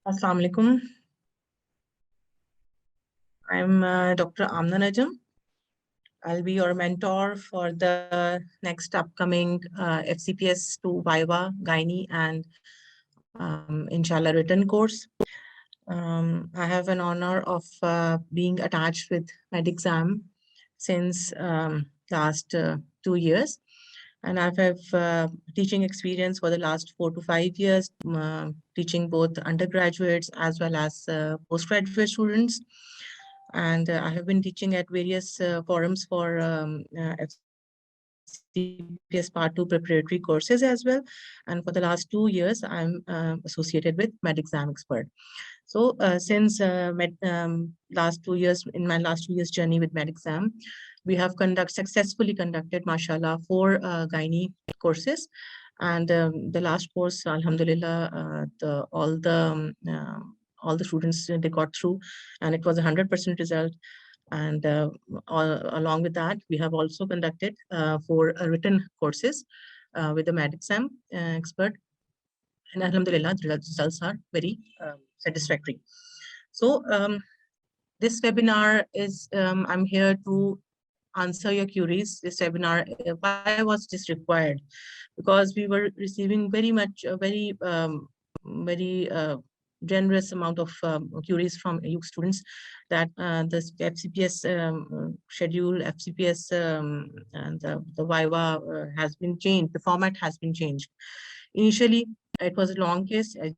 Assalamu alaikum. I'm Dr. Amna Najam. I'll be your mentor for the next upcoming FCPS 2 Viva, Gynae, and Inshallah written course. I have an honor of being attached with MedExam since last 2 years. And I have teaching experience for the last 4 to 5 years, teaching both undergraduates as well as postgraduate students. And I have been teaching at various forums for FCPS Part 2 preparatory courses as well. And for the last 2 years, I'm associated with MedExam Expert. So since last 2 years, in my last 2 years journey with MedExam, we have successfully conducted, mashallah, 4 Gynae courses. And the last course, alhamdulillah, all the students, they got through, and it was a 100% result. And along with that, we have also conducted 4 written courses with the MedExam Expert. And alhamdulillah, the results are very satisfactory. So this webinar is, I'm here to answer your queries. This webinar, why was this required? Because we were receiving very generous amount of queries from UC students that the FCPS schedule, FCPS and the Viva has been changed. The format has been changed. Initially, it was a long case. As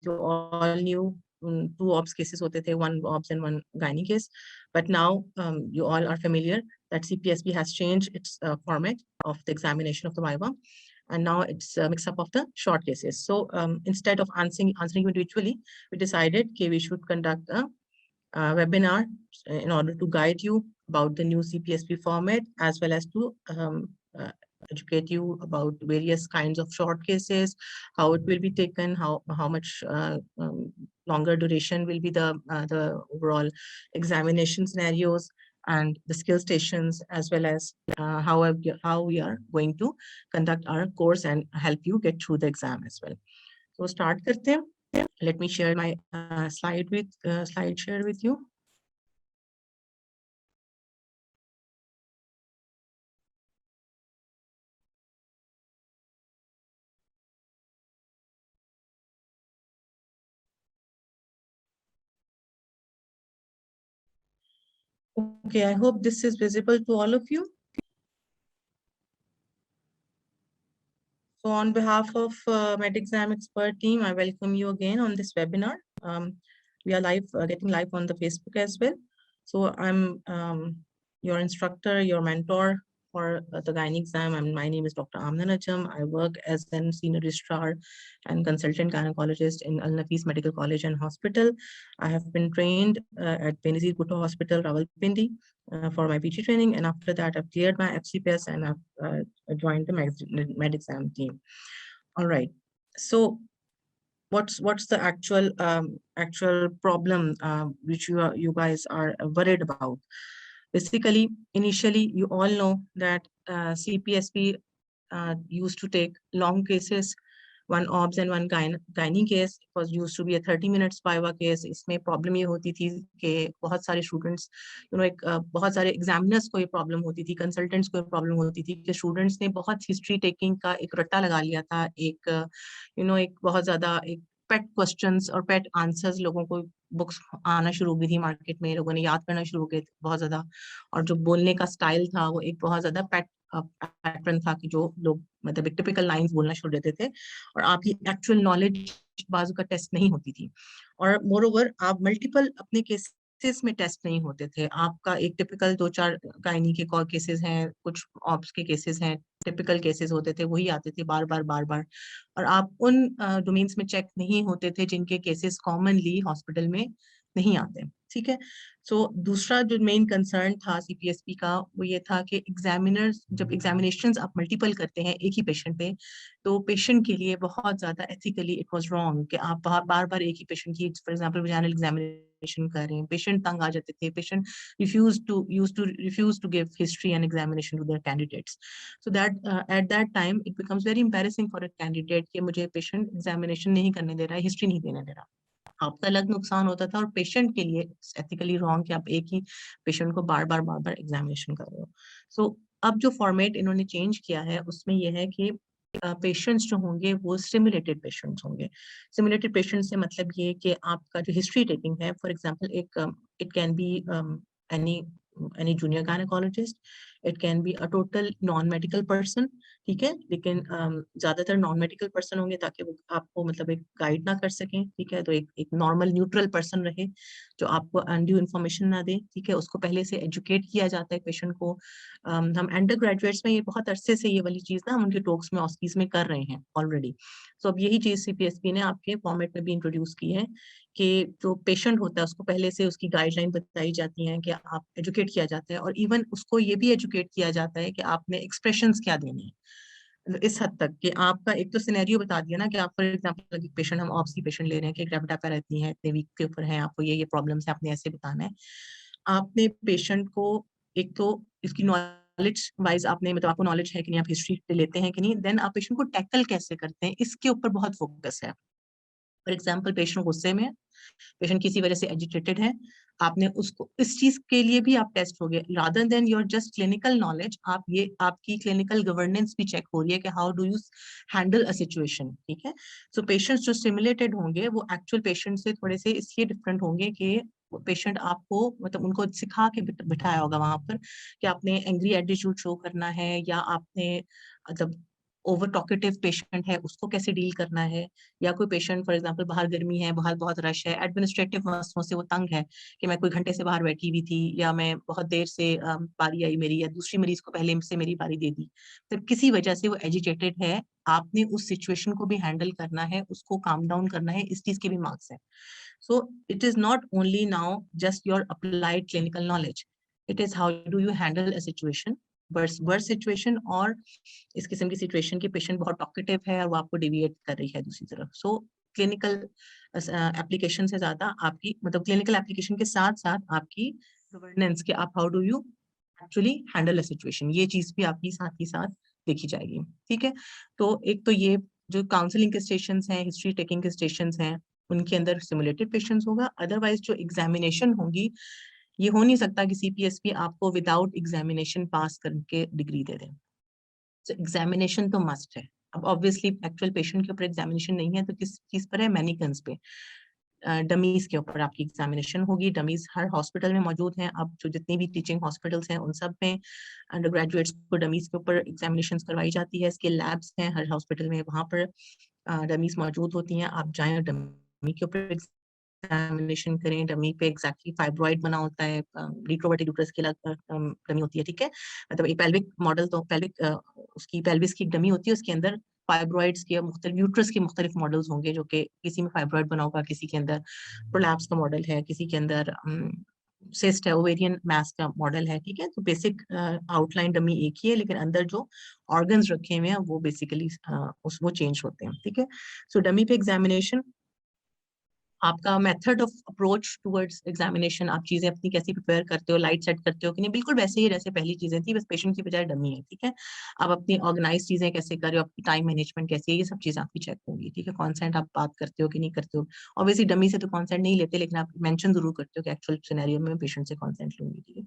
you all knew, 2 OBS cases hote the, 1 OBS and 1 gynae case. But now you all are familiar that CPSB has changed its format of the examination of the Viva. And now it's a mix-up of the short cases. So instead of answering individually, we decided we should conduct a webinar in order to guide you about the new CPSB format, as well as to educate you about various kinds of short cases, how it will be taken, how much longer duration will be the overall examination scenarios, and the skill stations, as well as how we are going to conduct our course and help you get through the exam as well. So start karte hain. Let me share my slide share with you. Okay, I hope this is visible to all of you. So on behalf of MedExam Expert team, I welcome you again on this webinar. We are live, getting live on the Facebook as well. So I'm your instructor, your mentor for the gynae exam, and my name is Dr. Amna Najam. I work as a senior registrar and consultant gynecologist in Al Nafis Medical College and Hospital. I have been trained at Benazir Bhutto Hospital, Rawalpindi, for my PG training, and after that I've cleared my FCPS and I've joined the MedExam team. All right, so what's the actual problem which you guys are worried about? Basically, initially, you all know that CPSP used to take long cases, 1 OBS and 1 gynae case. It was used to be a 30 minutes Viva case. इसमें problem ये होती थी कि बहुत सारे students, बहुत सारे examiners को ये problem होती थी, consultants को ये problem होती थी कि students ने बहुत history taking का एक रट्टा लगा लिया था, एक बहुत ज़्यादा एक pet questions और pet answers लोगों को बुक्स आना शुरू हो गई थी मार्केट में, लोगों ने याद करना शुरू हो गए बहुत ज्यादा, और जो बोलने का स्टाइल था वो एक बहुत ज्यादा पैटर्न था कि जो लोग मतलब एक टिपिकल लाइंस बोलना शुरू देते थे, और आपकी एक्चुअल नॉलेज बाजू का टेस्ट नहीं होती थी, और मोर ओवर आप मल्टीपल अपने केसेस में टेस्ट नहीं होते थे। आपका एक टिपिकल 2-4 गायनी के केसेस हैं, कुछ ऑप्स के केसेस हैं, टिपिकल केसेस होते थे, वही आते थे बार बार, और आप उन डोमेन्स में चेक नहीं होते थे जिनके केसेस कॉमनली हॉस्पिटल में नहीं आते। ठीक है, सो दूसरा जो मेन कंसर्न था सीपीएसपी का वो ये था कि एग्जामिनर्स जब एग्जामिनेशंस आप मल्टीपल करते हैं एक ही पेशेंट पे, तो पेशेंट के लिए बहुत ज्यादा एथिकली इट वाज रॉन्ग कि आप बार बार एक ही पेशेंट की फॉर एग्जांपल वजाइनल एग्जामिनेशन कर रहे हैं, पेशेंट तंग आ जाते थे, patient refuse to give history and examination to their candidates, so that at that time it becomes very embarrassing for a candidate कि मुझे पेशेंट एग्जामिनेशन नहीं करने दे रहा है, हिस्ट्री नहीं देने दे रहा। आपका अलग नुकसान होता था और पेशेंट के लिए एथिकली रॉन्ग कि आप एक ही पेशेंट को बार बार एग्जामिनेशन कर रहे हो। सो अब जो फॉर्मेट इन्होंने चेंज किया है उसमें यह है कि पेशेंट्स जो होंगे वो सिमुलेटेड पेशेंट्स होंगे। सिमुलेटेड पेशेंट से मतलब ये कि आपका जो हिस्ट्री टेकिंग है, फॉर एग्जांपल एक it can be any any junior gynaecologist, it can be a total non medical person, ठीक है, लेकिन ज्यादातर नॉन मेडिकल पर्सन होंगे ताकि वो आपको मतलब एक गाइड ना कर सकें, ठीक है, तो एक नॉर्मल न्यूट्रल पर्सन रहे जो आपको अनड्यू इन्फॉर्मेशन ना दे, ठीक है, उसको पहले से एजुकेट किया जाता है पेशेंट को। हम अंडर ग्रेजुएट्स में ये बहुत अरसे से ये वाली चीज ना हम उनके टॉक्स में ऑस्कीज में कर रहे हैं ऑलरेडी। सो अब यही चीज सीपीएसपी ने आपके फॉर्मेट में भी इंट्रोड्यूस की है कि जो पेशेंट होता है उसको पहले से उसकी गाइडलाइन बताई जाती है कि आप एजुकेट किया जाता है, और इवन उसको ये भी एजुकेट किया जाता है कि आपने एक्सप्रेशंस क्या देने हैं। इस हद तक कि आपका एक तो सिनेरियो बता दिया ना कि आप फॉर एग्जांपल पेशेंट, हम ऑप्सी पेशेंट ले रहे हैं कि ग्रेविटा पे रहती है, इतने वीक के ऊपर है, आपको ये प्रॉब्लम्स है, आपने ऐसे बताना है। आपने पेशेंट को एक तो इसकी नॉलेज वाइज आपने मतलब आपको नॉलेज है कि नहीं, आप हिस्ट्री लेते हैं कि नहीं, देन आप पेशेंट को टैकल कैसे करते हैं इसके ऊपर बहुत फोकस है। फॉर एग्जाम्पल पेशेंट गुस्से में, पेशेंट किसी वजह से एजिटेटेड है, आपने उसको इस चीज के लिए भी आप टेस्ट हो गए, rather than your just clinical knowledge, आप ये आपकी क्लिनिकल गवर्नेंस भी चेक हो रही है कि how do you handle a situation, ठीक है। सो पेशेंट्स जो सिमुलेटेड होंगे वो एक्चुअल पेशेंट से थोड़े से इसलिए डिफरेंट होंगे कि पेशेंट आपको मतलब उनको सिखा के बिठाया होगा वहां पर कि आपने एंग्री एटीट्यूड शो करना है, या आपने मतलब ओवर टॉकेटिव पेशेंट है उसको कैसे डील करना है, या कोई पेशेंट फॉर एग्जांपल बाहर गर्मी है, बाहर बहुत रश है, एडमिनिस्ट्रेटिव मसलों से वो तंग है कि मैं कोई घंटे से बाहर बैठी हुई थी, या मैं बहुत देर से बारी आई मेरी, या दूसरी मरीज को पहले से मेरी बारी दे दी, तो किसी वजह से वो एजिटेटेड है, आपने उस सिचुएशन को भी हैंडल करना है, उसको काम डाउन करना है, इस चीज के भी मार्क्स है। So it is not only now just your applied clinical knowledge, it is how do you handle a situation, verse situation, और इस किस्म की सिचुएशन की पेशेंट बहुत टॉकेटिव है और वो आपको डिविएट कर रही है दूसरी तरफ। सो क्लिनिकल एप्लीकेशन से ज्यादा आपकी मतलब क्लिनिकल एप्लीकेशन के साथ साथ आपकी गवर्नेंस के आप how do you actually handle a situation, ये चीज भी आपकी साथ ही साथ देखी जाएगी, ठीक है। तो एक तो ये जो काउंसलिंग के स्टेशन हैं, हिस्ट्री टेकिंग के स्टेशन हैं, उनके अंदर सिमुलेटेड पेशेंट्स होगा। अदरवाइज जो एग्जामिनेशन होगी, ये हो नहीं सकता कि सीपीएसपी आपको विदाउट एग्जामिनेशन पास करके डिग्री दे दे। तो एग्जामिनेशन तो मस्ट है। अब ऑब्वियसली एक्चुअल पेशेंट के ऊपर एग्जामिनेशन नहीं है तो किस चीज पर है, मैनिकन्स पे, डमीज के ऊपर आपकी एग्जामिनेशन होगी। डमीज हर हॉस्पिटल में मौजूद हैं, अब जो जितनी भी टीचिंग हॉस्पिटल्स हैं उन सब में अंडर ग्रेजुएट्स को डमीज के ऊपर एग्जामिनेशन करवाई जाती है। इसके लैब्स हैं हर हॉस्पिटल में, वहां पर डमीज मौजूद होती हैं, आप जाएं डमी के ऊपर एग्जामिनेशन करें। डमी पे एग्जैक्टली फाइब्रॉइड बना होता है, रिट्रोवर्टेड यूट्रस की डमी होती है, ठीक है, मतलब एक पेल्विक मॉडल, तो पेल्विक उसकी पेल्विस की डमी होती है, उसके अंदर फाइब्रॉइड्स के मुख्तलिफ यूट्रस के मुख्तलिफ मॉडल्स होंगे, जो कि किसी में फाइब्रॉइड बना होगा, किसी के अंदर प्रोलैप्स का मॉडल है, किसी के अंदर सिस्ट है, ओवेरियन मास का मॉडल है, ठीक है। तो बेसिक आउटलाइन डमी एक ही है, लेकिन अंदर जो ऑर्गन्स रखे हुए हैं वो बेसिकली उस वो चेंज होते हैं, ठीक है। सो डमी पे एग्जामिनेशन, आपका method of approach towards examination, आप चीजें अपनी कैसी प्रिपेयर करते हो, लाइट सेट करते हो कि नहीं, बिल्कुल वैसे ही जैसे पहली चीजें थी, बस पेशेंट की बजाय डमी है, ठीक है। आप अपनी ऑर्गेनाइज चीजें कैसे कर रहे हो, आपकी टाइम मैनेजमेंट कैसी है, ये सब चीजें आपकी चेक होंगी, ठीक है। कॉन्सेंट आप बात करते हो कि नहीं करते हो, ऑब्वियसली डमी से तो कॉन्सेंट नहीं लेते, लेकिन आप मेंशन जरूर करते हो कि एक्चुअल सिनेरियो में पेशेंट से कॉन्सेंट लूंगी, ठीक है।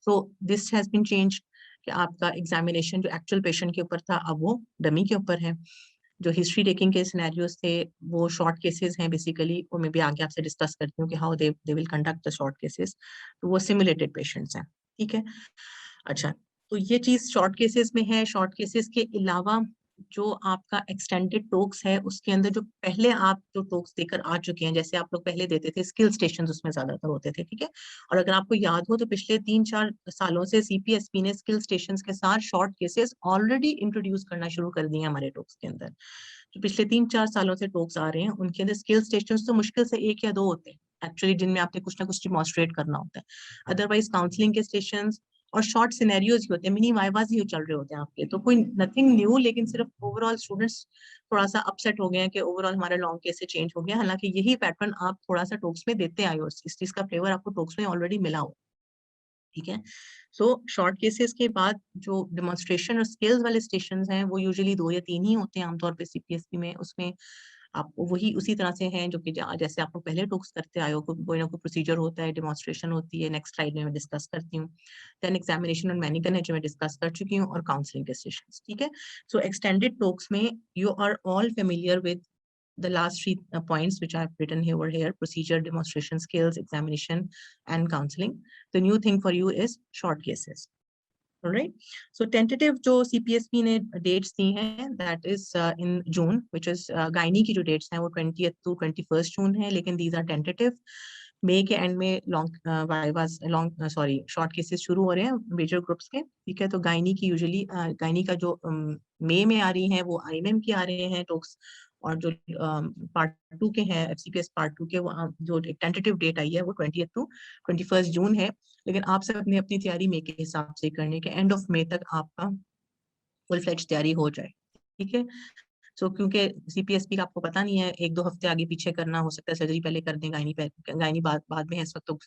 So this has been change कि आपका एग्जामिनेशन जो एक्चुअल पेशेंट के ऊपर था अब वो डमी के ऊपर है। जो हिस्ट्री टेकिंग के सिनेरियोस थे वो शॉर्ट केसेस हैं बेसिकली, वो मैं भी आगे आपसे डिस्कस करती हूँ कि how they will conduct the short cases, तो वो सिमुलेटेड पेशेंट्स हैं, ठीक है। अच्छा, तो ये चीज शॉर्ट केसेस में है। शॉर्ट केसेस के अलावा जो आपका एक्सटेंडेड टॉक्स है उसके अंदर जो पहले आप जो टॉक्स देकर आ चुके हैं, जैसे आप लोग पहले देते थे स्किल स्टेशन, उसमें ज्यादातर होते थे, ठीक है। और अगर आपको याद हो तो पिछले 3-4 सालों से सीपीएसपी ने स्किल स्टेशन के साथ शॉर्ट केसेस ऑलरेडी इंट्रोड्यूस करना शुरू कर दिए हमारे टॉक्स के अंदर। जो पिछले 3-4 सालों से टॉक्स आ रहे हैं उनके अंदर स्किल स्टेशन तो मुश्किल से 1 या 2 होते हैं एक्चुअली, जिनमें आपने कुछ ना कुछ डिमॉन्स्ट्रेट करना होता है। अदरवाइज काउंसलिंग के सेशन और शॉर्ट सिनेरियोज ही होते हैं, मिनी वाइवाज ही चल रहे होते हैं आपके, तो कोई नथिंग न्यू, लेकिन सिर्फ ओवरऑल स्टूडेंट्स थोड़ा सा अपसेट हो गए हैं कि ओवरऑल हमारा लॉन्ग केस से चेंज हो गया। हालांकि यही पैटर्न आप थोड़ा सा टॉक्स में देते आए हो, इस चीज का फ्लेवर आपको टॉक्स में ऑलरेडी मिला हो, ठीक है। सो शॉर्ट केसेस के बाद जो डेमोन्स्ट्रेशन और स्किल्स वाले स्टेशन हैं वो यूजुअली 2 या 3 ही होते हैं आमतौर पे सीपीएसपी में। उसमें आपको वही उसी तरह से हैं जो कि जैसे आप लोग पहले टॉक्स करते आए हो, कोई ना कोई प्रोसीजर होता है, डेमोन्स्ट्रेशन होती है, नेक्स्ट स्लाइड में मैं डिस्कस करती हूँ। देन एग्जामिनेशन और मैनिकन है जो मैं डिस्कस कर चुकी हूँ, और काउंसलिंग के सेशंस, ठीक है। सो एक्सटेंडेड टॉक्स में you are all familiar with the last three points which I've written here over here: procedure, demonstration skills, examination, and counseling. The new thing for you is short cases. All right. So tentative जो CPSP ने dates दी हैं, that is in June, which is gynae की जो dates हैं वो 20th to 21st June है, लेकिन these are tentative. मई के एंड में शॉर्ट केसेस शुरू हो रहे हैं मेजर ग्रुप्स के, ठीक है। तो गायनी की यूजुअली गायनी का जो मई में आ रही हैं वो IMM की आ रहे हैं टॉक्स, और जो पार्ट 2 के हैं FCPS पार्ट 2 के, वो जो टेंटेटिव डेट आई है वो 20th to 21st जून है। लेकिन आप सब अपनी अपनी तैयारी मई के हिसाब से करने के एंड ऑफ मई तक आपका फुल फ्लेज तैयारी हो जाए, ठीक है। सो क्योंकि CPSP का आपको पता नहीं है, 1-2 हफ्ते आगे पीछे करना हो सकता है, सर्जरी पहले कर दें, गायनी बाद में है, इस वक्त तो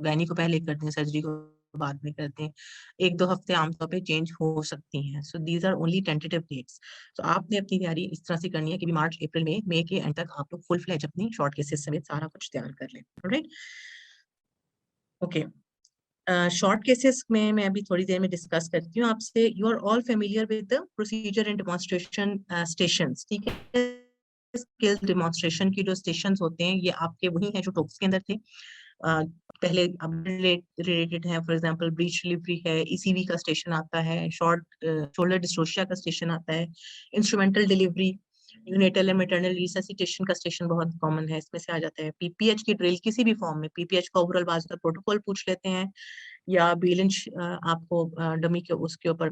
गायनी को पहले कर दें, सर्जरी को बाद में करते हैं, 1-2 हफ्ते आमतौर पे चेंज हो सकती हैं। So these are only tentative dates. तो आपने अपनी तैयारी इस तरह से करनी है कि मार्च अप्रैल में मई के एंड तक आप लोग फुल फ्लेज अपनी शॉर्ट केसेस समेत सारा कुछ तैयार कर लें। Alright, okay. शॉर्ट केसेस में मैं अभी थोड़ी देर में डिस्कस करती हूँ आपसे। You are all familiar with the procedure and demonstration stations, ठीक है। स्किल डेमोन्स्ट्रेशन की जो स्टेशंस होते हैं ये आपके वही हैं जो टॉक्स के अंदर थे। पहले रिलेटेड है, फॉर एग्जांपल ब्रीच डिलीवरी है, ECV का स्टेशन आता है, शॉर्ट शोल्डर डिस्ट्रोशिया का स्टेशन आता है, इंस्ट्रूमेंटल डिलीवरी, यूनिटल एंड मैटरनल रिससिटेशन का स्टेशन बहुत कॉमन है, इसमें से आ जाता है। PPH की ड्रिल किसी भी फॉर्म में, PPH का ओवरऑल बाजू का प्रोटोकॉल पूछ लेते हैं, या बीलिंच आपको डमी के उसके ऊपर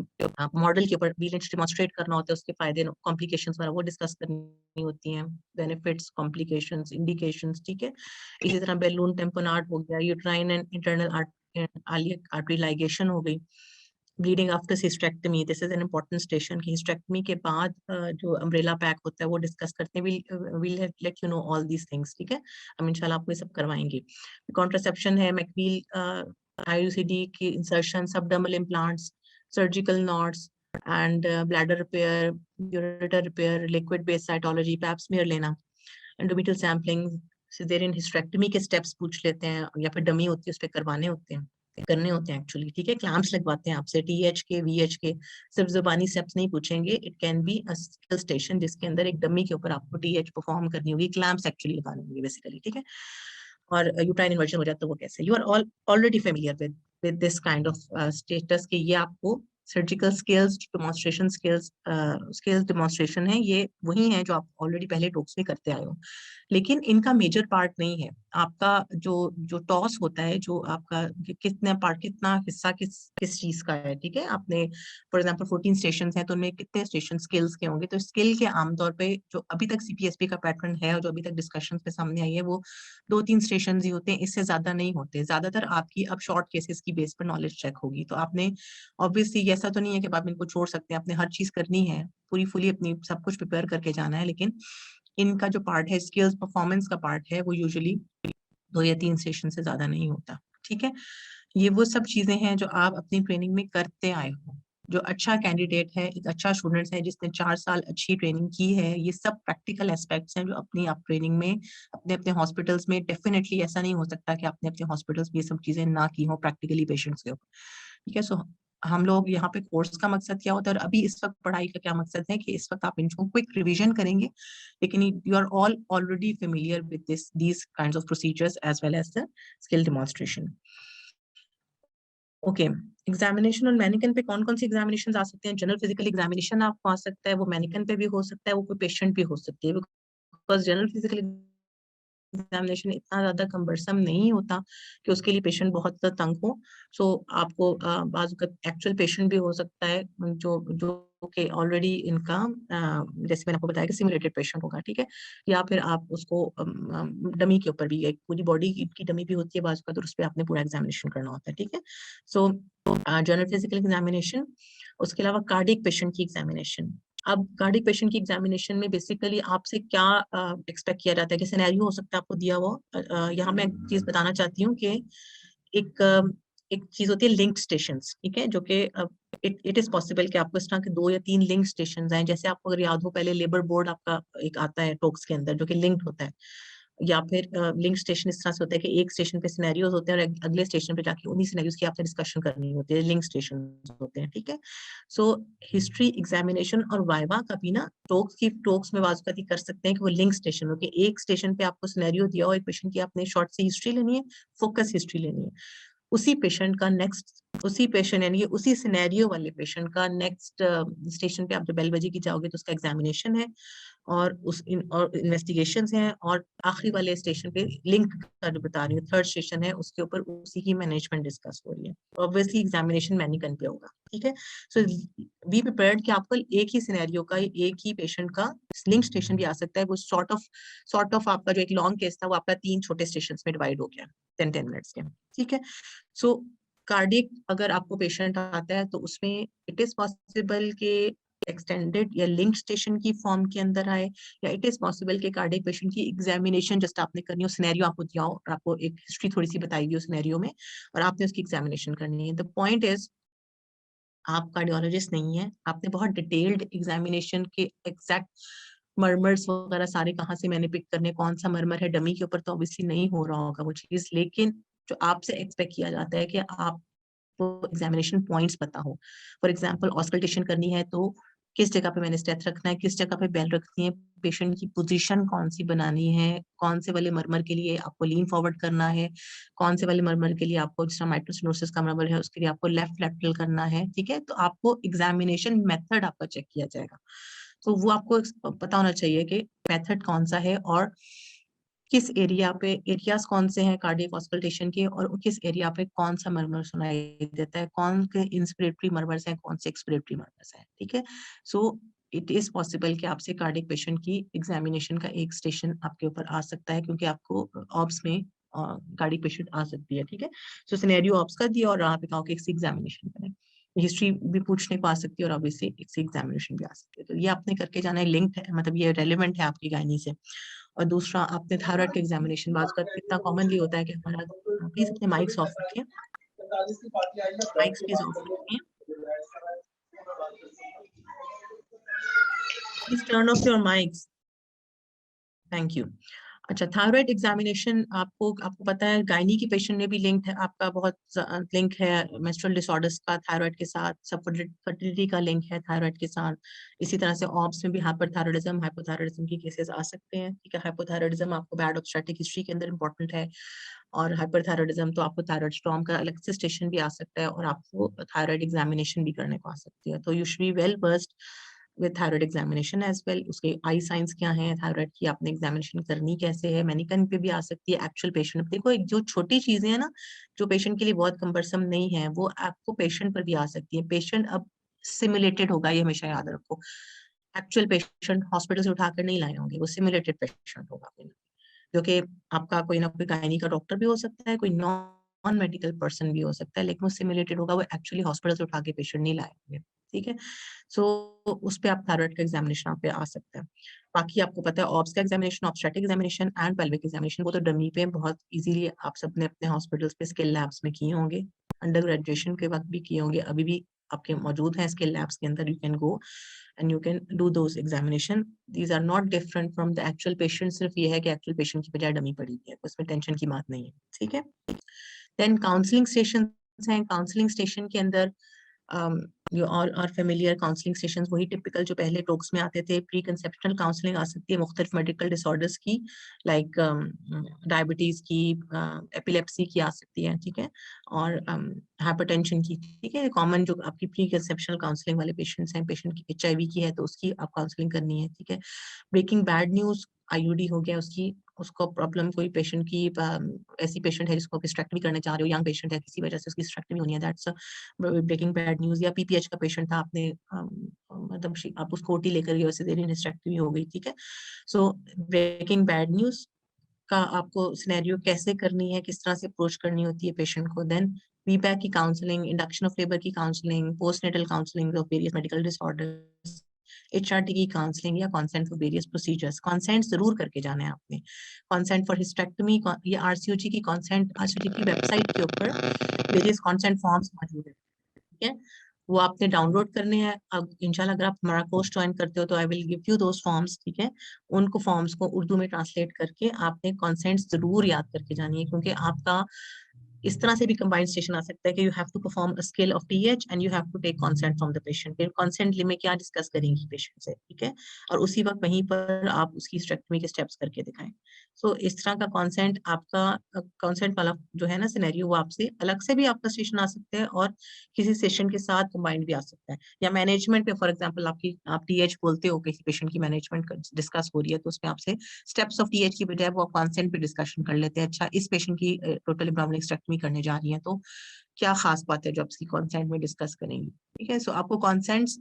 मॉडल के ऊपर बीलिंच डिमॉन्स्ट्रेट करना होता है, उसके फायदे कॉम्प्लिकेशंस वगैरह वो डिस्कस करनी होती हैं, बेनिफिट्स, कॉम्प्लिकेशंस, इंडिकेशंस, ठीक है। इसी तरह बैलून टेम्पोनार्ड हो गया, uterine and internal artery ligation हो गई, bleeding after hysterectomy, this is an important station की हिस्टेक्टमी के बाद जो अम्ब्रेला पैक होता है वो डिस्कस करते हैं। Will let you know all these things, ठीक है। हम इंशाल्लाह आपको ये सब करवाएंगे। कॉन्ट्रासेप्शन है, मैकवील IUCD की insertion, subdermal implants, surgical knots and bladder repair, ureter repair, liquid based cytology, pap smear लेना, एंडोमेट्रियल सैम्पलिंग, सिजेरियन हिस्टेक्टमी के स्टेप्स पूछ लेते हैं, या फिर डमी होती है उस पर करने होते हैं एक्चुअली, ठीक है। क्लैंप्स लगवाते हैं आपसे, TH के, VH के, सिर्फ जुबानी स्टेप्स नहीं पूछेंगे। It can be a skill station जिसके अंदर एक डमी के ऊपर आपको TH परफॉर्म करनी होगी, क्लैंप्स एक्चुअली लगाने होंगे बेसिकली, ठीक है। और यूट्राइन इन्वर्जन हो जाता है वो कैसे, you are already familiar with this kind of status के ये आपको surgical skills, demonstration skills demonstration है, ये वही है जो आप ऑलरेडी पहले टॉक्स में करते आए हो, लेकिन इनका मेजर पार्ट नहीं है। आपका जो जो टॉस होता है, जो आपका कितना हिस्सा किस चीज का है, ठीक है। आपने फॉर एग्जांपल 14 स्टेशन हैं, तो उनमें कितने स्टेशन स्किल्स के होंगे, तो स्किल के आमतौर पे जो अभी तक CPSP का पैटर्न है और जो अभी तक डिस्कशन पे सामने आई है वो 2-3 स्टेशन ही होते हैं, इससे ज्यादा नहीं होते। ज्यादातर आपकी अब शॉर्ट केसेस की बेस पर नॉलेज चेक होगी, तो आपने ऑब्वियसली ऐसा तो नहीं है कि आप इनको छोड़ सकते हैं, आपने हर चीज करनी है, पूरी फुली अपनी सब कुछ प्रिपेयर करके जाना है, लेकिन इनका जो पार्ट है, स्किल्स परफॉर्मेंस का पार्ट है, वो यूजुअली 2 या 3 सेशन से ज्यादा नहीं होता, ठीक है। ये वो सब चीजें हैं जो आप अपनी ट्रेनिंग में करते आए हो। जो अच्छा कैंडिडेट है, एक अच्छा स्टूडेंट है जिसने 4 साल अच्छी ट्रेनिंग की है, ये सब प्रैक्टिकल एस्पेक्ट्स हैं जो अपनी आप ट्रेनिंग में अपने अपने हॉस्पिटल्स में, डेफिनेटली ऐसा नहीं हो सकता कि आपने अपने हॉस्पिटल्स में ये सब चीजें ना की हो प्रैक्टिकली पेशेंट्स के ऊपर, ठीक है। सो हम लोग यहाँ पे कोर्स का मकसद क्या होता है और अभी इस वक्त पढ़ाई का क्या मकसद है कि इस वक्त आप इनको क्विक रिवीजन करेंगे, लेकिन you are all already familiar with these kinds of procedures as well as the skill demonstration. Okay, examination और मैनिकन पे कौन कौन सी एग्जामिनेशन आ सकते हैं? जनरल फिजिकल एग्जामिनेशन आपको आ सकता है, वो मैनिकन पे भी हो सकता है, वो कोई पेशेंट भी हो सकती है, बिकॉज जनरल फिजिकल एग्जामिनेशन इतना ज्यादा कम्बरसम नहीं होता कि उसके लिए पेशेंट बहुत ज्यादा तंग हो। सो आपको बाजू का एक्चुअल पेशेंट भी हो सकता है जो जो कि ऑलरेडी इनका जैसे मैंने आपको बताया कि सिमुलेटेड पेशेंट होगा, ठीक है। या फिर आप उसको डमी के ऊपर भी, एक पूरी बॉडी की डमी भी होती है बाजू का, तो उस पर आपने पूरा एग्जामिनेशन करना होता है, ठीक है। सो जनरल फिजिकल एग्जामिनेशन, उसके अलावा कार्डियक पेशेंट की एग्जामिनेशन। अब कार्डियक पेशेंट की एग्जामिनेशन में बेसिकली आपसे क्या एक्सपेक्ट किया जाता है कि सिनेरियो हो सकता है आपको दिया हुआ। यहाँ मैं एक चीज बताना चाहती हूँ कि एक एक चीज होती है लिंक स्टेशंस, ठीक है, जो कि इट इज पॉसिबल कि आपको इस तरह के 2 या 3 लिंक स्टेशन आए, जैसे आपको अगर याद हो पहले लेबर बोर्ड आपका एक आता है टोक्स के अंदर जो कि लिंक्ड होता है, या फिर लिंक स्टेशन इस तरह से होता है कि एक स्टेशन पे सिनेरियोज होते हैं और अगले स्टेशन पे जाके उन्हीं सिनेरियोज की आपसे डिस्कशन करनी होती है, लिंक स्टेशन होते हैं, ठीक है। सो हिस्ट्री एग्जामिनेशन और वाइवा का भी ना टोक्स में वाजुकाती कर सकते हैं कि वो लिंक स्टेशन हो, कि एक स्टेशन पे आपको सिनेरियो दिया हो एक पेशेंट की, आपने शॉर्ट सी हिस्ट्री लेनी है, फोकस हिस्ट्री लेनी है, उसी पेशेंट का नेक्स्ट, उसी पेशेंट यानी उसी सिनेरियो वाले पेशेंट का नेक्स्ट स्टेशन पे आप जब बेल बजेगी जाओगे तो उसका एग्जामिनेशन है और और इन्वेस्टिगेशंस हैं, और आखिरी वाले स्टेशन पे लिंक का जो बता रही हूँ थर्ड स्टेशन है उसके ऊपर उसी की मैनेजमेंट डिस्कस हो रही है। ऑब्वियसली एग्जामिनेशन मैनिकन पे होगा, ठीक है। सो बी प्रिपेयर्ड कि आपको एक ही सिनेरियो का एक ही पेशेंट का लिंक स्टेशन भी आ सकता है, वो सॉर्ट ऑफ आपका जो एक लॉन्ग केस था वो आपका 3 छोटे स्टेशन में डिवाइड हो गया 10-10 मिनट्स के, ठीक है। सो कार्डियक अगर आपको पेशेंट आता है तो उसमें इट इज पॉसिबल के एक्सटेंडेड या लिंक स्टेशन की फॉर्म के अंदर आए, या इट इज पॉसिबल के कार्डियक पेशेंट की एग्जामिनेशन जस्ट आपने करनी हो, सिनेरियो आपको दिया हो और आपको एक हिस्ट्री थोड़ी सी बताई हुई सिनेरियो में और आपने उसकी एग्जामिनेशन करनी है। द पॉइंट इज आप कार्डियोलॉजिस्ट नहीं है, आपने बहुत डिटेल्ड एग्जामिनेशन के एग्जैक्ट मर्मर्स वगैरह सारे कहाँ से मैंने पिक करने, कौन सा मर्मर है, डमी के ऊपर तो ऑब्वियसली नहीं हो रहा होगा वो चीज, लेकिन जो आपसे एक्सपेक्ट किया जाता है कि आप एग्जामिनेशन पॉइंट्स पता हो। फॉर एग्जांपल ऑस्कल्टेशन करनी है तो किस जगह पे मैंने स्टेथ रखना है, किस जगह पे बेल रखनी है, पेशेंट की पोजीशन कौन सी बनानी है, कौन से वाले मरमर के लिए आपको लीन फॉरवर्ड करना है, कौन से वाले मरमर के लिए आपको, जिस तरह माइट्रोसिनोसिस का मरमर है उसके लिए आपको लेफ्ट लेफ्टल करना है, ठीक है। तो आपको एग्जामिनेशन मेथड आपका चेक किया जाएगा, तो वो आपको पता होना चाहिए कि मेथड कौन सा है और किस एरिया पे, एरियाज कौन से हैं कार्डियक ऑस्कल्टेशन के, और किस एरिया पे कौन सा मरमर सुनाई देता है, कौन के इंस्पिरेटरी मरमर्स हैं, कौन से एक्सपिरेटरी मरमर्स हैं, ठीक है। सो इट इज पॉसिबल कि आपसे कार्डियक पेशेंट की एग्जामिनेशन का एक स्टेशन आपके ऊपर आ सकता है, क्योंकि आपको ऑब्स में कार्डियक पेशेंट आ सकती है, ठीक है। सो सिनेरियो ऑब्स का दिया और यहाँ पे कहा कि एक एग्जामिनेशन करें, हिस्ट्री भी पूछने को आ सकती है और ऑब्वियसली एक से एग्जामिनेशन भी आ सकती है, तो ये आपने करके जाना है, लिंक्ड है, मतलब ये रेलिवेंट है आपकी गायनी से। और दूसरा आपने थायराइड का एग्जामिनेशन बात कर, इतना कॉमनली होता है कि हमारा, प्लीज अपने माइक्स ऑफ रखिए, माइक्स प्लीज ऑफ रखिए, please turn off your mics, thank you. अच्छा, थायराइड एग्जामिनेशन आपको आपको पता है गायनी की पेशेंट में भी लिंक है आपका, बहुत लिंक है मेंस्ट्रुअल डिसऑर्डर्स का थायराइड के साथ, सब फर्टिलिटी का लिंक है थायराइड के साथ, इसी तरह से ऑब्स में भी हाइपरथायराइडिज्म हाइपोथायराइडिज्म की केसेस आ सकते हैं, ठीक है। हाइपोथायराइडिज्म आपको बैड ऑब्स्टेट्रिक हिस्ट्री के अंदर इंपॉर्टेंट है, और हाइपरथायराइडिज्म तो आपको थायराइड स्टॉर्म का अलग से स्टेशन भी आ सकता है और आपको थायराइड एग्जामिनेशन भी करने को आ सकती है, तो you should be well versed with thyroid examination as well. उसके आई साइंस क्या है थायराइड की, आपने एग्जामिनेशन करनी कैसे है, मैनिकन पे भी आ सकती है, एक्चुअल पेशेंट देखो, एक जो छोटी चीजें हैं ना जो पेशेंट के लिए बहुत कंबरसम नहीं है वो आपको पेशेंट पर भी आ सकती है। पेशेंट अब सिमुलेटेड होगा, ये हमेशा याद रखो, एक्चुअल पेशेंट हॉस्पिटल से उठाकर नहीं लाए होंगे, वो सिमुलेटेड पेशेंट होगा, जो कि आपका कोई ना कोई गायनी का डॉक्टर भी हो सकता है, कोई नॉन मेडिकल पर्सन भी हो सकता है, लेकिन वो सिमुलेटेड होगा, वो एक्चुअली हॉस्पिटल से उठा के पेशेंट नहीं लाएंगे, ठीक है। सो उस पे आप थायराइड का एग्जामिनेशन आप पे आ सकता है। बाकी आपको पता है ऑब्स का examination, obstetric examination and pelvic examination, वो तो डमी पे बहुत इजीली आप सबने अपने हॉस्पिटल्स पे स्किल लैब्स में किए होंगे, अंडर ग्रेजुएशन के वक्त भी किए होंगे, अभी भी आपके मौजूद हैं स्किल लैब्स के अंदर, you can go and you can do those examination. These are not different from the actual patient, सिर्फ ये है कि actual patient की बजाय डमी पड़ी है, उसमें टेंशन की बात नहीं है, ठीक है। Then counseling stations हैं, काउंसलिंग स्टेशन के अंदर जो और फेमिलियर काउंसलिंग स्टेशन वही टिपिकल जो पहले टॉक्स में आते थे, प्री कंसेप्शनल काउंसलिंग आ सकती है मुख्तलिफ मेडिकल डिसऑर्डर्स की, लाइक डायबिटीज की, एपिलेप्सी की आ सकती है, ठीक है, और हाइपरटेंशन की, ठीक है। कॉमन जो आपकी प्री कंसेप्शनल काउंसलिंग वाले पेशेंट्स हैं, पेशेंट की HIV की है तो उसकी आप काउंसलिंग करनी है, ठीक है। ब्रेकिंग बैड न्यूज, IUD हो गया उसकी, उसको प्रॉब्लम कोई पेशेंट की, ऐसी पेशेंट है जिसको आप हिस्टेरेक्टमी करने चाह रहे हो, यंग पेशेंट है किसी वजह से उसकी हिस्टेरेक्टमी होनी है, दैट्स ब्रेकिंग बैड न्यूज। या PPH का पेशेंट था, आपने मतलब आप उसको OT लेकर गए, वैसे देरी हिस्टेरेक्टमी हो गई, ठीक है। सो ब्रेकिंग बैड न्यूज का आपको सिनेरियो कैसे करनी है, किस तरह से अप्रोच करनी होती है पेशेंट को। देन वीबैक की काउंसलिंग, इंडक्शन ऑफ लेबर की counselling, postnatal counselling of various medical disorders, HRT की काउंसलिंग, या consent for various procedures, consent जरूर करके जाना है आपने, कॉन्सेंट फॉर हिस्टेरेक्टमी या RCOG की कॉन्सेंट, RCOG की वेबसाइट के ऊपर वेरियस कॉन्सेंट फॉर्म्स मौजूद है, ठीक है। वो आपने डाउनलोड करने हैं। अब इंशाल्लाह अगर आप हमारा कोर्स ज्वाइन करते हो तो I will give you those forms, ठीक है। उनको फॉर्म्स को उर्दू में ट्रांसलेट करके आपने कॉन्सेंट्स जरूर याद करके जानी है, क्योंकि आपका इस तरह से भी कंबाइंड स्टेशन आ सकता है कि you have to perform a skill of TH and you have to take consent from the patient. फिर कंसेंट में क्या डिस्कस करेंगी पेशेंट से, ठीक है, और उसी वक्त वहीं पर आप उसकी स्ट्रेक्टमी के स्टेप्स करके दिखाएं। सो इस तरह का कंसेंट आपका, कंसेंट वाला जो है ना सिनेरियो, वो आपसे अलग से भी आपका स्टेशन आ सकता है और किसी सेशन के साथ कंबाइंड भी आ सकता है। या मैनेजमेंट में फॉर एग्जाम्पल आप टीएच बोलते हो, किसी पेशेंट की मैनेजमेंट डिस्कस हो रही है, तो उसमें आपसे स्टेप्स ऑफ टीएच की बजाय वो कंसेंट पे डिस्कशन कर लेते हैं। अच्छा, इस पेशेंट की टोटल एब्डोमिनल स्टेक्टमी करने जा रही है, तो क्या खास बात है जो आप इसकी कंसेंट में डिस्कस करेंगे, ठीक है। सो आपको कंसेंट्स,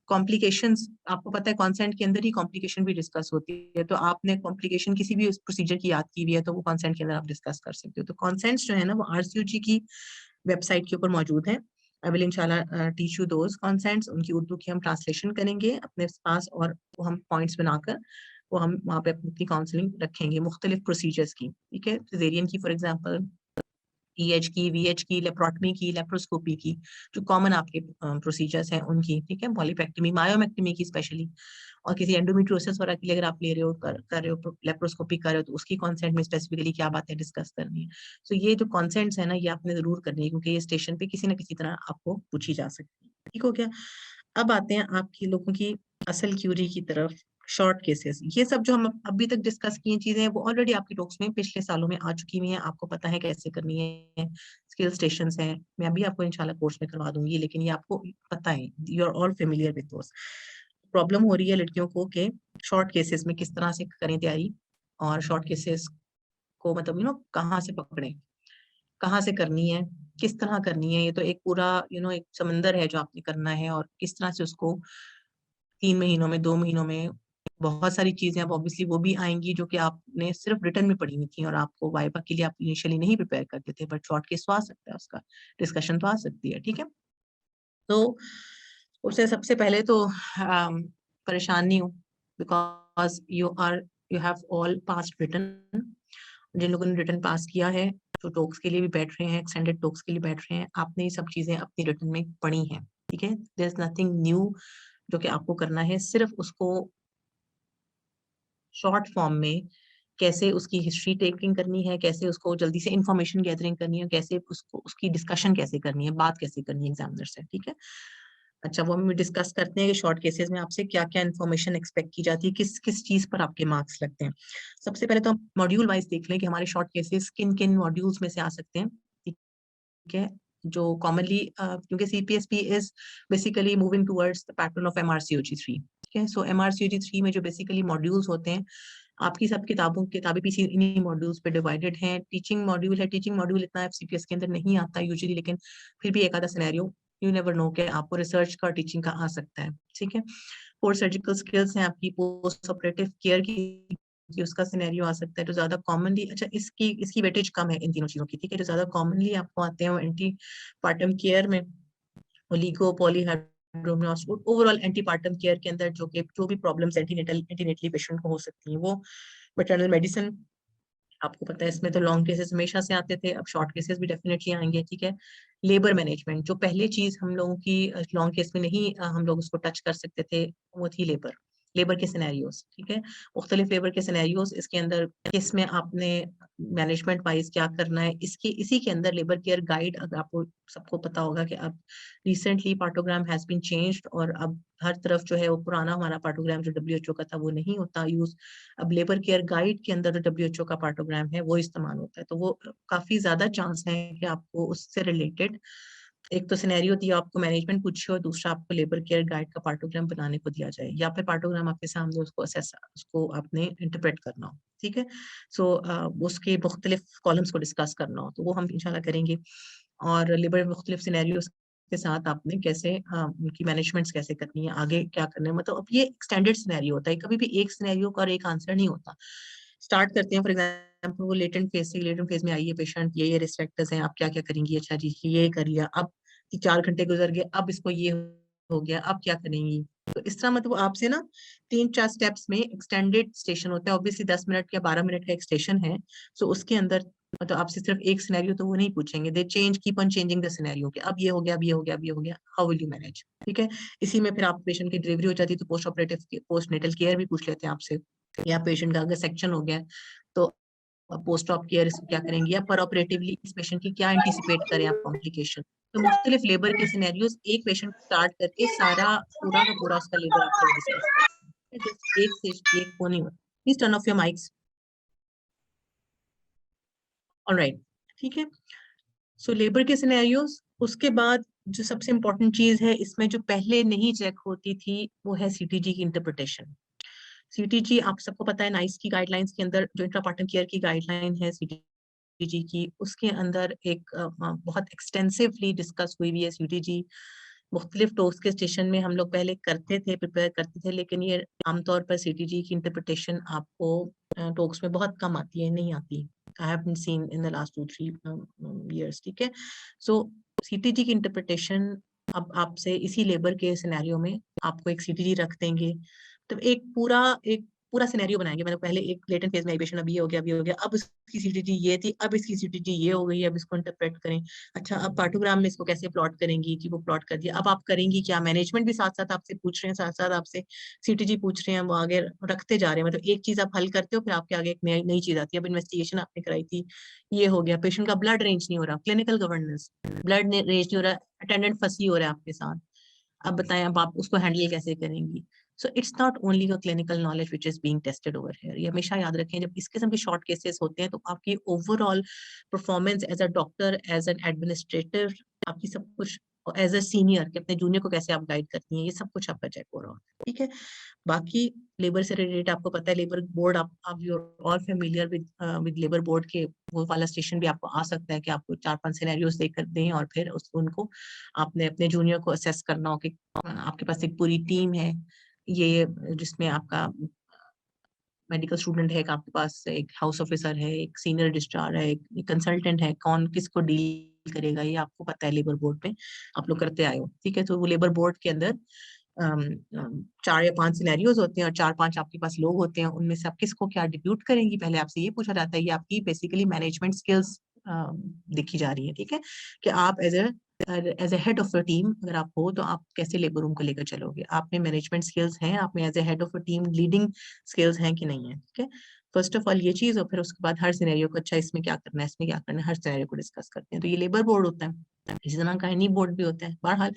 कॉम्प्लिकेशंस, आपको पता है कंसेंट के अंदर ही कॉम्प्लिकेशन भी डिस्कस होती है, तो आपने कॉम्प्लिकेशन किसी भी उस प्रोसीजर की याद की हुई है तो वो कंसेंट के अंदर आप डिस्कस कर सकते हो। तो कंसेंट्स जो है ना वो आरसीयूजी की वेबसाइट के ऊपर मौजूद है। आई विल इंशाल्लाह टीच यू दोज कंसेंट्स, उनकी उर्दू की हम ट्रांसलेशन करेंगे अपने पास, और वो हम पॉइंट्स बनाकर वो हम वहाँ पे अपनी काउंसलिंग रखेंगे मुख्तलिफ प्रोसीजर्स की, ठीक है। सिजेरियन की फॉर एग्जाम्पल, ईएच की, वीएच की, लेप्रोटमी की, लेप्रोस्कोपी की, जो कॉमन आपके प्रोसीजर्स हैं उनकी, ठीक है। पॉलीपेक्टमी, मायोमेक्टमी की स्पेशली, और किसी एंडोमेट्रियोसिस वगैरह के लिए अगर आप ले रहे हो, कर रहे हो, लेप्रोस्कोपी कर रहे हो, तो उसकी कॉन्सेंट में स्पेसिफिकली क्या बातें डिस्कस करनी है। तो ये जो कॉन्सेंट्स है ना, ये आपने जरूर करनी है, क्योंकि ये स्टेशन पे किसी ना किसी तरह आपको पूछी जा सकती है, ठीक हो गया। अब आते हैं आपकी लोगों की असल क्यूरी की तरफ, शॉर्ट केसेस। ये सब जो हम अभी तक डिस्कस किए चीजें हैं वो ऑलरेडी आपकी टॉक्स में पिछले सालों में आ चुकी हुई हैं, आपको पता है कैसे करनी है। स्किल स्टेशंस हैं, मैं अभी आपको इंशाल्लाह कोर्स में करवा दूंगी, लेकिन ये आपको पता है, you are all familiar with those. Problem हो रही है लड़कियों को कि शॉर्ट केसेस में किस तरह से करें तैयारी, और शॉर्ट केसेस को मतलब कहाँ से पकड़ें, कहाँ से करनी है, किस तरह करनी है। ये तो एक पूरा एक समंदर है जो आपने करना है, और किस तरह से उसको 3 महीनों में, 2 महीनों में, बहुत सारी चीजें अब ऑब्वियसली वो भी आएंगी जो कि आपने सिर्फ रिटर्न में पढ़ी हुई थी, और आपको वाइवा के लिए आप इनिशियली नहीं प्रिपेयर करते थे, बट शॉर्ट केस तो आ सकता है, उसका डिस्कशन तो आ सकती है, ठीक है। तो उससे सबसे पहले तो परेशान नहीं हो, because you have all pass return. जिन लोगों ने रिटर्न पास किया है, जो टॉक्स के लिए भी बैठ रहे हैं, एक्सटेंडेड टॉक्स के लिए बैठ रहे हैं, आपने ये सब चीजें अपनी रिटर्न में पढ़ी हैं, ठीक है। देयर इज नथिंग न्यू जो कि आपको करना है, सिर्फ उसको शॉर्ट फॉर्म में कैसे उसकी हिस्ट्री टेकिंग करनी है, कैसे उसको जल्दी से इंफॉर्मेशन गैदरिंग करनी है, कैसे उसको उसकी डिस्कशन कैसे करनी है, बात कैसे करनी है एग्जामिनर से, ठीक है। अच्छा, वो हम डिस्कस करते हैं कि शॉर्ट केसेस में आपसे क्या क्या इन्फॉर्मेशन एक्सपेक्ट की जाती है, किस किस चीज पर आपके मार्क्स लगते हैं। सबसे पहले तो हम मॉड्यूल वाइज देख लें कि हमारे शॉर्ट केसेस किन किन मॉड्यूल्स में से आ सकते हैं, ठीक है। जो कॉमनली, क्योंकि CPSP is basically moving towards the pattern of MRCOG 3, ठीक है। सो एमआरसीओजी 3 में जो बेसिकली मॉड्यूल्स होते हैं, आपकी सब किताबी पीसी इन्हीं मॉड्यूल्स पे डिवाइडेड हैं। टीचिंग मॉड्यूल है, टीचिंग मॉड्यूल इतना एफसीपीएस के अंदर नहीं आता यूजुअली, लेकिन फिर भी एक आधा सिनेरियो, यू नेवर नो, कि आपको रिसर्च का टीचिंग का आ सकता है, ठीक है। पोस्ट सर्जिकल स्किल्स हैं आपकी, पोस्ट ऑपरेटिव केयर की उसका सिनेरियो आ सकता है। तो ज्यादा कॉमनली, अच्छा इसकी इसकी वेटेज कम है इन तीनों चीजों की, ठीक है। जो ज्यादा कॉमनली आपको आते हैं वो एंटी पार्टम केयर में, ओलिगो पॉलीहाइड्रोमस, ओवरऑल एंटीपार्टम केयर के अंदर जो भी प्रॉब्लम्स एंटीनेटली पेशेंट को हो सकती हैं, वो मैटरनल मेडिसिन, आपको पता है इसमें तो लॉन्ग केसेस हमेशा से आते थे, अब शॉर्ट केसेस भी डेफिनेटली आएंगे, ठीक है। लेबर मैनेजमेंट, जो पहले चीज हम लोगों की लॉन्ग केस में नहीं हम लोग उसको टच कर सकते थे, वो थी लेबर के सिनेरियोस, ठीक है। मुख्तलिफ लेबर के सिनेरियोस, इसके अंदर किस में आपने मैनेजमेंट वाइज क्या करना है, इसी के अंदर लेबर केयर गाइड, अगर आपको सबको पता होगा कि अब रिसेंटली पार्टोग्राम हैज बीन चेंज्ड, और अब हर तरफ जो है वो पुराना हमारा पार्टोग्राम जो डब्ल्यूएचओ का था वो नहीं होता यूज, अब लेबर केयर गाइड के अंदर जो डब्ल्यूएचओ का पार्टोग्राम है वो इस्तेमाल होता है। तो वो काफी ज्यादा चांस है कि आपको उससे रिलेटेड एक तो सिनेरियो दिया, आपको मैनेजमेंट पूछिए, और दूसरा आपको लेबर केयर गाइड का पार्टोग्राम बनाने को दिया जाए, या फिर पार्टोग्राम आपके सामने उसको असेस, उसको आपने इंटरप्रेट करना हो, ठीक है। सो उसके मुख्तलिफ कॉलम्स को डिस्कस करना हो, तो वो हम इंशाल्लाह करेंगे। और लेबर मुख्तलिफ सिनेरियोस के साथ आपने कैसे उनकी मैनेजमेंट्स कैसे करनी है, आगे क्या करना है, मतलब अब ये एक्सटेंडेड सिनेरियो होता है, कभी भी एक सिनेरियो का और एक आंसर नहीं होता। स्टार्ट करते हैं फॉर एग्जाम्पल, वो लेटेंट फेज से, लेटेंट फेज में आई है पेशेंट, ये रिस्क फैक्टर्स हैं, आप क्या क्या करेंगी, अच्छा जी ये कर लिया, अब 4 घंटे गुजर गए, अब इसको ये हो गया, अब क्या करेंगी। तो इस तरह मतलब आपसे ना 3-4 स्टेप्स में एक्सटेंडेड स्टेशन होता है, ऑब्वियसली 10 मिनट या 12 मिनट का एक स्टेशन है, सो उसके अंदर मतलब आपसे सिर्फ एक सिनेरियो तो वो नहीं पूछेंगे, दे change keep on changing the scenario कि अब ये हो गया, अब ये हो गया, अब ये हो गया, हाउ विल यू मैनेज। ठीक है, इसी में फिर आप पेशेंट की डिलीवरी हो जाती है तो post operative post natal care भी पूछ लेते हैं आपसे, या पेशेंट का अगर सेक्शन हो गया तो पोस्ट ऑप केयर इसको क्या करेंगे, या पर ऑपरेटिवली इस पेशेंट की क्या एंटिसिपेट करें आप कॉम्प्लिकेशन। तो मुख्तलिफ लेबर के सिनेरियोज एक पेशेंट स्टार्ट करके सारा पूरा का पूरा उसका लेबर आपसे डिस्कस करते हैं, जस्ट एक से एक को नहीं होता। Please turn off your mics. Alright, ठीक है। सो लेबर के सिनेरियोज, उसके बाद जो सबसे इम्पोर्टेंट चीज है इसमें जो पहले नहीं चेक होती थी वो है सीटीजी की इंटरप्रिटेशन। सीटीजी आप सबको पता है, नाइस की गाइडलाइंस के अंदर जो इंट्रापार्टन केयर की गाइडलाइन है सीटीजी की, उसके अंदर एक बहुत एक्सटेंसिवली डिस्कस हुई हुई है सीटीजी। मुख्तलिफ टोक्स के स्टेशन में हम लोग पहले करते थे, प्रिपेयर करते थे, लेकिन ये आमतौर पर सीटीजी की इंटरप्रिटेशन आपको टोक्स में बहुत कम आती है, नहीं आती। I have seen in the last 2-3 years। ठीक है, सो सीटीजी की इंटरप्रिटेशन अब आपसे इसी लेबर के सिनेरियो में आपको एक सीटीजी रख देंगे, तो एक पूरा सिनेरियो बनाएंगे। मतलब पहले एक लेटेंट फेज में पेशेंट अब ये हो गया, अब ये हो गया, अब इसकी सीटीजी ये थी, अब इसकी सीटीजी ये हो गई, अब इसको इंटरप्रेट करें। अच्छा, अब पार्टोग्राम में इसको कैसे प्लॉट करेंगी, कि वो प्लॉट कर दिया, अब आप करेंगी क्या। मैनेजमेंट भी साथ साथ आपसे पूछ रहे हैं, साथ साथ आपसे सीटीजी पूछ रहे हैं, वो आगे रखते जा रहे हैं। मतलब एक चीज आप हल करते हो, फिर आपके आगे एक नई नई चीज आती है। अब इन्वेस्टिगेशन आपने कराई थी, ये हो गया, पेशेंट का ब्लड रेंज नहीं हो रहा, क्लिनिकल गवर्नेंस, ब्लड रेंज नहीं हो रहा, अटेंडेंट फंसी हो रहा है आपके साथ, अब बताएं अब आप उसको हैंडल कैसे करेंगी। So it's not only your clinical knowledge which is being tested over here. ये हमेशा याद रखें, जब इस किस्म के शॉर्ट केसेस होते हैं तो आपकी overall performance as a doctor, as an administrator, आपकी सब कुछ, एज अ सीनियर कि अपने जूनियर को कैसे आप गाइड करती हैं, ये सब कुछ आपका चेक हो रहा होता है। ठीक है, बाकी लेबर से रिलेटेड आपको पता है, लेबर बोर्ड, आप you are all familiar with labour board के वो वाला स्टेशन भी आपको आ सकता है कि आपको 4-5 सिनेरियोस देकर दें और फिर उनको आपने अपने जूनियर को असेस करना हो कि आपके पास एक पूरी टीम है, ये जिसमें आपका मेडिकल स्टूडेंट है, आपके पास एक हाउस ऑफिसर है, एक सीनियर डिस्चार्ज है, एक कंसल्टेंट है, कौन किसको डील करेगा, ये आपको पता है लेबर बोर्ड में आप लोग करते आए हो। ठीक है, तो वो लेबर बोर्ड के अंदर 4 या 5 सिनेरियोज होते हैं और 4-5 आपके पास लोग होते हैं, उनमें से आप किसको क्या डिप्यूट करेंगी, पहले आपसे ये पूछा जाता है। ये आपकी बेसिकली मैनेजमेंट स्किल्स देखी जा रही है। ठीक है, कि आप as a head of a team अगर आप हो तो आप कैसे लेबर रूम को लेकर चलोगे, आप में मैनेजमेंट स्किल्स हैं, आप में as a head of a team leading skills हैं कि नहीं है। ठीक है, फर्स्ट ऑफ ऑल ये चीज, और फिर उसके बाद हर सिनेरियो को, अच्छा इसमें क्या करना है, इसमें क्या करना है, हर सिनेरियो को डिस्कस करते हैं। तो ये लेबर बोर्ड होता है, इसी तरह का एनी बोर्ड भी होता है बहरहाल।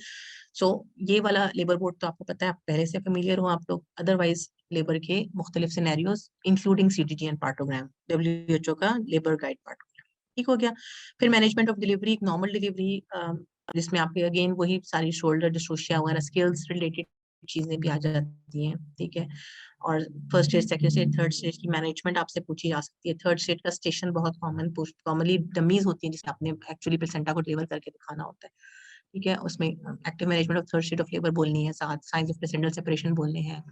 सो ये वाला लेबर बोर्ड तो आपको पता है, आप पहले से फेमिलियर हो आप लोग। अदरवाइज लेबर के मुख्तलिफ scenarios including CTG and partogram, WHO का लेबर गाइड पार्टोग्राम, ठीक हो गया। फिर मैनेजमेंट ऑफ डिलीवरी, एक नॉर्मल डिलीवरी जिसमें आपके अगेन वही सारी शोल्डर डिस्ट्रोशिया वगैरह स्किल्स रिलेटेड चीजें भी आ जाती हैं। ठीक है, और first stage, second stage, third stage की मैनेजमेंट आपसे पूछी जा सकती है। थर्ड स्टेज का स्टेशन बहुत कॉमनली डमीज होती है जिसे आपने एक्चुअली प्लेसेंटा को डिलीवर करके दिखाना होता है। ठीक है, उसमें active management of third stage of labour बोलनी है, साथ साइंस ऑफ प्लेसेंटल सेपरेशन बोलने हैं।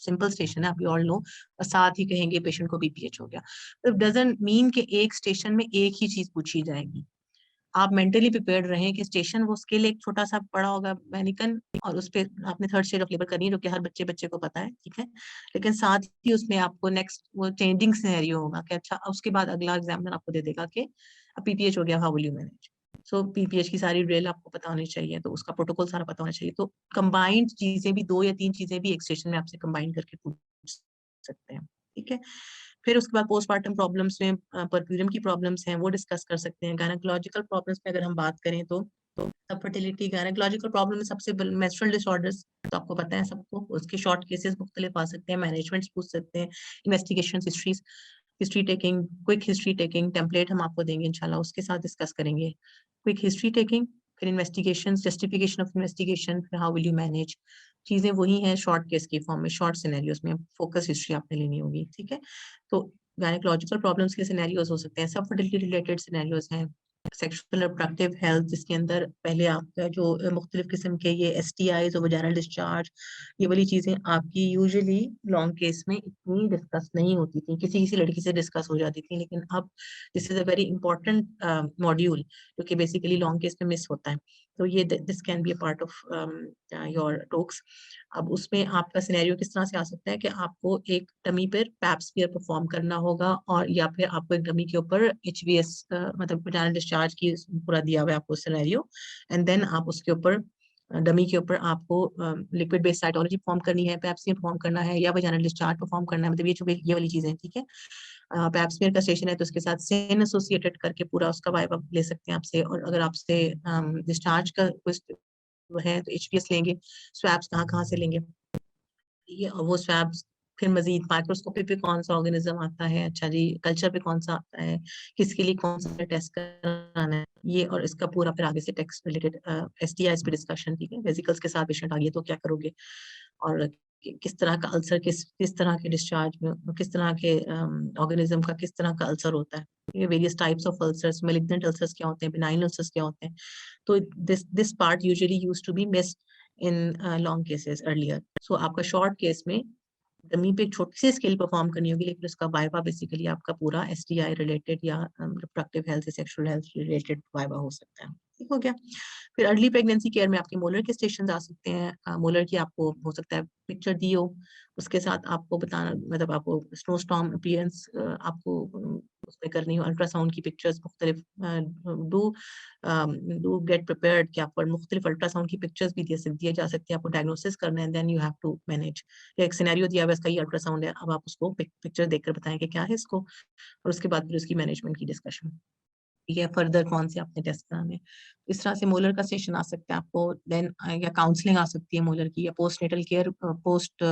सिंपल स्टेशन है, आप ऑल नो, और साथ ही कहेंगे पेशेंट को बीपीएच हो गया। तो डजंट मीन कि एक स्टेशन में एक ही चीज पूछी जाएगी। आप मेंटली प्रिपेयर्ड रहें कि स्टेशन वो उसके लिए एक छोटा सा पड़ा होगा मैनिकन, और उस पे आपने थर्ड स्टेज ऑफ लेबर करनी है, जो कि हर बच्चे बच्चे को पता है। ठीक है, लेकिन साथ ही उसमें आपको नेक्स्ट वो चेंजिंग सिनेरियो होगा कि अच्छा उसके बाद अगला एग्जामिनर आपको दे देगा कि अब पीपीएच हो गया, how will you manage. So PPH की सारी ड्रिल आपको पता होनी चाहिए, तो उसका प्रोटोकॉल सारा पता होना चाहिए। तो कंबाइंड चीजें भी, 2 या 3 चीजें भी एक स्टेशन में आपसे कंबाइन करके पूछ सकते हैं। ठीक है, फिर उसके बाद पोस्टमार्टम प्रॉब्लम्स में परप्यूरियम की प्रॉब्लम्स हैं, वो डिस्कस कर सकते हैं। गायनेकोलॉजिकल प्रॉब्लम्स में अगर हम बात करें तो फर्टिलिटी, गायनेकोलॉजिकल प्रॉब्लम में सबसे मेंस्ट्रुअल डिसऑर्डर्स तो आपको पता है सबको, उसके शॉर्ट केसेस मुख्तलिफ आ सकते हैं, मैनेजमेंट्स पूछ सकते हैं, investigation histories, history taking, quick history taking template हम आपको देंगे इंशाल्लाह, उसके साथ डिस्कस करेंगे। क्विक हिस्ट्री टेकिंग, फिर इन्वेस्टिगेशन, जस्टिफिकेशन ऑफ इन्वेस्टिगेशन, फिर हाउ विल यू मैनेज। चीजें वही हैं शॉर्ट केस की फॉर्म में, शॉर्ट सिनेरियोस में फोकस हिस्ट्री आपने लेनी होगी। ठीक है, तो गायनेकोलॉजिकल प्रॉब्लम्स के सिनेरियोस हो सकते हैं, सब फर्टिलिटी रिलेटेड सिनेरियोस हैं, सेक्सुअल रिप्रोडक्टिव हेल्थ जिसके अंदर पहले आपका जो मुख्तलिफ किस्म के ये STIs और वजाइनल डिस्चार्ज, ये वाली चीजें आपकी यूजुअली लॉन्ग केस में इतनी डिस्कस नहीं होती थी, किसी किसी लड़की से डिस्कस हो जाती थी, लेकिन अब this is a very important module जो कि बेसिकली लॉन्ग केस में मिस होता है। तो ये this can be a part of your talks. अब उसमें आपका सिनेरियो किस तरह से आ सकता है कि आपको एक डमी पर पैप स्मीयर परफॉर्म करना होगा, और या फिर आपको एक डमी के ऊपर HVS मतलब वजाइनल डिस्चार्ज की पूरा दिया हुआ है आपको सिनेरियो, एंड देन आप उसके ऊपर डमी के ऊपर आपको लिक्विड बेस्ड साइटोलॉजी परफॉर्म करनी है, पैप स्मीयर परफॉर्म करना है, या वजाइनल डिस्चार्ज परफॉर्म करना है, मतलब ये वाली चीजें, ठीक है। पैप स्मीयर का स्टेशन है तो उसके साथ सेन एसोसिएटेड करके पूरा उसका वाइब आप ले सकते हैं आपसे, और अगर आपसे डिस्चार्ज का कुछ है तो HPS लेंगे। स्वैब्स कहाँ कहाँ से लेंगे, ये वो स्वैब्स, फिर मजीद माइक्रोस्कोपी पे कौन सा ऑर्गेनिज्म आता है, अच्छा जी कल्चर पे कौन सा आता है, किसके लिए कौन सा टेस्ट कराना है, ये और इसका पूरा फिर आगे से टेक्स्ट रिलेटेड STIs पे डिस्कशन, ठीक है। वेसिकल्स के साथ पेशेंट आ गया तो क्या करोगे, और किस तरह का अल्सर, किस तरह के डिस्चार्ज में किस तरह के ऑर्गेनिज्म का किस तरह का अल्सर होता है, ये various types of ulcers, malignant ulcers क्या होते हैं, बिनाइन अल्सर्स क्या होते हैं। तो this part usually used to be missed in long cases earlier. So आपका शॉर्ट केस में डमी पे एक छोटी सी स्किल परफॉर्म करनी होगी, लेकिन उसका वाइवा बेसिकली आपका पूरा STI रिलेटेड या रिप्रोडक्टिव हेल्थ से सेक्सुअल हेल्थ रिलेटेड वाइवा हो सकता है, ठीक हो गया। फिर अर्ली प्रेगनेंसी केयर में आपके मोलर के स्टेशन आ सकते हैं। मोलर की आपको हो सकता है पिक्चर दी हो, उसके साथ आपको बताना, मतलब आपको स्नोस्टॉर्म अपीयरेंस आपको उसमें करनी हो, अल्ट्रासाउंड की पिक्चर्स मुख्तलिफ डू डू गेट प्रिपेयर्ड कि आप पर मुख्तलिफ अल्ट्रासाउंड की पिक्चर्स भी दिए जा सकती है, आपको डायग्नोसिस करना है, then you have to manage. एक सिनेरियो दिया हुआ है, इसका ये अल्ट्रासाउंड है, अब आप उसको पिक्चर देखकर बताएं कि क्या है इसको, और उसके बाद फिर उसकी मैनेजमेंट की डिस्कशन, या फर्दर कौन से आपने टेस्ट कराने। इस तरह से मोलर का सेशन आ सकता है आपको, देन या काउंसलिंग आ सकती है मोलर की, या post natal care, post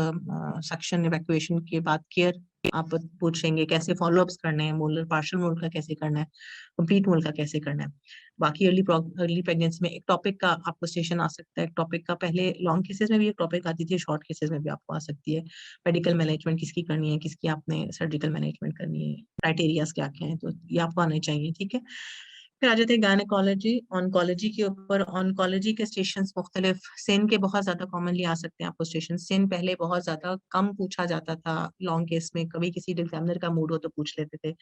suction evacuation के बाद केयर आप पूछेंगे, कैसे फॉलोअप्स करने हैं, मोलर पार्शियल मोलर का कैसे करना है, कंप्लीट मोलर का कैसे करना है। बाकी अर्ली प्रेगनेंसी में एक टॉपिक का आपको स्टेशन आ सकता है, एक टॉपिक का पहले लॉन्ग केसेस में भी एक टॉपिक आती थी, शॉर्ट केसेस में भी आपको आ सकती है। मेडिकल मैनेजमेंट किसकी करनी है, किसकी आपने सर्जिकल मैनेजमेंट करनी है, क्राइटेरियाज क्या क्या है, तो ये आपको आने चाहिए, ठीक है। फिर आ जाते हैं गायनेकोलॉजी, ऑन्कोलॉजी के ऊपर। ऑन्कोलॉजी के स्टेशन मुख्तलिफ, सेन के बहुत ज्यादा कॉमनली आ सकते हैं आपको स्टेशन। सेन पहले बहुत ज्यादा कम पूछा जाता था लॉन्ग केस में, कभी किसी एग्जामिनर का मूड हो तो पूछ लेते थे।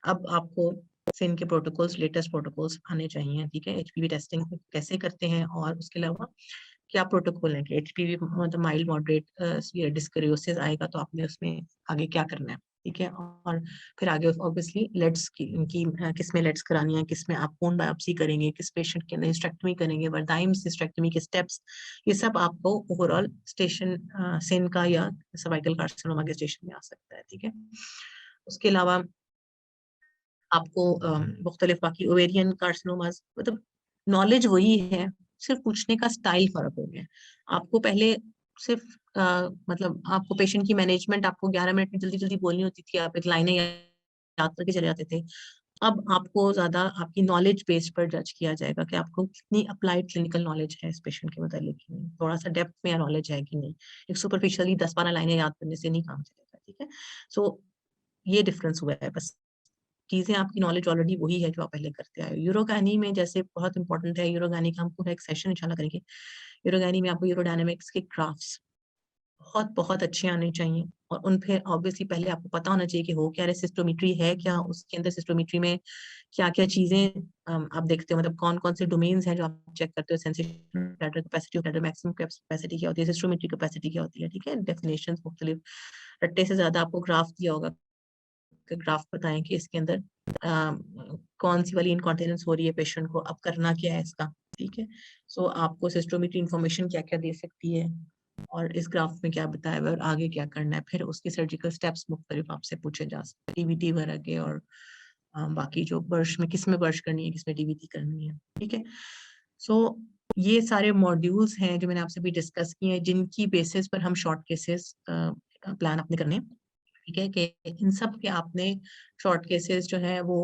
अब आपको सेन के प्रोटोकॉल्स, लेटेस्ट प्रोटोकॉल्स आने चाहिए, ठीक है। HPV टेस्टिंग कैसे करते हैं, और उसके अलावा क्या प्रोटोकॉल है कि HPV मतलब माइल्ड मॉडरेट डिस्करियोसिस आएगा तो आपने उसमें आगे क्या करना है, ठीक है। और फिर आगे ऑब्वियसली लेट्स की किस में लेट्स करानी है, किस में आप बोन बायोप्सी करेंगे, किस पेशेंट के अंदर हिस्टेक्टमी करेंगे, वर्दाइम हिस्टेक्टमी के स्टेप्स, ये सब आपको ओवरऑल स्टेशन सेन का या सर्वाइकल कार्सिनोमा के स्टेशन में आ सकता है, ठीक है। उसके अलावा आपको मुख्तलिफ बाकी ओवेरियन कार्सिनोमास, मतलब नॉलेज वही है, सिर्फ पूछने का स्टाइल फर्क हो गया। आपको पहले सिर्फ मतलब आपको पेशेंट की मैनेजमेंट आपको 11 मिनट में जल्दी जल्दी बोलनी होती थी, आप एक लाइनें याद करके चले जाते थे। अब आपको ज्यादा आपकी नॉलेज बेस पर जज किया जाएगा कि आपको कितनी अप्लाइड क्लिनिकल नॉलेज है इस पेशेंट के मतलब, थोड़ा सा डेप्थ में नॉलेज है कि नहीं। एक सुपरफिशियली 10-12 लाइनें याद करने से नहीं काम चलेगा, ठीक है। सो ये डिफरेंस हुआ है, बस चीजें आपकी नॉलेज ऑलरेडी वही है जो आप पहले करते आए हो। यूरोगैनी में जैसे बहुत इंपॉर्टेंट है, यूरोगैनी का हम पूरा एक सेशन इंशाल्लाह करेंगे। यूरोगैनी में आपको यूरोडायनेमिक्स के ग्राफ्स बहुत बहुत अच्छे आने चाहिए, और उन पे ऑब्वियसली पहले आपको पता होना चाहिए कि हो क्या रहा है, सिस्टोमेट्री है क्या, उसके अंदर सिस्टोमेट्री में क्या क्या चीजें आप देखते हो, मतलब कौन कौन से डोमेन्स हैं जो आप चेक करते हो, sensation bladder capacity, bladder maximum capacity क्या होती है, सिस्टोमेट्री कैपेसिटी क्या होती है, ठीक है। डेफिनेशंस मुख्तलिफ, रट्टे से ज्यादा आपको ग्राफ दिया होगा, ग्राफ बताएं कि इसके अंदर कौन सी वाली इनकॉन्टिनेंस हो रही है पेशेंट को, अब करना क्या है इसका, ठीक है। सो आपको सिस्टोमेट्री इंफॉर्मेशन क्या क्या दे सकती है, और इस ग्राफ में क्या बताया हुआ है, और आगे क्या करना है, फिर उसके सर्जिकल स्टेप्स मुख्तलिफ आपसे पूछे जा सकते हैं, DVT वगैरह के, और बाकी जो बर्श में किस में बर्श करनी है, किस में DVT करनी है, ठीक है। सो ये सारे मॉड्यूल्स हैं जो मैंने आपसे भी डिस्कस किए हैं, जिनकी बेसिस पर हम शॉर्ट केसेस प्लान अपने करने हैं, ठीक है। कि इन सब के आपने शॉर्ट केसेस जो है वो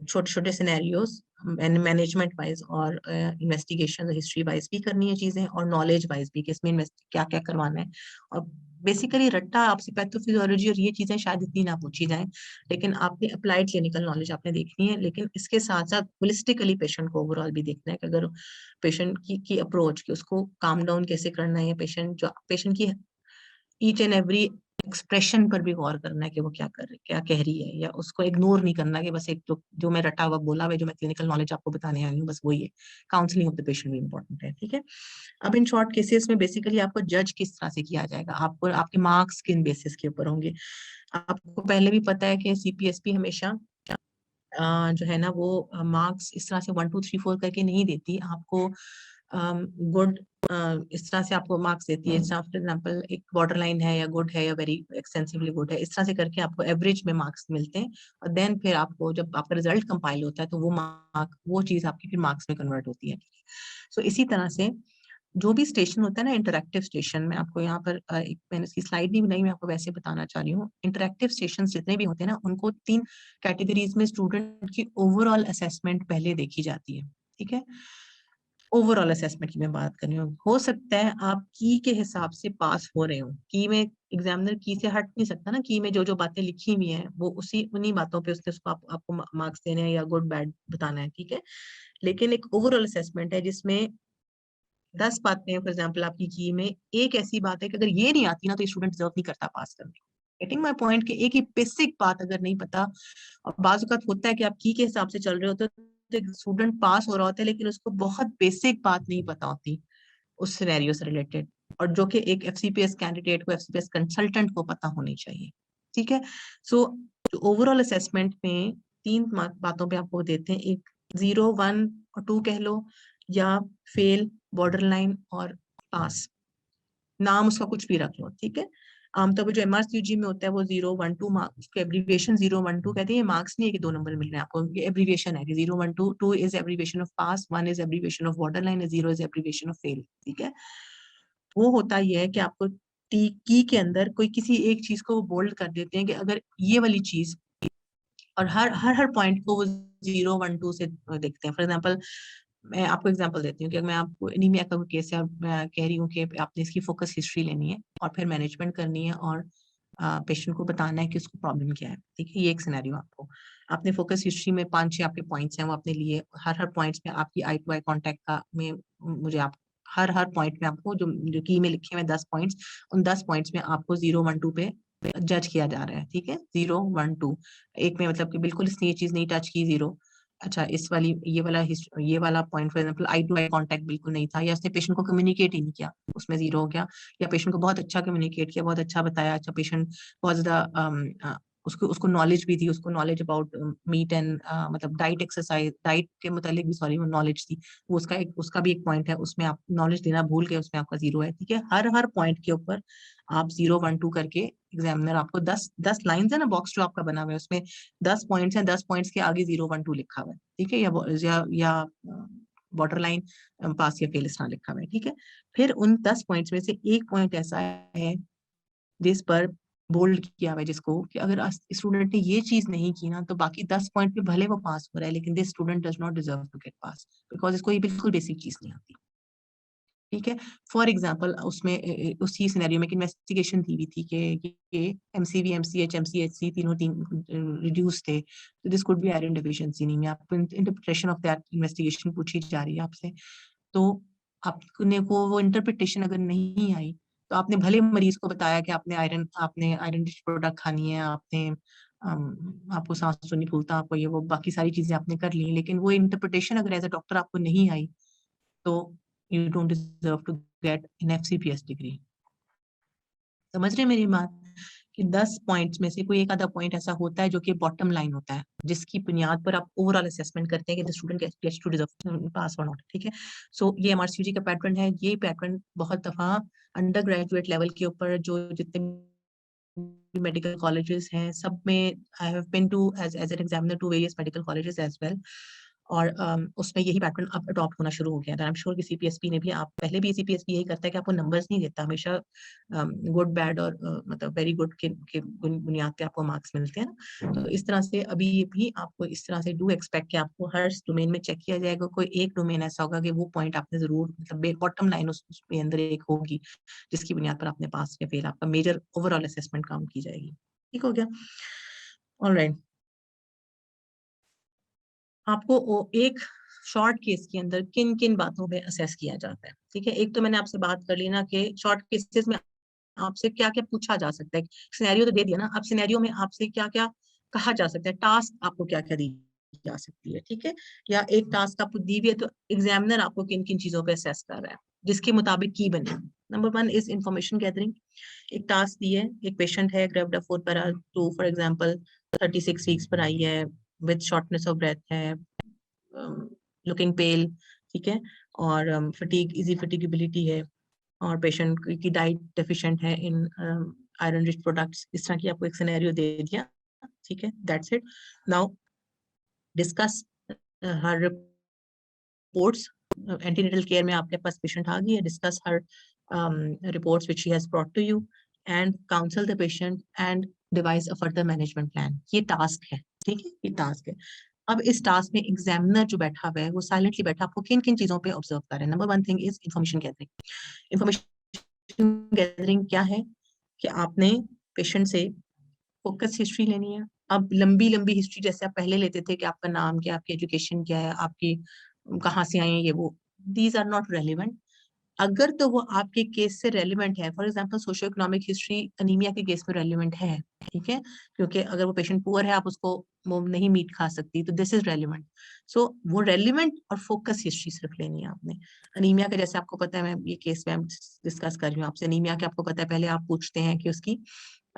छोटे छोटे सिनेरियोज मैनेजमेंट वाइज और इन्वेस्टिगेशन हिस्ट्री वाइज भी करनी है चीजें, और नॉलेज वाइज भी कि इसमें क्या क्या करवाना है। और बेसिकली रट्टा आपसे पैथोफिजियोलॉजी और ये चीजें शायद इतनी ना पूछी जाए, लेकिन आपने अप्लाइड क्लिनिकल नॉलेज आपने देखनी है, लेकिन इसके साथ साथ होलिस्टिकली पेशेंट को ओवरऑल भी देखना है कि अगर पेशेंट की अप्रोच, कि उसको काम डाउन कैसे करना है, पेशेंट की ईच एंड एवरी एक्सप्रेशन पर भी गौर करना है कि वो क्या कर रही, क्या कह रही है, या उसको इग्नोर नहीं करना कि बस एक जो मैं रटा हुआ बोला हुआ, जो मैं क्लिनिकल नॉलेज आपको बताने आई हूँ बस वही है। काउंसलिंग ऑफ द पेशेंट भी इंपॉर्टेंट है, ठीक है। अब इन शॉर्ट केसेस में बेसिकली आपको जज किस तरह से किया जाएगा, आपको आपके मार्क्स किन बेसिस के ऊपर होंगे। आपको पहले भी पता है कि सीपीएसपी हमेशा जो है ना वो मार्क्स इस तरह से 1 2 3 4 करके नहीं देती आपको। गुड इस तरह से आपको मार्क्स देती है, फॉर एग्जाम्पल एक बॉर्डर लाइन है या गुड है या वेरी एक्सटेंसिवली गुड है, इस तरह से करके आपको एवरेज में मार्क्स मिलते हैं। और देन फिर आपको जब आपका रिजल्ट कंपाइल होता है तो वो चीज आपकी फिर मार्क्स में कन्वर्ट होती है। सो इसी तरह से जो भी स्टेशन होता है ना, इंटरैक्टिव स्टेशन, मैं आपको यहाँ पर एक मैंने इसकी स्लाइड नहीं बनाई, मैं आपको वैसे बताना चाह रही हूँ। इंटरैक्टिव स्टेशन जितने भी होते हैं ना, उनको 3 कैटेगरीज में स्टूडेंट की ओवरऑल असेसमेंट पहले देखी जाती है, ठीक है। ओवरऑल असेसमेंट की मैं बात कर रही हूँ। हो सकता है आप की के हिसाब से पास हो रहे हो, की में एग्जामिनर की से हट नहीं सकता ना, की में जो जो बातें लिखी हुई हैं वो उन्हीं बातों पे उसको आपको मार्क्स देने हैं या गुड बैड बताना है, ठीक है। लेकिन एक ओवरऑल असेसमेंट है जिसमें 10 बातें, फॉर एग्जाम्पल आपकी की में एक ऐसी बात है कि अगर ये नहीं आती ना तो स्टूडेंट डिजर्व नहीं करता पास करने को। गेटिंग माय पॉइंट कि एक ही बेसिक बात अगर नहीं पता, और बाज़ औक़ात होता है कि आप की के हिसाब से चल रहे होते हो तो स्टूडेंट पास हो रहा होता है लेकिन उसको बहुत बेसिक बात नहीं पता होती उस सिनेरियो से रिलेटेड, और जो कि एक एफसीपीएस कैंडिडेट को, एफसीपीएस कंसल्टेंट को पता होनी चाहिए, ठीक है। सो ओवरऑल असेसमेंट में 3 बातों पे आपको देते हैं, एक 0 1 और 2 कह लो, या फेल, बॉर्डर लाइन और पास, नाम उसका कुछ भी रख लो, ठीक है। आमतौर पर जो एमआरसीयूजी में होता है वो 0 1 2 मार्क्स, उसको एब्रीविएशन 0 1 2 कहते हैं। ये मार्क्स नहीं है कि 2 नंबर मिल रहे हैं आपको, ये एब्रीविएशन है कि 0 1 2, 2 is abbreviation of pass, 1 is abbreviation of border line, 0 is abbreviation of fail, ठीक है। वो होता ये है कि आपको टी की के अंदर कोई किसी एक चीज को वो बोल्ड कर देते हैं कि अगर ये वाली चीज, और हर पॉइंट को वो 0 1 2 से देखते हैं। फॉर एग्जाम्पल मैं आपको एग्जांपल देती हूँ कि मैं आपको एनीमिया का केस है, मैं कह रही हूँ कि आपने इसकी फोकस हिस्ट्री लेनी है और फिर मैनेजमेंट करनी है, और पेशेंट को बताना है कि उसको प्रॉब्लम क्या है, ठीक है। ये एक सिनेरियो आपको, आपने फोकस हिस्ट्री में 5 6 आपके पॉइंट्स हैं वो आपने लिए, हर पॉइंट्स में आपकी आई टू आई कॉन्टेक्ट का में मुझे आप हर पॉइंट में आपको जो की में लिखे हुए 10 पॉइंट्स, उन 10 पॉइंट्स में आपको 0 1 2 पे जज किया जा रहा है, ठीक है। 0 1 2 एक में मतलब कि बिल्कुल इसने ये चीज नहीं टच की, 0। अच्छा, इस वाली ये वाला point for example eye to eye contact बिल्कुल नहीं था, या उसने पेशेंट को कम्युनिकेट ही नहीं किया, उसमें 0 हो गया। या पेशेंट को बहुत अच्छा कम्युनिकेट किया, बहुत अच्छा बताया, अच्छा पेशेंट बहुत ज्यादा उसको उसको नॉलेज भी थी, उसको नॉलेज अबाउट मीट एंड मतलब डाइट, एक्सरसाइज, डाइट के मुतालिक भी सॉरी वो नॉलेज थी, वो उसका भी एक पॉइंट है, उसमें आप नॉलेज देना भूल गए, उसमें आपका 0 है, ठीक है। हर पॉइंट के ऊपर आप 0 1 2 करके एग्जामिनर आपको 10 लाइंस है ना, बॉक्स जो आपका बना हुआ है उसमें 10 पॉइंट्स हैं, 10 पॉइंट्स के आगे 0 1 2 लिखा हुआ है, ठीक है। या बॉर्डर लाइन पास या फेल इस तरह लिखा हुआ है, ठीक है। फिर उन 10 पॉइंट्स में से एक पॉइंट ऐसा है जिस पर बोल्ड किया हुआ है, जिसको कि अगर स्टूडेंट ने ये चीज नहीं की ना तो बाकी 10 पॉइंट पे भले वो पास हो रहा है लेकिन this student does not deserve to get pass, because इसको ये बिल्कुल बेसिक चीज नहीं आती, ठीक है। फॉर एग्जाम्पल उसमें उसी सिनेरियो में इन्वेस्टिगेशन दी हुई थी कि एमसीवी, एमसीएच, एमसीएचसी तीन रिड्यूस थे, तो this could be iron deficiency anaemia. आपको इंटरप्रिटेशन ऑफ दैट इन्वेस्टिगेशन पूछी जा रही है आपसे, तो आपने को वो इंटरप्रिटेशन अगर नहीं आई तो आपने भले मरीज को बताया कि आपने आयरन रिच प्रोडक्ट खानी है, आपको सांस तो नहीं फूलता, आपको ये वो बाकी सारी चीजें आपने कर ली, लेकिन वो इंटरप्रिटेशन अगर एज अ डॉक्टर आपको नहीं आई तो you don't deserve to get an FCPS degree. समझ रहे हैं मेरी बात, कि 10 पॉइंट्स में से कोई एक आधा पॉइंट ऐसा होता है जो कि बॉटम लाइन होता है, जिसकी बुनियाद पर आप ओवरऑल असेसमेंट करते हैं कि the student gets to deserve pass और नॉट, ठीक है। सो ये एमआरसीयूजी का पैटर्न है। ये पैटर्न बहुत दफा अंडर ग्रेजुएट लेवल के ऊपर जो जितने मेडिकल कॉलेजेस हैं सब में, I have been to as an examiner to various medical colleges as well, और उसमें यही पैटर्न अब अडॉप्ट होना शुरू हो गया है। आई एम श्योर कि सीपीएसपी ने भी, आप पहले भी सीपीएसपी यही करता है कि आपको नंबर्स नहीं देता, हमेशा गुड बैड और मतलब वेरी गुड के बुनियाद पे आपको मार्क्स मिलते हैं ना। तो इस तरह से अभी भी आपको इस तरह से डू एक्सपेक्ट कि आपको हर डोमेन में चेक किया जाएगा, कोई एक डोमेन ऐसा होगा कि वो पॉइंट आपने जरूर मतलब बॉटम लाइन उसके अंदर एक होगी जिसकी बुनियाद पर आपने पास या फेल, आपका मेजर ओवरऑल असेसमेंट काउंट की जाएगी, ठीक हो गया। ऑलराइट, आपको एक शॉर्ट केस के अंदर किन किन बातों पे असेस किया जाता है, ठीक है। एक तो मैंने आपसे बात कर ली ना कि शॉर्ट केसेस में आपसे क्या क्या पूछा जा सकता है, सिनेरियो तो दे दिया ना, अब सिनेरियो में आपसे क्या क्या कहा जा सकता है, टास्क आपको क्या क्या दी जा सकती है, ठीक है, या एक टास्क आपको दी हुई है तो एग्जामिनर आपको किन किन चीजों पे असेस कर रहा है, जिसके मुताबिक की बने। Number 1 is information gathering. एक टास्क दी है, एक पेशेंट है gravid 4 para 2 for example 36 weeks पर आई है, विद शॉर्टनेस ऑफ ब्रेथ है, लुकिंग पेल, ठीक है, और फटीग, इजी फटीगेबिलिटी है, और पेशेंट की डाइट डेफिशिएंट है इन आयरन रिच प्रोडक्ट्स, इस तरह की आपको एक सिनेरियो दे दिया, ठीक है, that's it. Now discuss her reports, antenatal care में आपके पास पेशेंट आ गई है, discuss her reports which she has brought to you and counsel the patient and devise a further management plan। ये टास्क है, ठीक है, ये टास्क है। अब इस टास्क में एग्जामिनर जो बैठा हुआ है वो साइलेंटली बैठा आपको किन किन चीजों पे ऑब्जर्व कर रहे हैं। Number 1 thing is information gathering. Information gathering क्या है कि आपने पेशेंट से फोकस हिस्ट्री लेनी है। अब लंबी लंबी हिस्ट्री जैसे आप पहले लेते थे कि आपका नाम क्या, आपकी एजुकेशन क्या है, आपकी कहाँ से आए हैं, ये वो, दीज आर नॉट रेलिवेंट। अगर तो वो आपके केस से रेलिवेंट है, for example socio economic history anaemia के केस में रेलिवेंट है, ठीक है, क्योंकि अगर वो पेशेंट पुअर है आप उसको वो नहीं मीट खा सकती, तो दिस इज रेलिवेंट। सो वो रेलिवेंट और फोकस हिस्ट्री सिर्फ लेनी है आपने। अनीमिया का जैसे आपको पता है, मैं ये केस में डिस्कस कर रही हूँ आपसे, अनीमिया के आपको पता है पहले आप पूछते हैं कि उसकी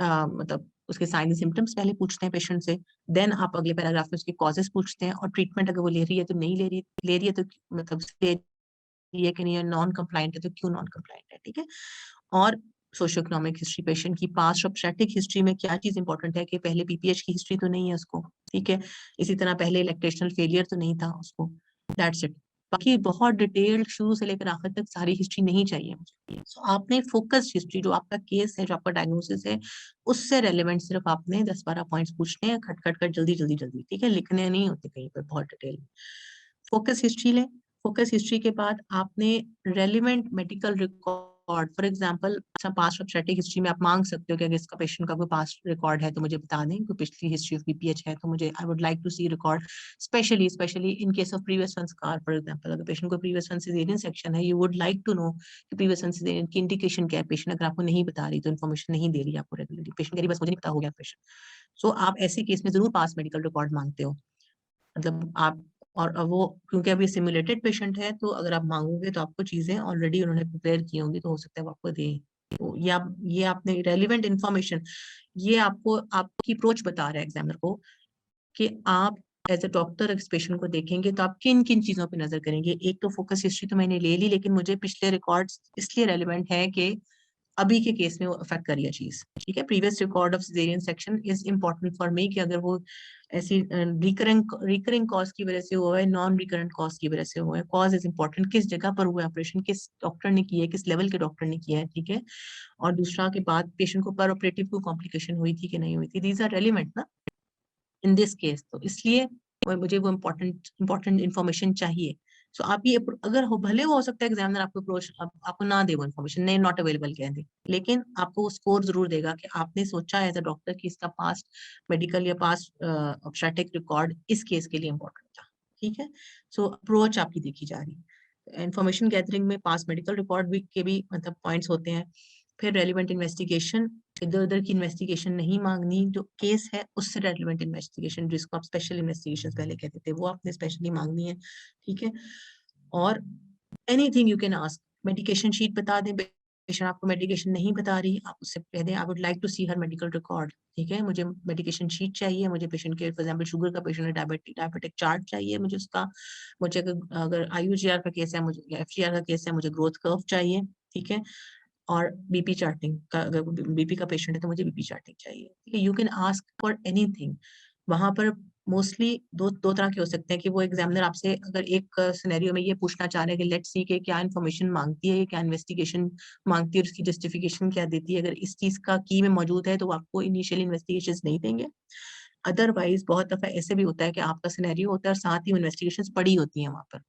मतलब उसके साइन सिम्टम्स पहले पूछते हैं पेशेंट से, देन आप अगले पैराग्राफ में उसके कॉजेस पूछते हैं, और ट्रीटमेंट अगर वो ले रही है तो नहीं ले रही है तो मतलब है कि नहीं है, नॉन कंप्लाइंट है तो क्यों नॉन कंप्लाइंट है, ठीक है। और सोशियो इकोनॉमिक हिस्ट्री, पेशेंट की पास्ट ऑब्स्टेट्रिक हिस्ट्री में क्या चीज इंपॉर्टेंट है कि पहले पीपीएच की हिस्ट्री तो नहीं है उसको, ठीक है, इसी तरह पहले इलेक्ट्रेशनल फेलियर तो नहीं था उसको, दैट्स इट। बाकी बहुत डिटेल्ड शुरू से लेकर आखिर तक सारी हिस्ट्री नहीं चाहिए मुझे। सो आपने फोकस हिस्ट्री, जो आपका केस है, जो आपका डायग्नोसिस है, उससे रेलिवेंट सिर्फ आपने 10-12 पॉइंट्स पूछने हैं, खट खट खट जल्दी जल्दी जल्दी, ठीक है, लिखने नहीं होते कहीं पर बहुत डिटेल। फोकस हिस्ट्री लें। फोकस हिस्ट्री के बाद आपने relevant medical record, for example past obstetric history में आप मांग सकते हो कि अगर इसका पेशेंट का कोई पास्ट रिकॉर्ड है तो मुझे बता दें, कोई पिछली हिस्ट्री ऑफ बीपीएच है तो मुझे I would like to see record, specially in case of previous one scar, for example अगर पेशेंट को प्रीवियस वन सिजेरियन सेक्शन है, you would like to know कि प्रीवियस वन सिजेरियन की indication क्या है। पेशेंट अगर आपको नहीं बता रही तो इन्फॉर्मेशन नहीं दे रही आपको रेगुलरली, पेशेंट कह रही बस मुझे नहीं पता, हो गया पेशेंट। सो आप ऐसे केस में जरूर पास्ट मेडिकल रिकॉर्ड मांगते हो, मतलब आप, और अब वो क्योंकि अभी सिमुलेटेड पेशेंट है तो अगर आप मांगोगे तो आपको चीजें ऑलरेडी उन्होंने प्रिपेयर की होंगी, तो हो सकता है वो आपको दें। तो ये आपने रेलिवेंट इंफॉर्मेशन, ये आपको आपकी अप्रोच बता रहा है एग्जामिनर को कि आप एज अ डॉक्टर इस पेशेंट को देखेंगे तो आप किन किन चीजों पे नजर करेंगे। एक तो फोकस हिस्ट्री तो मैंने ले ली, लेकिन मुझे पिछले रिकॉर्ड्स इसलिए रेलिवेंट है कि अभी के केस में वो अफेक्ट कर रही है चीज, ठीक है। Previous record of caesarean section is important for me कि अगर वो ऐसी रिकरिंग कॉज की वजह से हुआ है, नॉन रिकरेंट कॉज की वजह से हुआ है, कॉज इज इम्पोर्टेंट, किस जगह पर हुआ है ऑपरेशन, किस डॉक्टर ने किया है, किस लेवल के डॉक्टर ने किया है, ठीक है। और दूसरा के बाद पेशेंट को पर ऑपरेटिव कोई कॉम्प्लिकेशन हुई थी कि नहीं हुई थी, दीज आर रेलिवेंट ना इन दिस केस, तो इसलिए मुझे वो इम्पोर्टेंट इन्फॉर्मेशन चाहिए। सो आप ये अगर हो, भले हो सकता है एग्जामिनर आपको अप्रोच आपको ना दे वो इन्फॉर्मेशन, नहीं नॉट अवेलेबल कह दे, लेकिन आपको स्कोर जरूर देगा कि आपने सोचा एज अ डॉक्टर कि इसका पास्ट मेडिकल या पास्ट ऑब्स्टेट्रिक रिकॉर्ड इस केस के लिए इम्पोर्टेंट था, ठीक है। सो अप्रोच आपकी देखी जा रही है। इंफॉर्मेशन गैदरिंग में पास्ट मेडिकल रिकॉर्ड भी के भी मतलब पॉइंट्स होते हैं। फिर रेलिवेंट इन्वेस्टिगेशन, इधर उधर की इन्वेस्टिगेशन नहीं मांगनी, जो केस है उससे रेलिवेंट इन्वेस्टिगेशन, जिसको आप स्पेशल इन्वेस्टिगेशन पहले कहते थे, वो आपने स्पेशली मांगनी है, ठीक है। और anything you can ask, medication sheet बता दें, पेशेंट आपको मेडिकेशन नहीं बता रही, आप उससे कह दें I would like to see her medical record, ठीक है, मुझे मेडिकेशन शीट चाहिए, मुझे पेशेंट के फॉर एग्जांपल शुगर का पेशेंट है, डायबिटिक चार्ट चाहिए मुझे उसका, मुझे अगर IUGR का केस है, मुझे FGR का केस है, मुझे ग्रोथ कर्व चाहिए, ठीक है। और बीपी चार्टिंग का, अगर बीपी का पेशेंट है तो मुझे बीपी चार्टिंग चाहिए, ठीक है। You can ask for anything. वहां पर मोस्टली दो तरह के हो सकते हैं कि वो एग्जामिनर आपसे अगर एक सिनेरियो में ये पूछना चाह रहे हैं कि लेट्स सी के क्या इन्फॉर्मेशन मांगती है, क्या इन्वेस्टिगेशन मांगती है, उसकी जस्टिफिकेशन क्या देती है, अगर इस चीज का की में मौजूद है तो वो आपको इनिशियल इन्वेस्टिगेशन नहीं देंगे। अदरवाइज बहुत दफा ऐसे भी होता है कि आपका सिनेरियो होता है और साथ ही इन्वेस्टिगेशन पड़ी होती है वहां पर,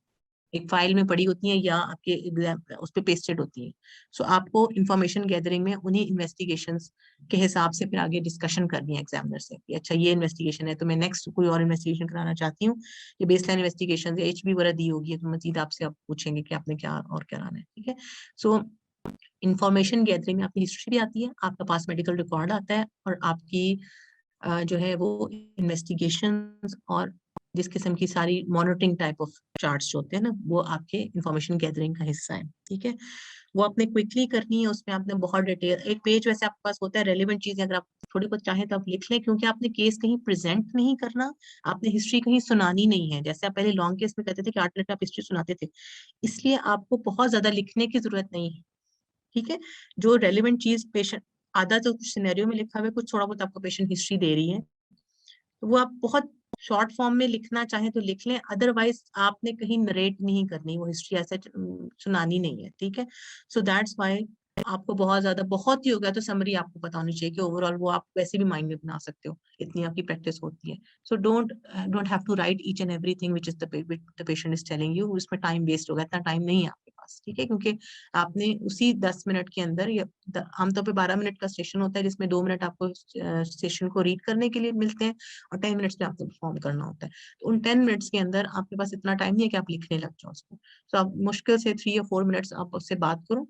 एक फाइल में पड़ी होती हैं या आपके एग्जाम उस पे पेस्टेड होती हैं। सो आपको इंफॉर्मेशन गैदरिंग में उन्हीं इन्वेस्टिगेशंस के हिसाब से फिर आगे डिस्कशन करनी है एग्जामिनर से कि अच्छा ये इन्वेस्टिगेशन है तो मैं नेक्स्ट कोई और इन्वेस्टिगेशन कराना चाहती हूँ, ये बेसलाइन इन्वेस्टिगेशन या HB वगैरह दी होगी तो मजीद आपसे आप पूछेंगे कि आपने क्या और कराना है, ठीक है। सो इंफॉर्मेशन गैदरिंग में आपकी हिस्ट्री भी आती है, आपका पास मेडिकल रिकॉर्ड आता है, और आपकी जो है वो इन्वेस्टिगेशंस और जिस किस्म की सारी मॉनिटरिंग टाइप ऑफ चार्ट्स जो होते हैं ना, वो आपके इंफॉर्मेशन गैदरिंग का हिस्सा है। ठीक है, वो आपने क्विकली करनी है, उसमें आपने बहुत डिटेल, एक पेज वैसे आपके पास होता है, रेलेवेंट चीजें अगर आप थोड़ी बहुत चाहें तो आप लिख लें, क्योंकि आपने केस कहीं प्रेजेंट नहीं करना, आपने हिस्ट्री कहीं सुनानी नहीं है। जैसे आप पहले लॉन्ग केस में कहते थे कि 8 मिनट में आप हिस्ट्री सुनाते थे, इसलिए आपको बहुत ज्यादा लिखने की जरूरत नहीं है। ठीक है, जो रेलिवेंट चीज पेशेंट, आधा तो कुछ सिनेरियो में लिखा हुआ है, कुछ थोड़ा बहुत आपको पेशेंट हिस्ट्री दे रही है, तो वो आप बहुत शॉर्ट फॉर्म में लिखना चाहें तो लिख लें, अदरवाइज आपने कहीं नरेट नहीं करनी, वो हिस्ट्री ऐसे सुनानी नहीं है। ठीक है, सो दैट्स व्हाई आपको बहुत ज्यादा, बहुत ही हो गया तो समरी आपको पता होनी चाहिए कि ओवरऑल वो आप वैसे भी माइंड में बना सकते हो, इतनी आपकी प्रैक्टिस होती है। So don't have to write each and everything which is the patient is telling you, उसमें टाइम वेस्ट होगा, इतना टाइम नहीं है आपके पास। ठीक है, क्योंकि आपने उसी 10 मिनट के अंदर, या आमतौर पर 12 मिनट का सेशन होता है, जिसमें 2 मिनट आपको सेशन को रीड करने के लिए मिलते हैं और 10 मिनट्स में आपको परफॉर्म करना होता है। तो उन 10 मिनट्स के अंदर आपके पास इतना टाइम नहीं है कि आप लिखने लग जाओ उसको। तो आप मुश्किल से 3 या 4 मिनट्स आप उससे बात करो।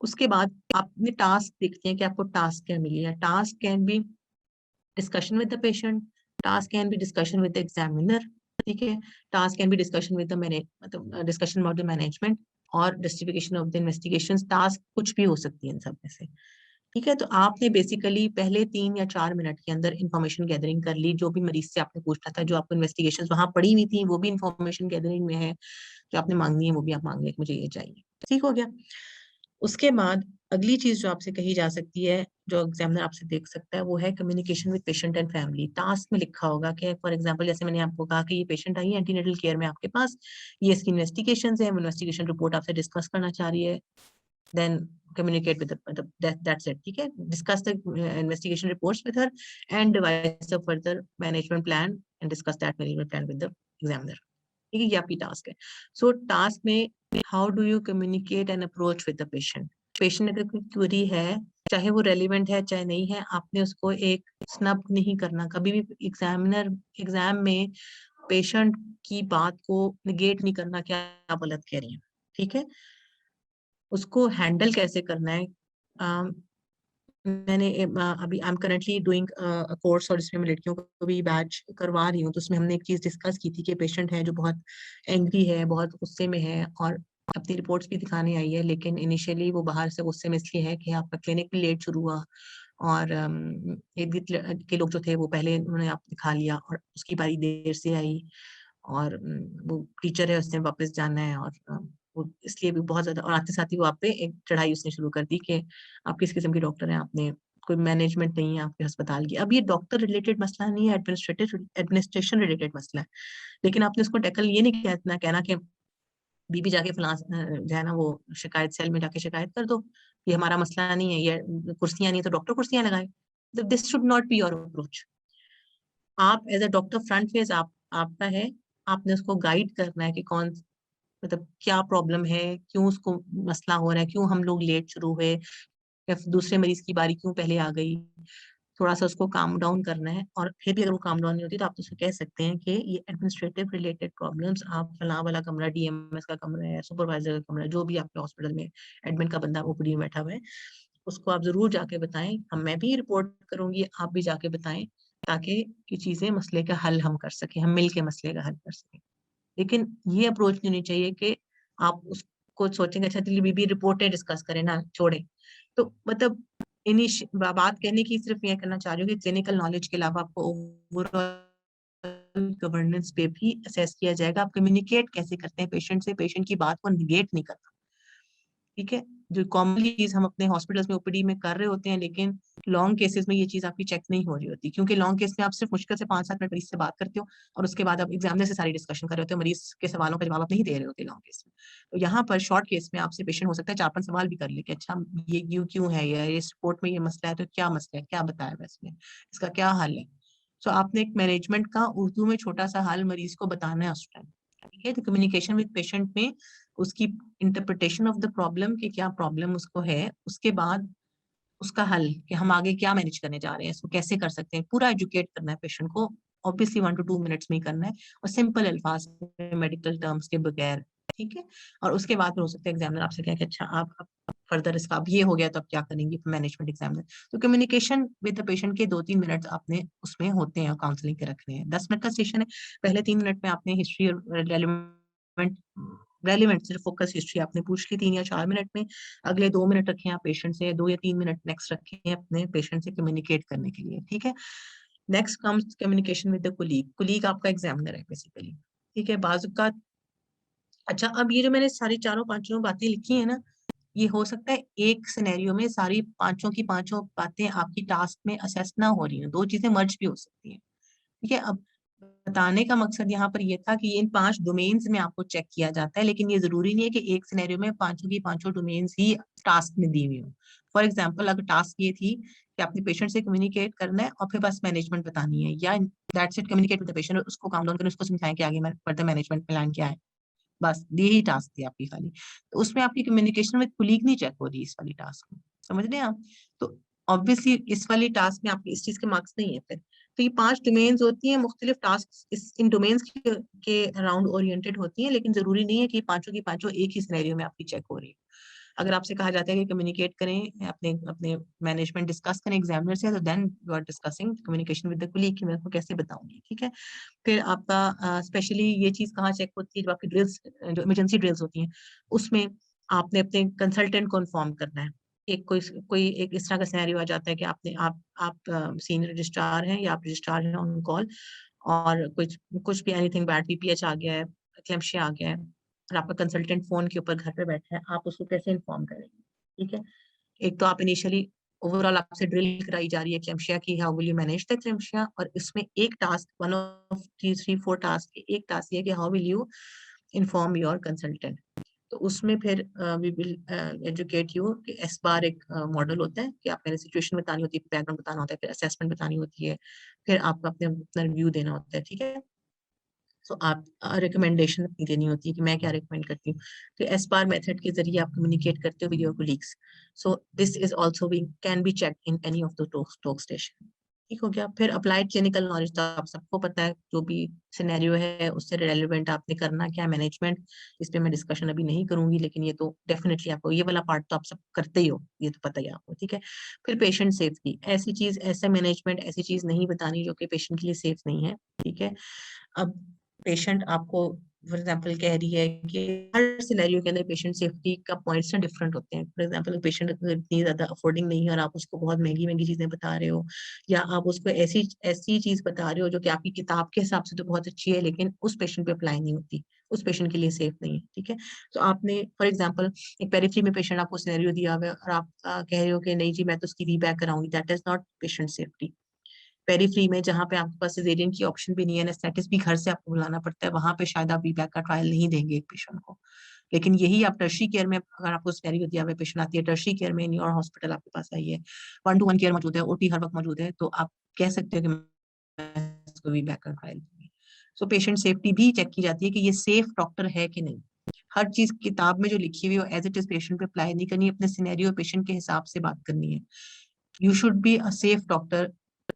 उसके बाद आपने टास्क देखते हैं कि आपको टास्क क्या मिली है। Task can be discussion with the patient, task can be discussion with the examiner. ठीक है, task can be discussion with the मतलब डिस्कशन अबाउट द मैनेजमेंट और justification of the investigation. Task कुछ भी हो सकती है इन सब में से। ठीक है, तो आपने बेसिकली पहले 3 या 4 मिनट के अंदर इंफॉर्मेशन गैदरिंग कर ली, जो भी मरीज से आपने पूछना था, जो आपको इन्वेस्टिगेशन वहां पड़ी हुई थी वो भी इंफॉर्मेशन गैदरिंग में है, जो आपने मांगनी है वो भी आप मांग लें कि मुझे ये चाहिए। ठीक हो गया। उसके बाद अगली चीज जो आपसे कही जा सकती है, जो एग्जामिनर आपसे देख सकता है, वो है communication with patient and family. Task में लिखा होगा कि फॉर एग्जांपल, जैसे मैंने आपको कहा कि ये पेशेंट आई है एंटीनेटल केयर में आपके पास, ये इसकी इन्वेस्टिगेशन है, इन्वेस्टिगेशन रिपोर्ट आपसे डिस्कस करना चाह रही है, then communicate with that's it. ठीक है, discuss the investigation reports with her and devise a further management plan and discuss that management plan with the examiner. ठीक है, ये आपकी टास्क है। सो टास्क में how do you communicate and approach with the patient. Patient अगर कोई query है, चाहे वो रेलिवेंट है चाहे नहीं है, आपने उसको एक स्नब नहीं करना कभी भी। एग्जामिनर एग्जाम में पेशेंट की बात को निगेट नहीं करना कि आप गलत कह रही हैं। ठीक है, उसको हैंडल कैसे करना है। मैंने अभी I am currently doing course, और इसमें मैं लड़कियों को भी बैच करवा रही हूँ, तो उसमें हमने एक चीज डिस्कस की थी कि पेशेंट है जो बहुत एंग्री है, बहुत गुस्से में है, और अपनी रिपोर्ट्स भी दिखाने आई है, लेकिन इनिशियली वो बाहर से गुस्से में इसलिए है कि आपका क्लिनिक भी लेट शुरू हुआ, और इर्द के लोग जो थे वो पहले उन्होंने आप दिखा लिया, और उसकी बारी देर से आई, और वो टीचर है, उसने वापस जाना है, और वो इसलिए भी बहुत ज्यादा, और आते साथ ही वो आप पे एक चढ़ाई उसने शुरू कर दी कि आप किस किस्म के डॉक्टर हैं, आपने कोई मैनेजमेंट नहीं है आपके अस्पताल की। अब ये डॉक्टर रिलेटेड मसला नहीं है, एडमिनिस्ट्रेशन रिलेटेड मसला है, लेकिन आपने उसको टैकल ये नहीं कहना कि बीबी जाके फलां जो है ना वो शिकायत सेल में जाके शिकायत कर दो, ये हमारा मसला नहीं है, ये कुर्सियां नहीं है तो डॉक्टर कुर्सियां लगाए। This should not be your approach. आप as a doctor front face आपका है, आपने उसको गाइड करना है कि कौन, मतलब क्या प्रॉब्लम है, क्यों उसको मसला हो रहा है, क्यों हम लोग लेट शुरू हुए, या फिर दूसरे मरीज की बारी क्यों पहले आ गई। थोड़ा सा उसको काम डाउन करना है, और फिर भी अगर वो काम डाउन नहीं होती तो आप उसको कह सकते हैं कि ये एडमिनिस्ट्रेटिव रिलेटेड प्रॉब्लम्स, आप फलां वाला कमरा, डीएमएस का कमरा है, सुपरवाइजर का कमरा, जो भी आपके हॉस्पिटल में एडमिन का बंदा ओपीडी में बैठा हुआ है, उसको आप जरूर जाके बताएं। हम, मैं भी रिपोर्ट करूंगी, आप भी जाके बताएं, ताकि ये चीजें, मसले का हल हम कर सकें, हम मिल के मसले का हल कर सकें। लेकिन ये अप्रोच नहीं होनी चाहिए कि आप उसको सोचेंगे अच्छा चलिए बीबी रिपोर्टें डिस्कस करें ना, छोड़े। तो मतलब बात कहने की सिर्फ ये करना चाह रही हूँ कि क्लिनिकल नॉलेज के अलावा आपको ओवरऑल गवर्नेंस पे भी असेस किया जाएगा, आप कम्युनिकेट कैसे करते हैं पेशेंट से, पेशेंट की बात को निगेट नहीं करना। ठीक है, जो कॉमनली चीज हम अपने हॉस्पिटल्स में ओपीडी में कर रहे होते हैं, लेकिन लॉन्ग केसेस में ये चीज आपकी चेक नहीं हो रही होती, क्योंकि लॉन्ग केस में आप सिर्फ मुश्किल से 5-7 मिनट मरीज से बात करते हो, और उसके बाद आप एग्जामिनर से सारी डिस्कशन कर रहे होते हो, मरीज के सवालों का जवाब आप नहीं दे रहे होते लॉन्ग केस में। तो यहाँ पर शॉर्ट केस में आपसे पेशेंट हो सकता है 4-5 सवाल भी कर ले कि अच्छा ये क्यों है, या इस रिपोर्ट में ये मसला है तो क्या मसला है, क्या बताया है इसमें, इसका क्या हल है। सो आपने एक मैनेजमेंट का उर्दू में छोटा सा हल मरीज को बताना है उस टाइम। ठीक है, तो कम्युनिकेशन विद पेशेंट में उसकी इंटरप्रिटेशन ऑफ द प्रॉब्लम, कि क्या प्रॉब्लम उसको है, उसके बाद उसका हल कि हम आगे क्या मैनेज करने जा रहे हैं, इसको कैसे कर सकते हैं, पूरा एजुकेट करना है पेशेंट को। ऑब्वियसली 1 to 2 मिनट्स में ही करना है, और सिंपल अल्फाज में, मेडिकल टर्म्स के बगैर। ठीक है। और उसके बाद फिर हो सकता है एग्जामिनर आपसे कहे कि अच्छा आप फर्दर इसका अब ये हो गया तो अब क्या करेंगे मैनेजमेंट एग्जामिनर। तो कम्युनिकेशन विद द पेशेंट के 2-3 मिनट आपने उसमें होते हैं काउंसलिंग के रखने हैं। 10 मिनट का सेशन है, पहले 3 मिनट में आपने हिस्ट्री और रेलिवेंट सिर्फ फोकस हिस्ट्री आपने पूछ ली 3 या 4 मिनट में। अगले 2 मिनट रखे आप पेशेंट से, 2 या 3 मिनट नेक्स्ट रखे हैं अपने पेशेंट से कम्युनिकेट करने के लिए, ठीक है। Next comes communication with the colleague. Colleague आपका एग्जामिनर है बेसिकली, ठीक है। बाजू का अच्छा, अब ये जो मैंने सारी चारों पांचों बातें लिखी है ना, ये हो सकता है एक सिनेरियो में सारी पांचों की पांचों बातें आपकी टास्क में असेस ना हो रही हैं, 2 चीजें मर्ज भी हो सकती हैं, ठीक है। अब बताने का मकसद यहाँ पर ये था कि इन 5 डोमेन्स में आपको चेक किया जाता है, लेकिन ये जरूरी नहीं है कि एक सिनेरियो में पांचों की पांचों डोमेन्स ही टास्क में दी हुई हो। फॉर एग्जाम्पल, अगर टास्क ये थी कि अपने पेशेंट से कम्युनिकेट करना है और फिर बस मैनेजमेंट बतानी है, या that's it, communicate with the patient, उसको काम डाउन करें, उसको समझाएं कि आगे फर्दर मैनेजमेंट प्लान क्या है, बस यही टास्क थी आपकी खाली। तो उसमें आपकी कम्युनिकेशन विद कुलीग नहीं चेक हो रही इस वाली टास्क में, समझ रहे हैं आप। तो ऑब्वियसली इस वाली टास्क में आपके इस चीज के मार्क्स नहीं है फिर। तो ये 5 डोमेन्स होती हैं, मुख्तलिफ टास्क इन डोमेन्स के अराउंड ओरिएंटेड होती हैं, लेकिन जरूरी नहीं है कि पांचों की पांचों एक ही सिनेरियो में आपकी चेक हो रही है। अगर आपसे कहा जाता है कि कम्युनिकेट करें अपने अपने मैनेजमेंट डिस्कस करें एग्जामिनर से, तो then you are discussing communication with the colleague कि मैं उसको कैसे बताऊंगी, ठीक है। फिर आपका स्पेशली ये चीज कहाँ चेक होती है, जो आपकी ड्रिल्स, जो इमरजेंसी ड्रिल्स होती हैं, उसमें आपने अपने कंसल्टेंट को इन्फॉर्म करना है। एक कोई एक इस तरह का सिनेरियो आ जाता है कि आप सीनियर रजिस्ट्रार हैं या आप रजिस्ट्रार हैं ऑन कॉल, और कुछ भी एनीथिंग बैड, पीपीएच आ गया है, एक्लेम्पशिया आ गया है, और आपका कंसल्टेंट फोन के ऊपर घर पे बैठा है, आप उसको कैसे इन्फॉर्म करेंगे, ठीक है। एक तो आप इनिशियली ओवरऑल आपसे ड्रिल कराई जा रही है क्लेम्शिया की, how will you manage the eclampsia, और इसमें एक टास्क, वन ऑफ 3-4 टास्क, एक टास्क ये कि how will you inform your consultant. तो उसमें फिर वी विल एजुकेट यू कि एस बार एक मॉडल होता है कि आपने सिचुएशन बतानी होती है, बैकग्राउंड बताना होता है, फिर असेसमेंट बतानी होती है, फिर आपको अपना रिव्यू देना होता है, ठीक है। सो आप रिकमेंडेशन अपनी देनी होती है कि मैं क्या रिकमेंड करती हूँ। तो एस्पार मेथड के जरिए आप कम्युनिकेट करते हो with your colleagues. So this is also be can be check in any of the talk station, ठीक हो गया। फिर अप्लाइड क्लिनिकल नॉलेज तो आप सबको पता है, जो भी सिनेरियो है उससे रिलेवेंट आपने करना क्या है, मैनेजमेंट, इस पे मैं डिस्कशन अभी नहीं करूंगी, लेकिन ये तो डेफिनेटली आपको ये वाला पार्ट तो आप सब करते ही हो, ये तो पता ही है आपको, ठीक है। फिर पेशेंट सेफ्टी, ऐसी चीज, ऐसा मैनेजमेंट, ऐसी चीज नहीं बतानी जो कि पेशेंट के लिए सेफ नहीं है, ठीक है। अब पेशेंट आपको फॉर एग्जाम्पल कह रही है कि हर सिनेरियो के अंदर पेशेंट सेफ्टी का पॉइंट्स ना डिफरेंट होते हैं। फॉर एग्जाम्पल पेशेंट इतनी ज्यादा अफोर्डिंग नहीं है और आप उसको बहुत महंगी महंगी चीजें बता रहे हो, या आप उसको ऐसी ऐसी चीज बता रहे हो जो कि आपकी किताब के हिसाब से तो बहुत अच्छी है लेकिन उस पेशेंट पे अप्लाई नहीं होती, उस पेशेंट के लिए सेफ नहीं है, ठीक है। तो आपने फॉर एग्जाम्पल एक पेरिफेरी में पेशेंट आपको सिनेरियो दिया हुआ है और आप कह रहे हो कि नहीं जी मैं तो उसकी रीबैक कराऊंगी, that is not patient safety. Periphery में जहाँ पे आपके पास सिजेरियन की ऑप्शन भी नहीं है, एनेस्थेटिस्ट भी घर से आपको बुलाना पड़ता है, वहां पे शायद आप वीबैक का ट्रायल नहीं देंगे एक पेशेंट को। लेकिन यही आप टर्शरी केयर में, अगर आपको सिनेरियो दिया हुआ पेशेंट आती है टर्शरी केयर में, इन योर हॉस्पिटल आपके पास आई है, 1-to-1 केयर मौजूद है, ओटी हर वक्त मौजूद है, तो आप कह सकते हो कि मैं इसको वीबैक का ट्रायल दूंगी। सो पेशेंट सेफ्टी भी चेक की जाती है कि ये सेफ डॉक्टर है कि नहीं। हर चीज किताब में जो लिखी हुई है एज इट इज पेशेंट पे अप्लाई नहीं करनी, अपने सिनेरियो पेशेंट के हिसाब से बात करनी है। You should be a safe doctor,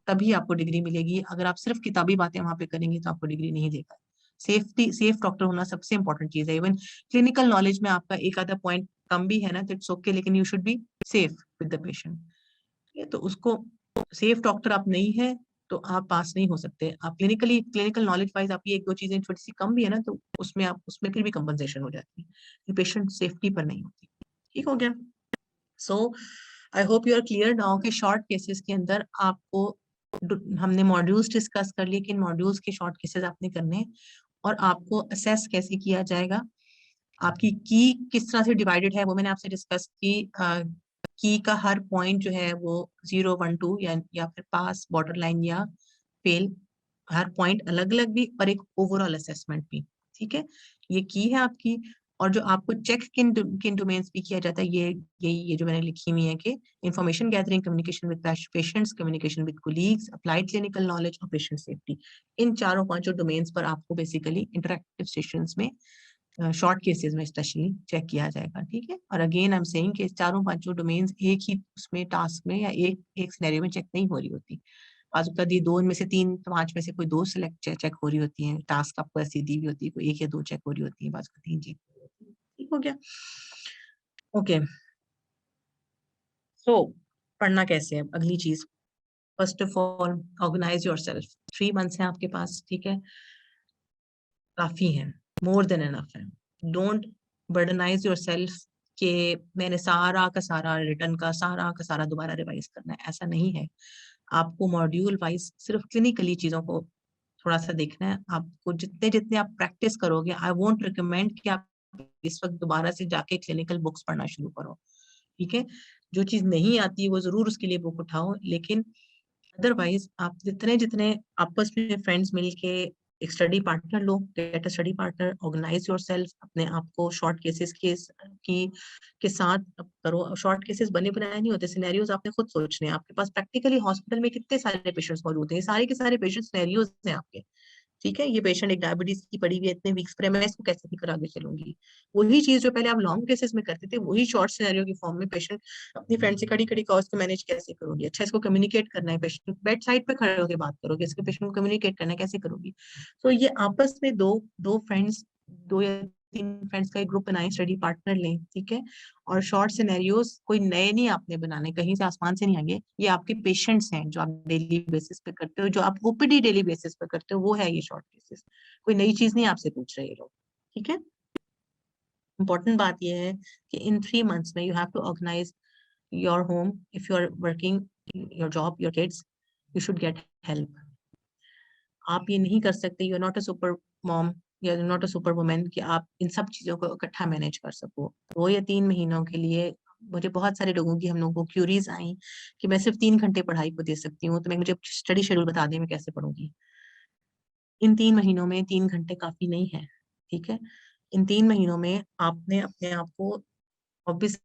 तभी आपको डिग्री मिलेगी। अगर आप सिर्फ किताबी बातें वहां पे करेंगे तो आपको डिग्री नहीं देगा। सेफ्टी, सेफ डॉक्टर होना सबसे इंपॉर्टेंट चीज है। इवन क्लिनिकल नॉलेज में आपका एक आधा पॉइंट कम भी है ना तो इट्स ओके, लेकिन you should be safe with the patient. तो उसको सेफ डॉक्टर आप नहीं है तो आप पास नहीं हो सकते। आप क्लिनिकल नॉलेज वाइज आपकी एक दो चीजें थोड़ी सी कम भी है ना तो उसमें फिर भी कंपनसेशन हो जाती है, पेशेंट सेफ्टी पर नहीं होती, ठीक हो गया। So I hope you are clear now कि शॉर्ट केसेस के अंदर आपको हमने मॉड्यूल्स डिस्कस कर लिए कि इन मॉड्यूल्स के शॉर्ट केसेस आपने करने हैं, और आपको असेस कैसे किया जाएगा, आपकी की किस तरह से डिवाइडेड है वो मैंने आपसे डिस्कस की। की का हर पॉइंट जो है वो 0, 1, 2 या फिर पास, बॉर्डर लाइन या फेल, हर पॉइंट अलग अलग भी, और एक ओवरऑल असेसमेंट भी, ठीक है। ये की है आपकी। और जो आपको चेक किन किन डोमेन्स भी किया जाता है, ये जो मैंने लिखी हुई है कि information gathering, communication with patients, communication with colleagues, applied clinical knowledge और पेशेंट सेफ्टी, इन चारों पांचों डोमेन्स पर आपको बेसिकली इंटरेक्टिव सेशंस में शॉर्ट केसेस में स्पेशली चेक किया जाएगा, ठीक है। और अगेन आई एम सेइंग कि चारों पांचों डोमेन्स एक ही उसमें टास्क में या एक एक सिनेरियो में चेक नहीं हो रही होती। आज का दी 2 में से 3, 5 में से कोई 2 सिलेक्ट चेक हो रही होती है, टास्क आपको ऐसी दी हुई होती है, कोई 1 या 2 चेक हो रही होती है, बाज का 3 चेक। ठीक हो गया? ओके, सो पढ़ना कैसे है, अगली चीज। First of all organise yourself. 3 months है आपके पास, ठीक है, काफी है, मोर देन एनफ है। डोंट बर्डनाइज योरसेल्फ कि मैंने सारा का सारा रिटर्न का सारा दोबारा रिवाइज करना है, ऐसा नहीं है। आपको मॉड्यूल वाइज सिर्फ क्लिनिकली चीजों को थोड़ा सा देखना है। आपको जितने जितने आप प्रैक्टिस करोगे, आई वोंट रिकमेंड कि आप इस वक्त दोबारा से जाके क्लिनिकल बुक्स पढ़ना शुरू करो, ठीक है। जो चीज नहीं आती वो जरूर उसके लिए बुक उठाओ, लेकिन अदरवाइज आप जितने जितने आपस में फ्रेंड्स मिलके एक स्टडी पार्टनर लो, get a study partner, organise yourself, अपने आप को शॉर्ट केसेस की के साथ करो। शॉर्ट केसेस बने बनाए नहीं होते, सिनेरियोज आपने खुद सोचने हैं। आपके पास प्रैक्टिकली हॉस्पिटल में कितने सारे पेशेंट्स मौजूद हैं, सारे के सारे पेशेंट सिनेरियोज हैं आपके, ठीक है। ये पेशेंट एक डायबिटीज की पड़ी हुई है इतने वीक्स पर है, मैं इसको कैसे भी कर आगे चलूंगी। वही चीज जो पहले आप लॉन्ग केसेस में करते थे, वही शॉर्ट सिनेरियो की फॉर्म में पेशेंट अपनी फ्रेंड से खड़ी खड़ी कॉस्ट को मैनेज कैसे करोगी। अच्छा, इसको कम्युनिकेट करना है, पेशेंट बेड साइड पे खड़े होकर बात करोगे, इसके पेशेंट को कम्युनिकेट करना है, कैसे करोगी। तो ये आपस में दो दो फ्रेंड्स, 2 या 3 फ्रेंड्स का एक ग्रुप बनाए, स्टडी पार्टनर लें, ठीक है। और शॉर्ट सिनेरियोज कोई नए नहीं आपने बनाने, कहीं से आसमान से नहीं आएंगे, ये आपके पेशेंट्स हैं जो आप डेली बेसिस पे करते हो, जो आप ओपीडी डेली बेसिस पे करते हो, वो है ये शॉर्ट केसेस। कोई नई चीज नहीं आपसे पूछ रहे ये लोग, ठीक है। इंपॉर्टेंट बात ये है कि इन 3 मंथ्स में you have to organise your home. If you are working your job, your kids, you should get help. आप ये नहीं कर सकते, you are not a super mom या नॉट अ सुपर वुमेन कि आप इन सब चीजों को इकट्ठा मैनेज कर सको। 2 या 3 महीनों के लिए मुझे बहुत सारे लोगों की, हम लोगों को क्यूरीज आई कि मैं सिर्फ 3 घंटे पढ़ाई को दे सकती हूँ, तो मैं मुझे स्टडी शेड्यूल बता दें मैं कैसे पढ़ूंगी। इन 3 महीनों में 3 घंटे काफी नहीं है, ठीक है। इन 3 महीनों में आपने अपने आप को ऑब्वियसली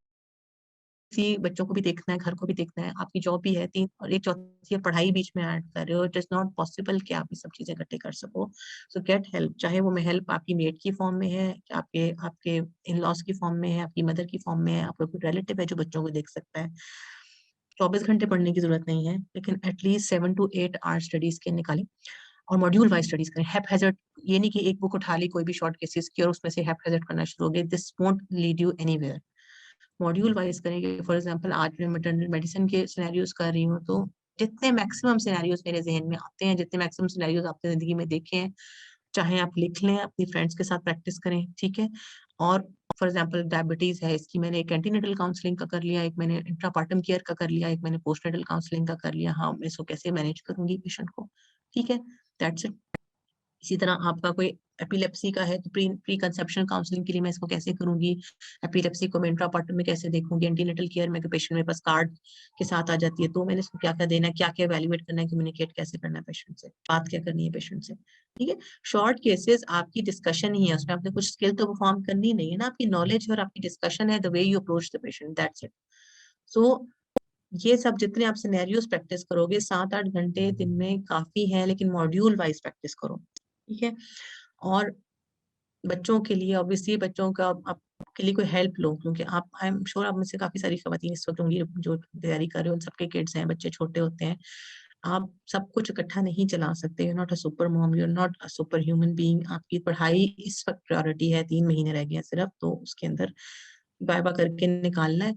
बच्चों को भी देखना है, घर को भी देखना है, आपकी जॉब भी है, 3 और एक चौथी पढ़ाई बीच में ऐड कर रहे हो। इट इज नॉट पॉसिबल कि आप ये सब चीजें इकट्ठे कर सको। सो गेट हेल्प, चाहे वो हेल्प आपकी मेड की फॉर्म में है, आपके आपके इन लॉज की फॉर्म में है, आपकी मदर की फॉर्म में है, आपका कोई रिलेटिव है जो बच्चों को देख सकता है। 24 घंटे पढ़ने की जरूरत नहीं है, लेकिन एटलीस्ट 7 to 8 आवर स्टडीज के निकालें और मॉड्यूल वाइज स्टडीज करें। हैप हैजर्ड ये नहीं कि एक बुक उठा ली कोई भी शॉर्ट केसेस की और उसमें से हैप हैजर्ड करना शुरू हो गए, this won't lead you anywhere. Module wise करेंगे। फॉर एग्जांपल आज मैं मैटरनल मेडिसिन के सिनेरियोज कर रही हूँ, तो जितने मैक्सिमम सिनेरियोज मेरे जहन में आते हैं, जितने मैक्सिमम सिनेरियोज आपने जिंदगी में देखे हैं, चाहे आप लिख लें, अपनी फ्रेंड्स के साथ प्रैक्टिस करें, ठीक है। और फॉर एग्जांपल डायबिटीज है, इसकी मैंने एक एंटीनेटल काउंसलिंग का कर लिया, एक मैंने इंट्रापार्टम केयर का कर लिया, एक मैंने पोस्टनेटल काउंसलिंग का कर लिया। हाँ, मैं इसको कैसे मैनेज करूंगी पेशेंट को, ठीक है, दैट्स इट। इसी तरह आपका कोई एपिलेप्सी का है तो प्री कंसेप्शन काउंसलिंग के लिए मैं इसको कैसे करूंगी, एपिलेप्सी को मैं इंट्रापार्टम में कैसे देखूंगी, एंटीनेटल केयर में पेशेंट मेरे पास कार्ड के साथ आ जाती है तो मैंने इसको क्या क्या देना है, क्या क्या एवेल्युएट करना है, कम्युनिकेट कैसे करना है पेशेंट से, बात क्या करनी है पेशेंट से, ठीक है। शॉर्ट केसेस आपकी डिस्कशन ही है, उसमें आपने कुछ स्किल तो परफॉर्म करनी नहीं है ना, आपकी नॉलेज और आपकी डिस्कशन है, the way you approach the patient, that's it. So ये सब जितने आप सिनेरियोस प्रैक्टिस करोगे, 7-8 घंटे दिन में काफी है, लेकिन मॉड्यूल वाइज प्रैक्टिस करो, ठीक है। और बच्चों के लिए ऑब्वियसली बच्चों का आपके लिए कोई हेल्प लो, क्योंकि आप आई एम श्योर आप में से काफी सारी खवातीन इस वक्त होंगी जो तैयारी कर रहे हो, उन सबके किड्स हैं, बच्चे छोटे होते हैं। आप सब कुछ इकट्ठा नहीं चला सकते, you not a super mom, you not a super human being. आपकी पढ़ाई इस वक्त प्रायोरिटी है, 3 महीने रह गए हैं सिर्फ, तो उसके अंदर वाइवा करके निकालना है।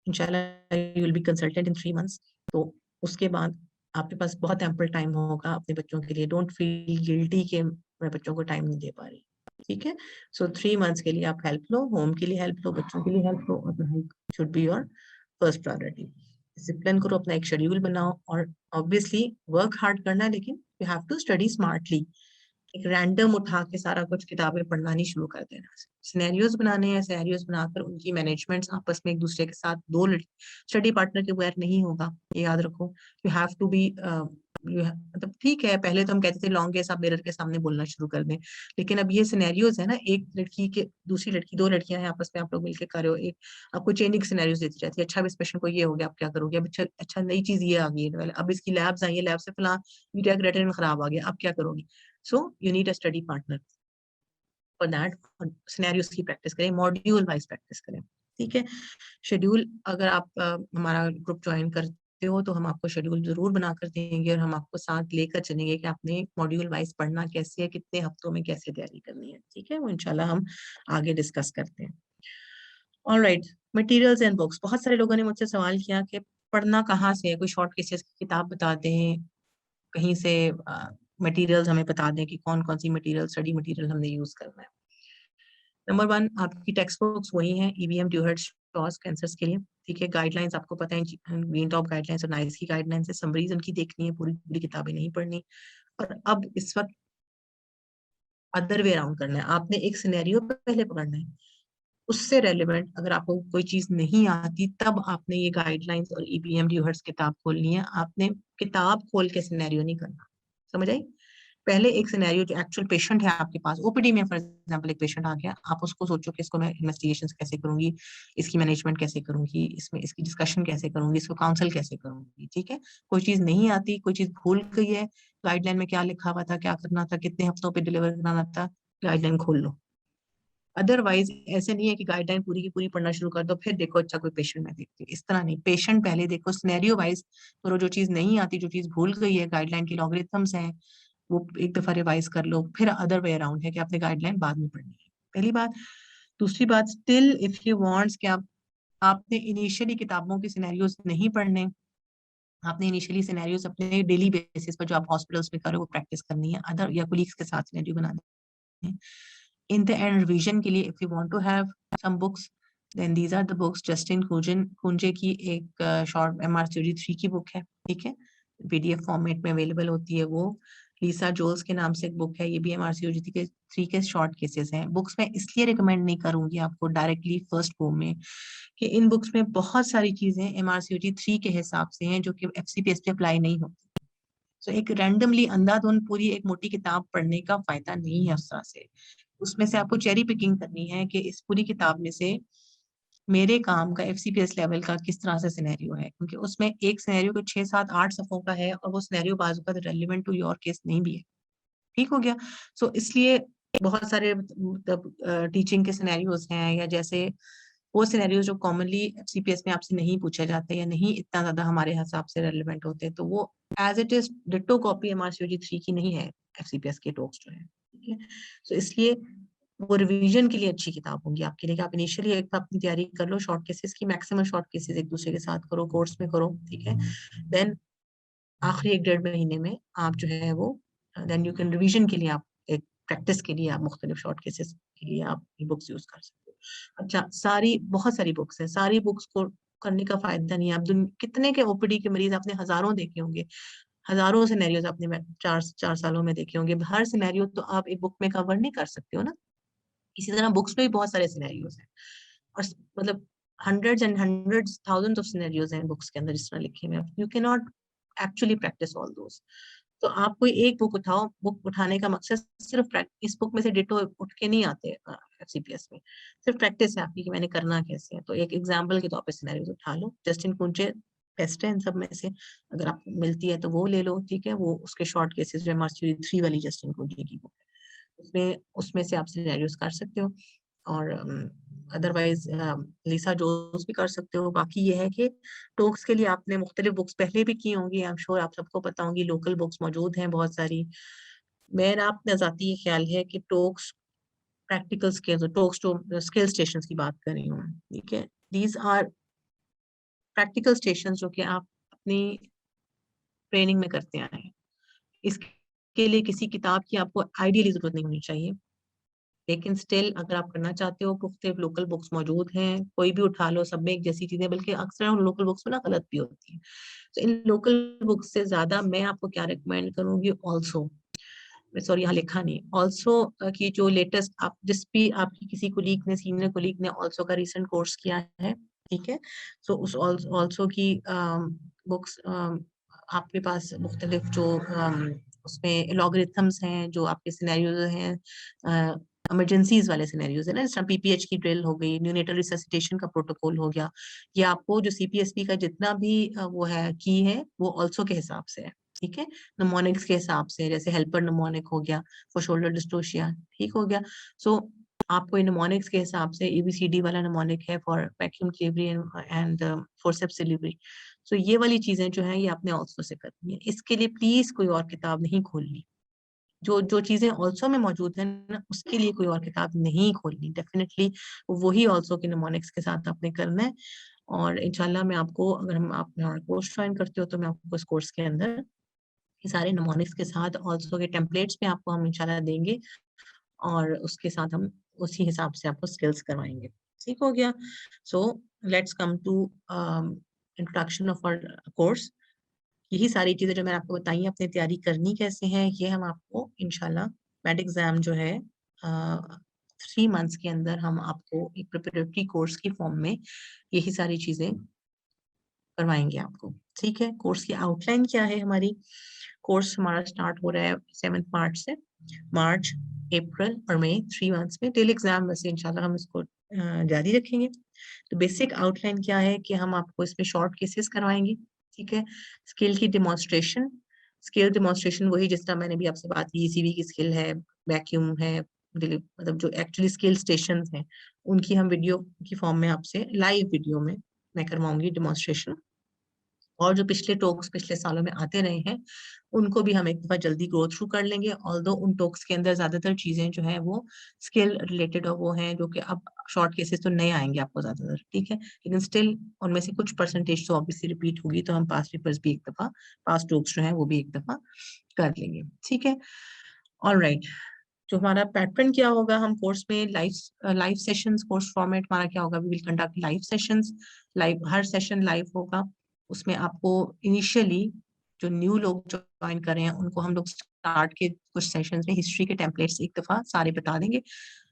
इंशाल्लाह you will be consultant in 3 months, तो उसके बाद आपके पास बहुत एम्पल टाइम होगा अपने बच्चों के लिए। डोंट फील गिल्टी कि मैं बच्चों को टाइम नहीं दे पा रही, ठीक है। सो 3 मंथ्स के लिए आप हेल्प लो, होम के लिए हेल्प लो, बच्चों के लिए हेल्प लो, और पढ़ाई should be your first priority. Discipline करो, अपना एक शेड्यूल बनाओ, और ऑब्वियसली वर्क हार्ड करना है, लेकिन you have to study smartly. एक रैंडम उठा के सारा कुछ किताबें पढ़ना नहीं शुरू कर देना। सिनेरियोज बनाने हैं, सिनेरियोज बनाकर उनकी मैनेजमेंट्स आपस में एक दूसरे के साथ, दो स्टडी पार्टनर के बगैर नहीं होगा, ये याद रखो। यू हैव टू बी मतलब ठीक है, पहले तो हम कहते थे लॉन्ग केस आप मिरर के सामने बोलना शुरू कर दें, लेकिन अब ये सिनेरियोज है ना, एक लड़की के दूसरी लड़की, 2 लड़कियां हैं आपस में, आप लोग मिलकर कर रहे हो, एक आपको चेंजिंग सिनेरियोज देती रहती है। अच्छा, अब इस पेशेंट को ये हो गया, आप क्या करोगे, अब अच्छा नई चीज ये आ गई है, अब इसकी लैब्स आई है, लैब से फला यूरिया क्रिएटिनिन खराब आ गया, आप क्या करोगे। So you need a study partner for that। Scenarios की प्रैक्टिस करें, मॉड्यूल वाइज प्रैक्टिस करें, ठीक है। शेड्यूल अगर आप हमारा ग्रुप ज्वाइन करते हो तो हम आपको शेड्यूल जरूर बनाकर देंगे, और हम आपको साथ लेकर चलेंगे कि आपने मॉड्यूल वाइज पढ़ना कैसे है, कितने हफ्तों में कैसे तैयारी करनी है, ठीक है। वो इंशाल्लाह हम आगे डिस्कस करते हैं। Alright, materials and books. बहुत सारे लोगों ने मुझसे सवाल किया कि पढ़ना कहाँ से है, कोई शॉर्ट केसेस की किताब बता दें, कहीं से मटेरियल्स हमें बता दें कि कौन कौन सी मटेरियल, स्टडी मटेरियल हमने यूज करना है। नंबर 1, आपकी टेक्स्ट बुक्स वही हैं, ईबीएम, ड्यूहर्ट, शॉस, कैंसर्स के लिए, ठीक है। गाइडलाइंस आपको पता है, ग्रीन टॉप गाइडलाइंस और नाइस की गाइडलाइंस है, समरीज उनकी देखनी है, पूरी पूरी किताबें नहीं पढ़नी। और अब इस वक्त अदर वे अराउंड करना है, आपने एक सिनेरियो पहले पकड़ना है, उससे रेलिवेंट अगर आपको कोई चीज नहीं आती तब आपने ये गाइडलाइंस और ईबीएम ड्यूहर्ट्स किताब खोलनी है। आपने किताब खोल के सिनेरियो नहीं करना, समझ आई? पहले एक सिनेरियो, जो एक्चुअल पेशेंट है आपके पास, ओपीडी में फॉर एग्जांपल एक पेशेंट आ गया, आप उसको सोचो कि इसको मैं इन्वेस्टिगेशन कैसे करूंगी, इसकी मैनेजमेंट कैसे करूंगी, इसमें इसकी डिस्कशन कैसे करूंगी, इसको काउंसल कैसे करूंगी, ठीक है। कोई चीज नहीं आती, कोई चीज भूल गई है, गाइडलाइन में क्या लिखा हुआ था, क्या करना था, कितने हफ्तों पे डिलीवर कराना था, गाइडलाइन खोल लो। अदरवाइज ऐसे नहीं है कि गाइडलाइन पूरी की पूरी पढ़ना शुरू कर दो फिर देखो अच्छा कोई पेशेंट मैं देखती हूँ, इस तरह नहीं। पेशेंट पहले देखो, सिनेरियो वाइज करो, जो चीज नहीं आती, जो चीज भूल गई है, गाइडलाइन की लॉगरिथम्स हैं, वो एक दफा रिवाइज कर लो। फिर अदर वे अराउंड है कि आपने गाइडलाइन बाद में पढ़नी है, पहली बात। दूसरी बात, स्टिल इफ यू वांट्स कि आपने इनिशियली किताबों के सिनेरियोज नहीं पढ़ने, आपने इनिशियली सिनेरियोज अपने डेली बेसिस पर जो आप हॉस्पिटल्स में करो वो प्रैक्टिस करनी है, अदर या कोलीग्स के साथ सिनेरियो बनाने हैं। इन द एंड रिवीजन के लिए if you want to have some books, then these are the books. Justin कुंजे की एक शॉर्ट MRCOG 3 की बुक है, ठीक है, PDF फॉर्मेट में अवेलेबल होती है वो। लीसा जोल्स के नाम से एक बुक है, ये भी MRCOG 3 के शॉर्ट केसेस हैं। बुक्स मैं इसलिए रिकमेंड नहीं करूंगी आपको डायरेक्टली फर्स्ट गो में कि इन बुक्स में बहुत सारी चीजें MRCOG 3 के हिसाब से हैं जो कि FCPS पे अप्लाई नहीं होती। तो एक रैंडमली अंधाधुंध पूरी एक मोटी किताब पढ़ने का फायदा नहीं है उस तरह से। उसमें से आपको चेरी पिकिंग करनी है कि इस पूरी किताब में से मेरे काम का FCPS लेवल का किस तरह से सिनेरियो है, क्योंकि उसमें एक सिनेरियो को 6, 7, 8 सफों का है और वो सिनेरियो बाजू का रेलिवेंट टू योर केस नहीं भी है, ठीक हो गया। सो इसलिए बहुत सारे मतलब टीचिंग के सिनेरियोज हैं, या जैसे वो सिनेरियोज जो कॉमनली FCPS में आपसे नहीं पूछे जाते या नहीं इतना ज्यादा हमारे हिसाब से रेलिवेंट होते, तो वो as it is ditto copy MRCOG 3 की नहीं है FCPS के टॉक्स जो है, ठीक है। सो इसलिए वो रिवीजन के लिए अच्छी किताब होंगी आपके लिए कि आप इनिशियली एक बार अपनी तैयारी कर लो शॉर्ट केसेस की, मैक्सिमम शॉर्ट केसेस एक दूसरे के साथ करो, कोर्स में करो, ठीक है। देन आखिरी 1-1.5 महीने में आप जो है वो देन यू कैन रिवीजन के लिए आप एक प्रैक्टिस के लिए आप मुख्तलिफ शॉर्ट केसेस के लिए आप बुक्स यूज कर सकते हो। अच्छा, बहुत सारी बुक्स हैं, सारी बुक्स को करने का फायदा नहीं है। आप कितने के OPD के मरीज आपने हजारों देखे होंगे, हजारों सिनेरियोज आपने 4 सालों में देखे होंगे, हर सिनेरियो तो आप एक बुक में कवर नहीं कर सकते हो ना। इसी तरह बुक्स में भी बहुत सारे सिनेरियोज हैं, और मतलब hundreds and hundreds thousands of scenarios हैं बुक्स के अंदर जिस तरह लिखे हुए हैं, you can not actually practice all those. तो आप कोई एक बुक उठाओ, बुक उठाने का मकसद सिर्फ इस बुक में से डिटो उठ के नहीं आते FCPS में, सिर्फ प्रैक्टिस है आपकी कि मैंने करना कैसे है। तो एक एग्जाम्पल के तौर पर सिनेरियोज उठा लो, जस्टिन कुंचे बेस्ट है इन सब में से, अगर आपको मिलती है तो वो ले लो, ठीक है। वो उसके शॉर्ट केसेस जो MRCOG 3 वाली जस्टिन कुंचे की बुक है, उसमें उसमें से आप सिनेरियोज कर सकते हो। और अदरवाइज लीसा जोस भी कर सकते हो। बाकी ये है कि टॉक्स के लिए आपने मुख्तलिफ बुक्स पहले भी की होंगी, आई एम श्योर आप सबको पता होंगी, लोकल बुक्स मौजूद हैं बहुत सारी। मेरा अपना जाती ये ख्याल है कि टॉक्स प्रैक्टिकल स्किल्स, टॉक्स तो स्किल स्टेशन की बात कर रही हूँ, ठीक है। दीज आर प्रैक्टिकल स्टेशन जो कि आप अपनी ट्रेनिंग में करते आए हैं। इसके लिए किसी किताब की आपको आइडियली जरूरत नहीं होनी चाहिए, लेकिन स्टिल अगर आप करना चाहते हो, मुख्तलिफ लोकल बुक्स मौजूद हैं, कोई भी उठा लो, सब में एक जैसी चीजें, बल्कि अक्सर उन लोकल बुक्स में ना गलत भी होती है। तो इन लोकल बुक्स से ज्यादा मैं आपको क्या रिकमेंड करूंगी, ऑल्सो, सॉरी यहाँ लिखा नहीं, ऑल्सो की जो लेटेस्ट आप जिस भी आपकी किसी कोलीग ने, सीनियर कोलीग ने ऑल्सो का रिसेंट कोर्स किया है, ठीक है। सो उस ऑल्सो की बुक्स आपके पास मुख्तलिफ जो उसमें लॉगरिथम्स हैं, जो आपके सिनेरियोज हैं, इमरजेंसीज वाले सिनेरियोज है ना, जैसे PPH की ड्रिल हो गई, न्यूनेटल रिससिटेशन का प्रोटोकॉल हो गया, ये आपको जो CPSP का जितना भी वो है की है वो ऑल्सो के हिसाब से है, ठीक है। नमोनिक्स के हिसाब से, जैसे हेल्पर नमोनिक हो गया फॉर शोल्डर डिस्टोशिया, ठीक हो गया। सो आपको नमोनिक्स के हिसाब से ABCD वाला नमोनिक है for vacuum delivery and forceps delivery. So ये वाली चीजें जो है ये आपने ऑल्सो से करनी है। इसके लिए प्लीज कोई और किताब नहीं खोलनी, जो जो चीजें ऑल्सो में मौजूद है ना, उसके लिए कोई और किताब नहीं खोलनी, डेफिनेटली वही ऑल्सो के निमोनिक्स के साथ आपने करना है। और इंशाल्लाह मैं आपको, अगर आप हमारा कोर्स ज्वाइन करते हो तो मैं आपको इस कोर्स के अंदर ये सारे निमोनिक्स के साथ ऑल्सो के टेम्पलेट्स में आपको हम इंशाल्लाह देंगे, और उसके साथ हम उसी हिसाब से आपको स्किल्स करवाएंगे। ठीक हो गया। So let's come to introduction of our course. यही सारी चीजें जो मैंने आपको बताई हैं, अपनी तैयारी करनी कैसे है, ये हम आपको इंशाल्लाह मेड एग्जाम जो है 3 मंथ्स के अंदर हम आपको एक प्रिपरेटरी कोर्स की फॉर्म में यही सारी चीजें करवाएंगे आपको। ठीक है। कोर्स की आउटलाइन क्या है हमारी? कोर्स हमारा स्टार्ट हो रहा है 7 मार्च से। मार्च, अप्रैल और मई 3 मंथ्स में टेल एग्जाम वैसे इंशाल्लाह हम इसको जारी रखेंगे। तो बेसिक आउटलाइन क्या है कि हम आपको इसमें शॉर्ट केसेस करवाएंगे। ठीक है। स्किल की डिमॉन्स्ट्रेशन, स्किल डिमॉन्स्ट्रेशन वही जिस तरह मैंने भी आपसे बात की, ईसीवी की स्किल है, वैक्यूम है, मतलब जो एक्चुअली स्किल स्टेशन हैं उनकी हम वीडियो की फॉर्म में आपसे लाइव वीडियो में मैं करवाऊंगी डिमॉन्स्ट्रेशन। और जो पिछले टॉक्स पिछले सालों में आते रहे हैं उनको भी हम एक दफा जल्दी गो थ्रू कर लेंगे। ऑल्दो उन टॉक्स के अंदर ज्यादातर चीजें जो है वो स्किल रिलेटेड और वो हैं जो कि अब शॉर्ट केसेस तो नहीं आएंगे आपको ज्यादातर। ठीक है। लेकिन स्टिल उनमें से कुछ परसेंटेज तो ऑब्वियसली रिपीट होगी, तो हम पास्ट पेपर्स भी एक दफा, पास्ट टॉक्स जो है वो भी एक दफा कर लेंगे। ठीक है। ऑलराइट। जो हमारा पैटर्न क्या होगा, हम कोर्स में live live sessions, course format हमारा क्या होगा, we will conduct live sessions. Live, हर सेशन लाइव होगा। उसमें आपको इनिशियली जो न्यू लोग ज्वाइन कर रहे हैं उनको हम लोग स्टार्ट के कुछ सेशंस में हिस्ट्री के टेम्पलेट्स एक दफा सारे बता देंगे,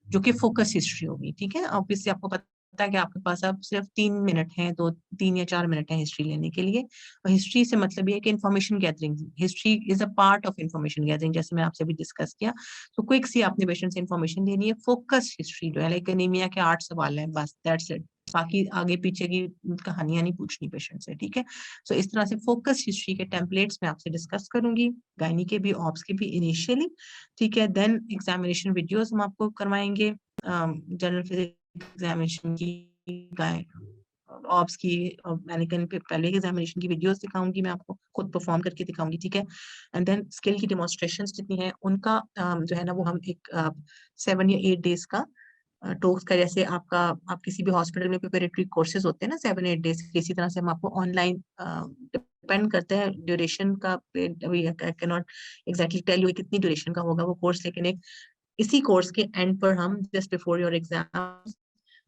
जो कि फोकस हिस्ट्री होगी। ठीक है। ऑब्वियसली आपको पता है कि आपके पास अब सिर्फ 3 मिनट हैं, तो 3 या 4 मिनट है हिस्ट्री लेने के लिए। और हिस्ट्री से मतलब ये है कि information gathering, history is a part of information gathering, जैसे मैं आपसे भी डिस्कस किया। तो क्विक सी आपने पेशेंट से इन्फॉर्मेशन लेनी है। फोकस हिस्ट्री जो है, लाइक एनीमिया के 8 सवाल हैं बस, दैट्स इट। बाकी आगे पीछे की कहानियां नहीं पूछनी पेशेंट से। ठीक है। सो इस तरह से फोकस हिस्ट्री के टेम्पलेट्स में आपसे डिस्कस करूंगी, गायनी के भी, ऑप्स के भी इनिशियली। ठीक है। देन एग्जामिनेशन वीडियोस हम आपको करवाएंगे, जनरल फिजिक्स एग्जामिनेशन की, ऑप्स की, मैनिकन पे पहले एग्जामिनेशन की वीडियोस दिखाऊंगी मैं आपको, खुद परफॉर्म करके दिखाऊंगी। ठीक है। एंड देन स्किल की डिमॉन्स्ट्रेशंस जितनी है उनका जो है ना वो हम एक 7 या 8 डेज का टॉक्स का, जैसे आपका, आप किसी भी हॉस्पिटल में प्रिपरेटरी कोर्सेज होते हैं ना 7 8 डेज के, इसी तरह से हम आपको ऑनलाइन, डिपेंड करता है ड्यूरेशन का, अभी I can not exactly tell you कितनी ड्यूरेशन का होगा वो कोर्स, लेकिन एक इसी कोर्स के एंड पर हम just before your exam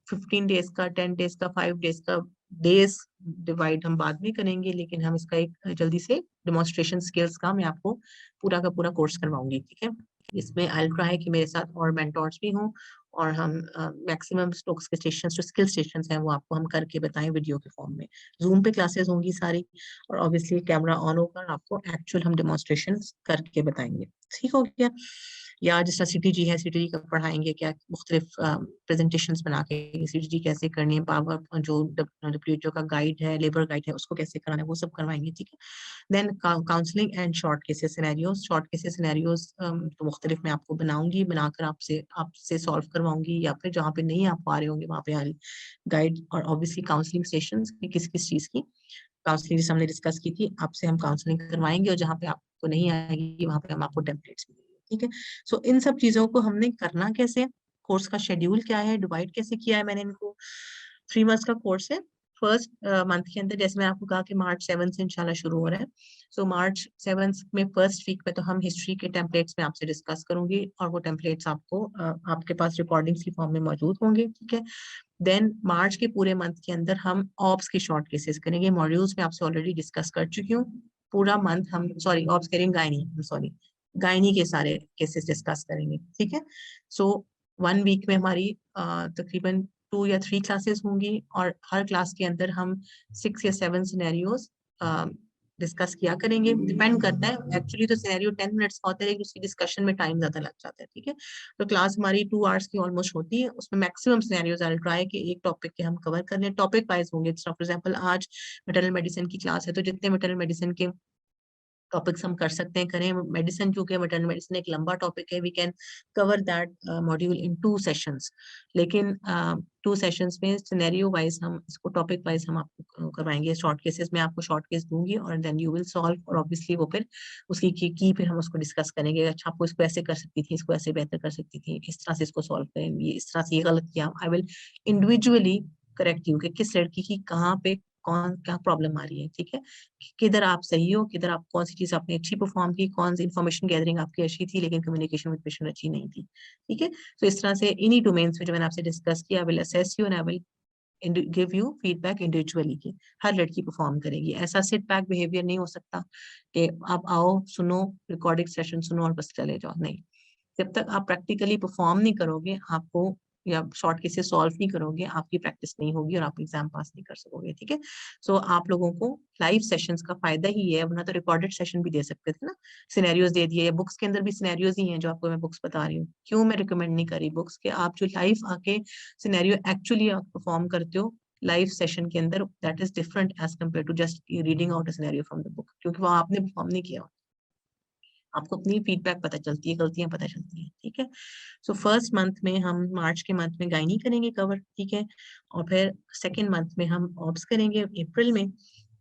15 days का, 10 डेज का, 5 डेज का, डेज डिवाइड हम बाद में करेंगे, लेकिन हम इसका एक जल्दी से डिमॉन्स्ट्रेशन स्किल्स का मैं आपको पूरा का पूरा कोर्स करवाऊंगी। ठीक है। इसमें आई विल ट्राई कि मेरे साथ और मेंटोर्स भी हों, और हम मैक्सिमम स्टोक्स के स्टेशन जो स्किल स्टेशन हैं वो आपको हम करके बताएं वीडियो के फॉर्म में। जूम पे क्लासेस होंगी सारी, और ऑब्वियसली कैमरा ऑन होकर आपको एक्चुअल हम डेमोन्स्ट्रेशन करके बताएंगे। ठीक हो गया। या जिस तरह सीटीजी है, सीटीजी का पढ़ाएंगे क्या, मुख्तलिफ प्रेजेंटेशंस बना के सीटीजी कैसे करनी है, पावर जो डब्ल्यूएचओ का गाइड है, लेबर गाइड है, उसको कैसे कराना है, वो सब करवाएंगे। ठीक है। Then counselling and short cases scenarios, short cases scenarios तो मुख्तलिफ मैं आपको बनाऊंगी, बनाकर आपसे आपसे सॉल्व करवाऊंगी, या फिर जहाँ पे नहीं आप पा रहे होंगे वहाँ पे गाइड। और ऑब्वियसली काउंसलिंग सेशंस किस किस चीज की काउंसलिंग जिस हमने डिस्कस की थी, आपसे हम काउंसलिंग करवाएंगे, और जहाँ पे आपको नहीं आएगी वहाँ पे हम आपको टेम्पलेट्स भी देंगे। ठीक है। सो इन सब चीजों को हमने करना कैसे, कोर्स का शेड्यूल क्या है, डिवाइड कैसे किया है मैंने इनको। 3 मंथ्स का कोर्स है। फर्स्ट मंथ के अंदर, जैसे मैं आपको कहा कि मार्च 7 से इंशाल्लाह शुरू हो रहा है। सो मार्च 7 में फर्स्ट वीक में तो हम हिस्ट्री के टेम्पलेट्स में आपसे डिस्कस करूंगी, और वो टेम्पलेट्स आपको आपके पास रिकॉर्डिंग्स की फॉर्म में मौजूद होंगे। ठीक है। देन मार्च के पूरे मंथ के अंदर हम ऑप्स के शॉर्ट केसेस करेंगे, मॉड्यूल्स में आपसे ऑलरेडी डिस्कस कर चुकी हूँ। पूरा मंथ हम, सॉरी ऑप्स करेंगे, गायनी, सॉरी गायनी के सारे केसेस डिस्कस करेंगे। ठीक है। सो 1 वीक में हमारी तकरीबन 2 या 3 क्लासेस होंगी, और हर क्लास के अंदर हम 6 या 7 सिनेरियोज डिस्कस किया करेंगे। डिपेंड करता है, एक्चुअली तो सिनेरियो 10 मिनट्स का होता है, लेकिन उसकी डिस्कशन में टाइम ज्यादा लग जाता है। ठीक है। तो क्लास हमारी 2 आवर्स की ऑलमोस्ट होती है, उसमें मैक्सिमम सिनेरियोज आई ट्राई कि एक टॉपिक के हम कवर कर लें, टॉपिक वाइज होंगे। फॉर एग्जांपल आज मैटरनल मेडिसिन की क्लास है, तो जितने मैटरनल मेडिसिन के टॉपिक्स हम कर सकते हैं, करें। मेडिसिन क्योंकि मैटरनल मेडिसिन एक लंबा टॉपिक है, we can cover that module in 2 sessions, लेकिन 2 सेशंस में सिनेरियो वाइज हम इसको टॉपिक वाइज हम आपको करवाएंगे। शॉर्ट केसेस में आपको शॉर्ट केस दूंगी और देन यू विल सॉल्व, और ऑब्वियसली वो फिर उसकी की फिर हम उसको डिस्कस करेंगे। अच्छा, आपको इसको ऐसे कर सकती थी, इसको ऐसे बेहतर कर सकती थी, इस तरह से इसको सॉल्व करेंगे, इस तरह से ये गलत किया। I will individually correct you कि किस लड़की की कहाँ पे कौन क्या प्रॉब्लम आ रही है, ठीक है, किधर आप सही हो, किधर आप कौन सी चीज आपने अच्छी परफॉर्म की, कौन सी इन्फॉर्मेशन गैदरिंग आपकी अच्छी थी लेकिन कम्युनिकेशन विद पेशेंट अच्छी नहीं थी, ठीक है। तो इस तरह से इन्हीं डोमेन्स में जो मैंने आपसे डिस्कस किया, I will assess you and I will give you feedback individually की हर लड़की परफॉर्म करेगी। ऐसा सिट बैक बिहेवियर नहीं हो सकता कि आप आओ, सुनो, रिकॉर्डिंग सेशन सुनो और बस चले जाओ, नहीं। जब तक आप प्रैक्टिकली परफॉर्म नहीं करोगे, आपको या शॉर्ट केसेस सॉल्व नहीं करोगे, आपकी प्रैक्टिस नहीं होगी और आप एग्जाम पास नहीं कर सकोगे, ठीक है। सो आप लोगों को लाइव सेशंस का फायदा ही है, वरना तो रिकॉर्डेड सेशन भी दे सकते थे ना, सिनेरियोज दे दिए, बुक्स के अंदर भी सिनेरियोज ही हैं जो आपको मैं बुक्स बता रही हूँ। क्यों मैं रिकमेंड नहीं करी बुक्स के, आप जो लाइव आके सिनेरियो एक्चुअली आप परफॉर्म करते हो लाइव सेशन के अंदर, that is different as compare to just reading out a scenario from the book, क्योंकि वो आपने परफॉर्म नहीं किया, आपको अपनी फीडबैक पता चलती है, गलतियां पता चलती हैं, ठीक है। सो फर्स्ट मंथ में हम मार्च के मंथ में गायनी करेंगे कवर, ठीक है, और फिर सेकेंड मंथ में हम ऑब्स करेंगे अप्रैल में,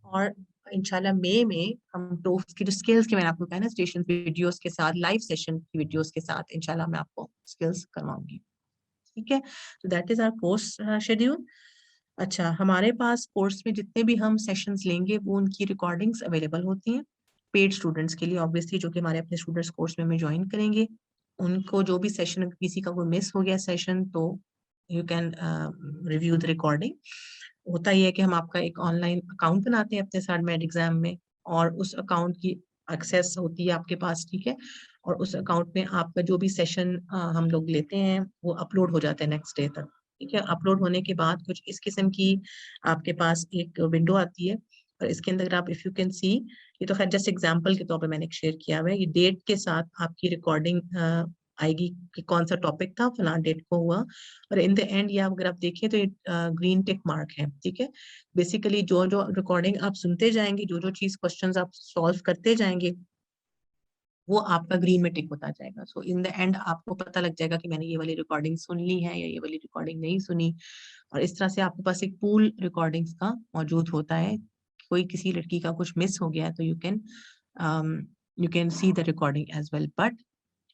और इंशाल्लाह मई में हम टोफ्ट की जो स्किल्स के मैंने आपको कहा ना, स्टेशन वीडियोस के साथ, लाइव सेशन की वीडियोस के साथ इंशाल्लाह मैं आपको स्किल्स करवाऊंगी, ठीक है। तो that is our course schedule. अच्छा, हमारे पास कोर्स में जितने भी हम सेशंस लेंगे वो उनकी रिकॉर्डिंग्स अवेलेबल होती हैं पेड स्टूडेंट्स के लिए, ऑब्वियसली जो कि हमारे अपने स्टूडेंट्स कोर्स में ज्वाइन करेंगे। उनको जो भी सेशन, किसी का कोई मिस हो गया सेशन, तो you can review the recording. होता ही है कि हम आपका एक ऑनलाइन अकाउंट बनाते हैं अपने साथ मेड एग्जाम में, और उस अकाउंट की एक्सेस होती है आपके पास, ठीक है, और उस अकाउंट में आपका जो भी सेशन हम लोग लेते हैं वो अपलोड हो जाता है नेक्स्ट डे तक, ठीक है। अपलोड होने के बाद कुछ इस किस्म की आपके पास एक विंडो आती है, और इसके अंदर आप, इफ यू कैन सी, ये तो खैर जस्ट एग्जांपल के तौर पे मैंने शेयर किया हुआ है, ये डेट के साथ आपकी रिकॉर्डिंग आएगी कि कौन सा टॉपिक था, फलां डेट को हुआ, और इन द एंड ये अगर आप देखें तो ये ग्रीन टिक मार्क है, ठीक है। बेसिकली जो जो रिकॉर्डिंग आप सुनते जाएंगे, जो जो चीज क्वेश्चंस आप सॉल्व करते जाएंगे, वो आपका ग्रीन में टिक होता जाएगा। सो इन द एंड आपको पता लग जाएगा कि मैंने ये वाली रिकॉर्डिंग सुन ली है या ये वाली रिकॉर्डिंग नहीं सुनी, और इस तरह से आपके पास एक पूल रिकॉर्डिंग्स का मौजूद होता है। कोई किसी लड़की का कुछ मिस हो गया है तो you can see the recording as well, but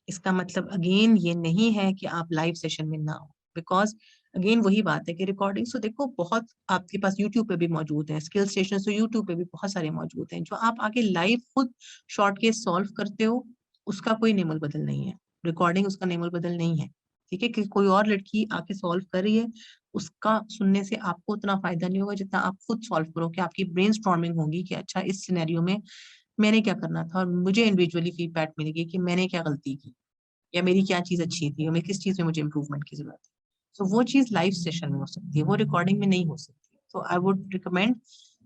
इसका मतलब अगेन ये नहीं है कि आप लाइव सेशन में ना हो, बिकॉज अगेन वही बात है कि रिकॉर्डिंग्स तो देखो बहुत आपके पास यूट्यूब पे भी मौजूद है, स्किल स्टेशन तो यूट्यूब पे भी बहुत सारे मौजूद हैं, जो आप आके लाइव खुद शॉर्ट केस सॉल्व करते हो उसका कोई नेमल बदल नहीं है, रिकॉर्डिंग उसका नेमल बदल नहीं है, ठीक है। कि कोई और लड़की आके सॉल्व कर रही है, उसका सुनने से आपको उतना फायदा नहीं होगा जितना आप खुद सॉल्व करो, कि आपकी ब्रेन स्टॉर्मिंग होगी कि अच्छा इस सिनेरियो में मैंने क्या करना था, और मुझे इंडिविजुअली फीडबैक मिलेगी कि मैंने क्या गलती की, या मेरी क्या चीज अच्छी थी, और मैं किस चीज में मुझे इम्प्रूवमेंट की जरूरत है। तो वो चीज लाइव सेशन में हो सकती है, वो रिकॉर्डिंग में नहीं हो सकती। तो आई वुड रिकमेंड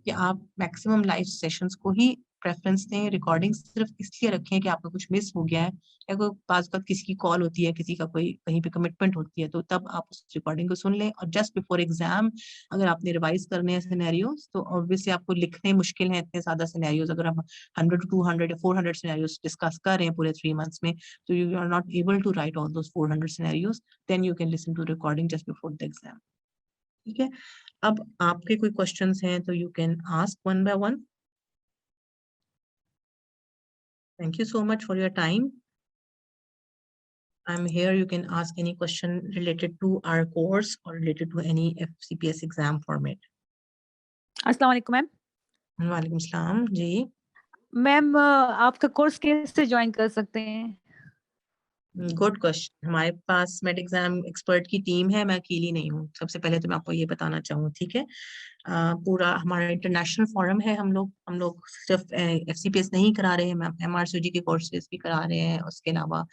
कि आप मैक्सिमम लाइव सेशंस को ही प्रेफरेंस दें, रिकॉर्डिंग सिर्फ इसलिए रखें कि आपका कुछ मिस हो गया है, या कोई पास वक्त किसी की कॉल होती है, किसी का कोई कहीं पे कमिटमेंट होती है, तो तब आप उस रिकॉर्डिंग को सुन लें। और जस्ट बिफोर एग्जाम अगर आपने रिवाइज करने हैं सिनेरियोज, तो ऑब्वियसली आपको लिखने मुश्किल हैं इतने ज्यादा सिनेरियोज, अगर हम 100 to 200 या 400 सिनेरियोज डिस्कस कर रहे हैं पूरे 3 मंथ्स में, so you are not able to write all those 400 scenarios, then you can listen to recording just before the exam, ठीक है। अब आपके कोई क्वेश्चंस हैं तो you can ask one by one. Thank you so much for your time. I'm here, you can ask any question related to our course or related to any FCPS exam format. अस्सलाम वालेकुम ma'am. वालेकुम सलाम जी। Ma'am आपका course कैसे join कर सकते हैं? Good question. हमारे पास मेड एग्जाम एक्सपर्ट की टीम है, मैं अकेली नहीं हूँ, सबसे पहले तो मैं आपको ये बताना चाहूँ, ठीक है। पूरा हमारा इंटरनेशनल फोरम है, हम लोग सिर्फ FCPS नहीं करा रहे हैं, MRCG के कोर्सेज भी करा रहे हैं, उसके अलावा